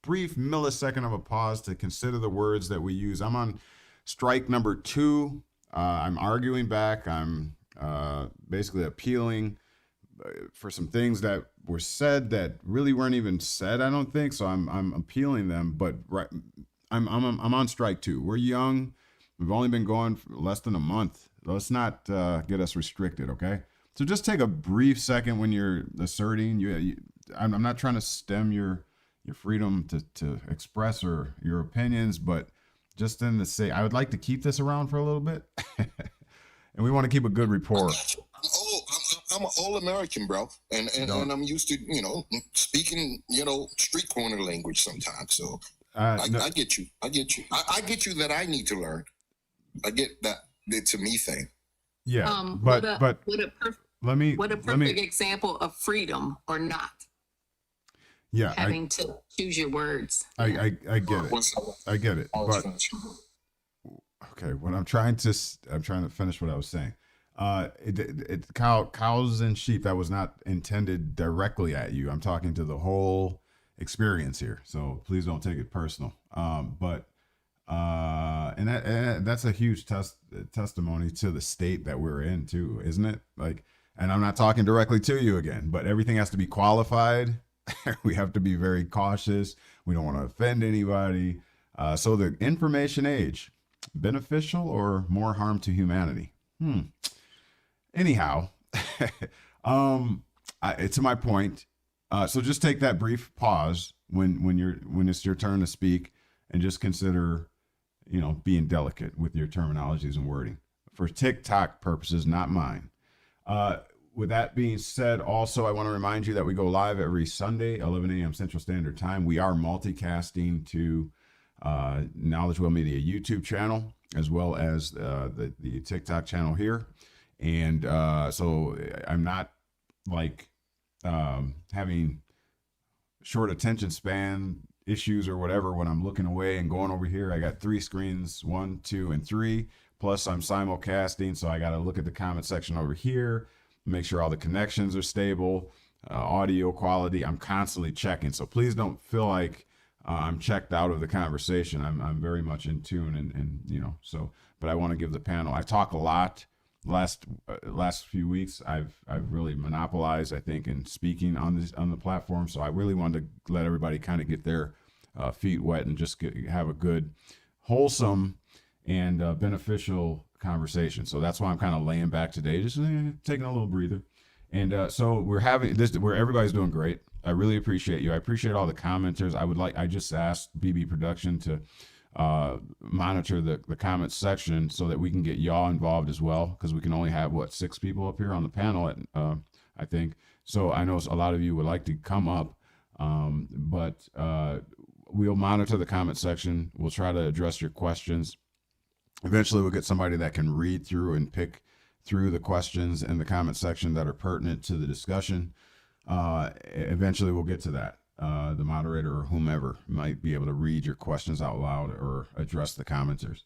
brief millisecond of a pause to consider the words that we use. I'm on strike number 2. I'm arguing back. I'm basically appealing for some things that were said that really weren't even said, I don't think. So I'm appealing them, but right, I'm on strike 2. We're young. We've only been going for less than a month. Let's not get us restricted, okay? So just take a brief second when you're asserting. I'm not trying to stem your freedom to express or your opinions, but just in the say, I would like to keep this around for a little bit, and we want to keep a good rapport. I'm an old American, bro, and I'm used to speaking street corner language sometimes. So I get you. I get you that I need to learn. I get that it's a me thing. Yeah, what a perfect example of freedom or not. Yeah, having to choose your words. I get it. I get it. But okay, what I'm trying to finish what I was saying. Cows and sheep, that was not intended directly at you. I'm talking to the whole experience here, so please don't take it personal. That's a huge testimony to the state that we're in too, isn't it? Like, and I'm not talking directly to you again, but everything has to be qualified. We have to be very cautious. We don't want to offend anybody. So the information age, beneficial or more harm to humanity? Anyhow, to my point. So just take that brief pause when it's your turn to speak, and just consider, being delicate with your terminologies and wording for TikTok purposes, not mine. With that being said, also, I want to remind you that we go live every Sunday, 11 a.m. Central Standard Time. We are multicasting to KnowledgeWell Media YouTube channel, as well as the TikTok channel here. And so I'm not like having short attention span issues or whatever when I'm looking away and going over here. I got 3 screens, 1, 2, and 3. Plus I'm simulcasting, so I got to look at the comment section over here, make sure all the connections are stable. audio quality. I'm constantly checking. So please don't feel like I'm checked out of the conversation. I'm very much in tune and so, but I want to give the panel, I talk a lot. Last few weeks, I've really monopolized, I think, in speaking on the platform. So I really wanted to let everybody kind of get their feet wet and just have a good, wholesome, and beneficial conversation. So that's why I'm kind of laying back today, just taking a little breather. And so we're having this where everybody's doing great. I really appreciate you. I appreciate all the commenters. I just asked BB Production to monitor the comments section so that we can get y'all involved as well, because we can only have 6 people up here on the panel I think. So I know a lot of you would like to come up, but we'll monitor the comment section. We'll try to address your questions. Eventually we'll get somebody that can read through and pick through the questions in the comment section that are pertinent to the discussion. Eventually we'll get to that. The moderator or whomever might be able to read your questions out loud or address the commenters.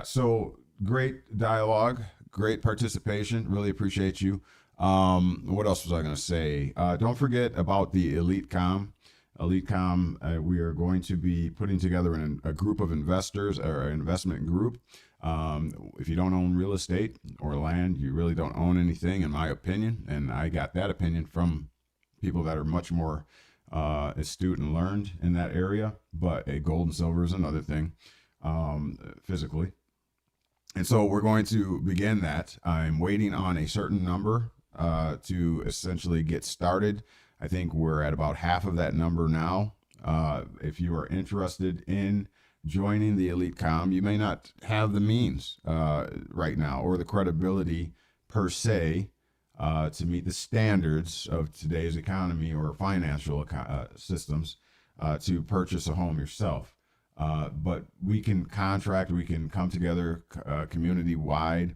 So great dialogue, great participation. Really appreciate you. What else was I going to say? Don't forget about the EliteCom. EliteCom, we are going to be putting together a group of investors, or an investment group. If you don't own real estate or land, you really don't own anything, in my opinion. And I got that opinion from people that are much more astute and learned in that area. But gold and silver is another thing, physically. And so we're going to begin that. I'm waiting on a certain number to essentially get started. I think we're at about half of that number now. If you are interested in joining the EliteCom, you may not have the means right now or the credibility per se to meet the standards of today's economy or financial systems to purchase a home yourself. But we can contract, we can come together community-wide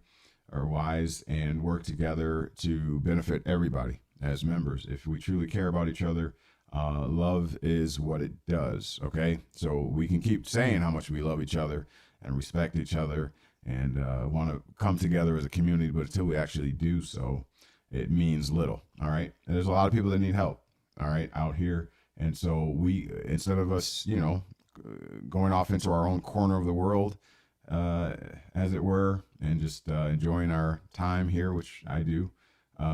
or wise and work together to benefit everybody as members. If we truly care about each other, love is what it does, okay? So we can keep saying how much we love each other and respect each other and want to come together as a community, but until we actually do so, it means little, all right? And there's a lot of people that need help, all right, out here. And so we, instead of us, going off into our own corner of the world, as it were, and just enjoying our time here, which I do,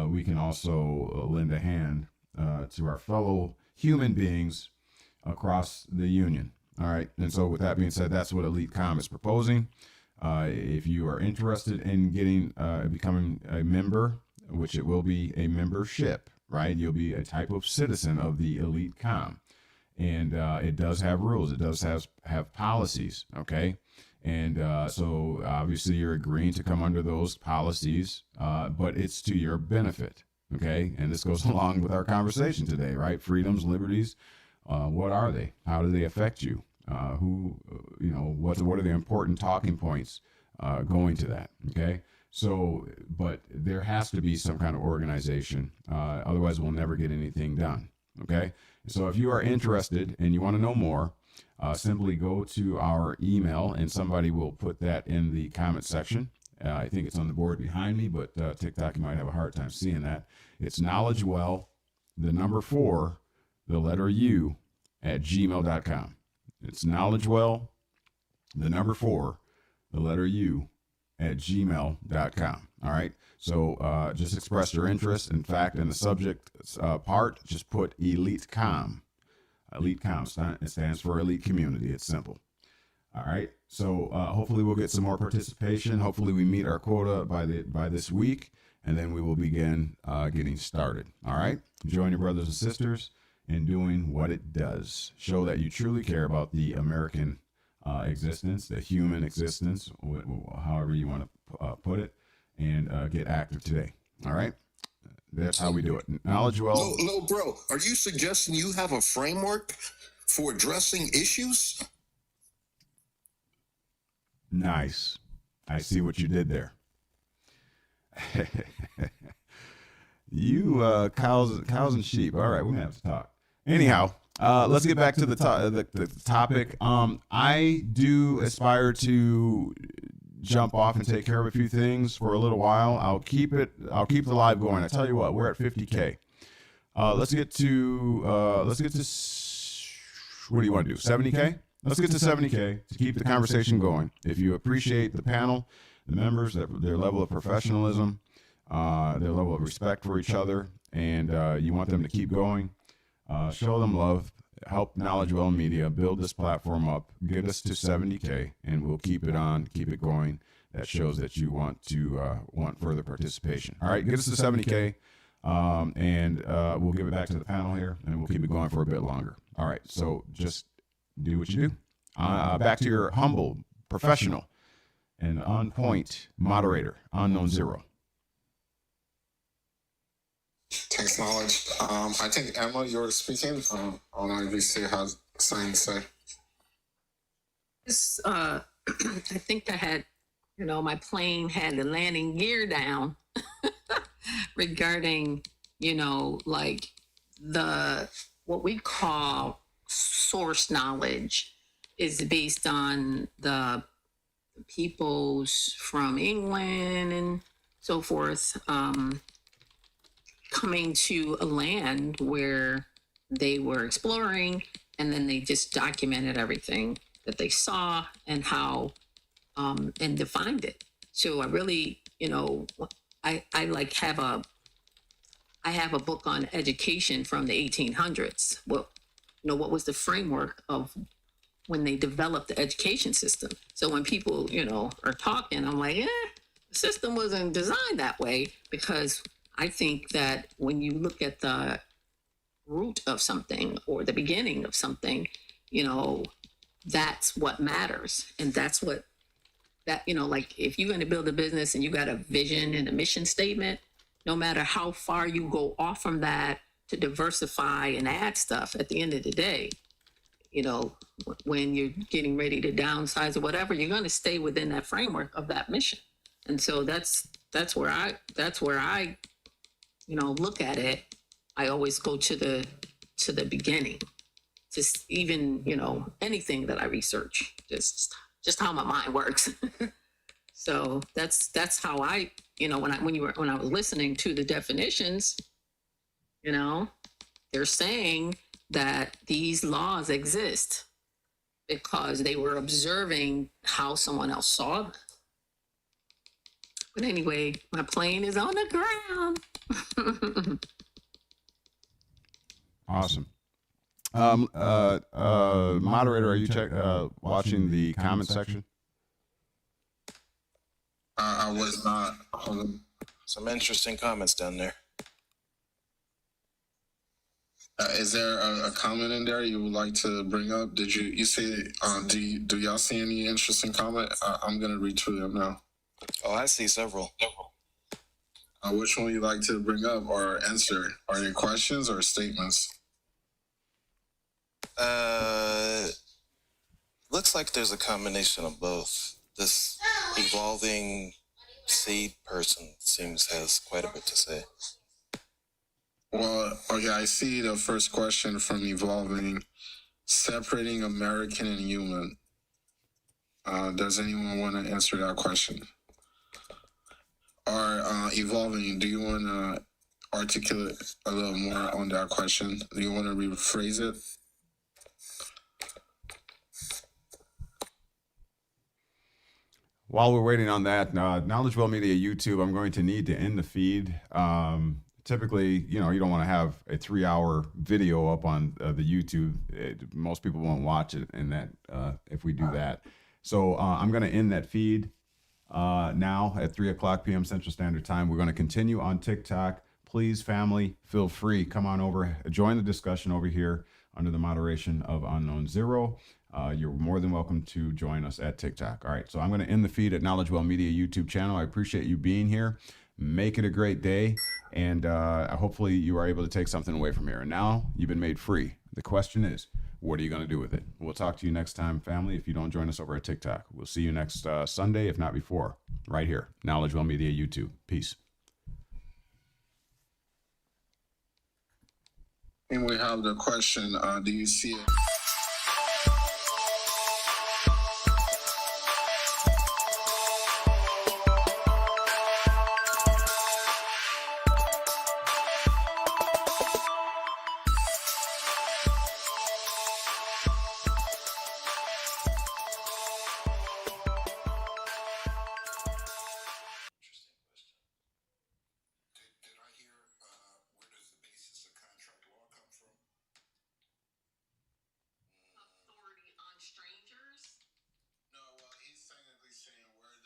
we can also lend a hand to our fellow human beings across the union. All right. And so with that being said, that's what EliteCom is proposing. If you are interested in becoming a member, which it will be a membership, right? You'll be a type of citizen of the EliteCom. And it does have rules. It does have policies. Okay. And so obviously you're agreeing to come under those policies, but it's to your benefit. Okay. And this goes along with our conversation today, right? Freedoms, liberties. What are they? How do they affect you? What are the important talking points going to that? Okay. So, but there has to be some kind of organization. Otherwise we'll never get anything done. Okay. So if you are interested and you want to know more, simply go to our email and somebody will put that in the comment section. I think it's on the board behind me, but TikTok, you might have a hard time seeing that. It's KnowledgeWell, the number 4, the letter U, at gmail.com. It's KnowledgeWell, the number 4, the letter U, at gmail.com. All right. So just express your interest. In fact, in the subject part, just put EliteCom. EliteCom, it stands for Elite Community. It's simple. All right. So hopefully we'll get some more participation. Hopefully we meet our quota by this week, and then we will begin getting started. All right. Join your brothers and sisters in doing what it does. Show that you truly care about the American existence, the human existence, however you want to put it, and get active today. All right. That's how we do it. KnowledgeWell. Little bro, are you suggesting you have a framework for addressing issues? Nice. I see what you did there. You cows and sheep. All right, we're gonna have to talk. Anyhow, let's get back to the topic. I do aspire to jump off and take care of a few things for a little while. I'll keep the live going. I tell you what, we're at 50K. Let's get to what do you want to do? 70K? Let's get to 70K to keep the conversation going. If you appreciate the panel, the members, their level of professionalism, their level of respect for each other, and you want them to keep going, show them love, help KnowledgeWell Media build this platform up, get us to 70K, and we'll keep it going. That shows that you want further participation. All right, get us to 70K, and we'll give it back to the panel here, and we'll keep it going for a bit longer. All right, so just do what you do. Back to your humble, professional, and on point moderator, Unknown Zero. Thanks, Knowledge. I think Emma, you're speaking. I don't know if you still have something to say. This, I think I had, my plane had the landing gear down regarding, like what we call source knowledge is based on the peoples from England and so forth, coming to a land where they were exploring, and then they just documented everything that they saw and how and defined it. So I really, I have a book on education from the 1800s. What was the framework of when they developed the education system? So when people, are talking, I'm like, the system wasn't designed that way, because I think that when you look at the root of something or the beginning of something, that's what matters. And that's what like if you're going to build a business and you got a vision and a mission statement, no matter how far you go off from that to diversify and add stuff, at the end of the day, when you're getting ready to downsize or whatever, you're going to stay within that framework of that mission. And so that's where I look at it. I always go to the beginning, just even, anything that I research, just how my mind works. So that's how I, when I was listening to the definitions, they're saying that these laws exist because they were observing how someone else saw them. But anyway, my plane is on the ground. Awesome. Moderator, are you watching the comment section? I was not. Some interesting comments down there. Is there a comment in there you would like to bring up? Did you say, do y'all see any interesting comment? I'm going to read through them now. Oh, I see several. Which one you like to bring up or answer? Are there questions or statements? Looks like there's a combination of both. This evolving seed person has quite a bit to say. Well, okay, I see the first question from evolving, separating American and human. Does anyone want to answer that question? Or evolving, do you want to articulate a little more on that question? Do you want to rephrase it? While we're waiting on that, KnowledgeWell Media YouTube, I'm going to need to end the feed. Typically, you don't want to have a 3-hour video up on the YouTube. Most people won't watch it in that if we do that. So I'm going to end that feed now at 3:00 p.m. Central Standard Time. We're going to continue on TikTok. Please, family, feel free. Come on over. Join the discussion over here under the moderation of Unknown Zero. You're more than welcome to join us at TikTok. All right, so I'm going to end the feed at KnowledgeWell Media YouTube channel. I appreciate you being here. Make it a great day, and hopefully you are able to take something away from here. And now you've been made free. The question is, what are you going to do with it? We'll talk to you next time, family, if you don't join us over at TikTok. We'll see you next Sunday, if not before, right here, KnowledgeWell Media YouTube. Peace. And we have the question, do you see it?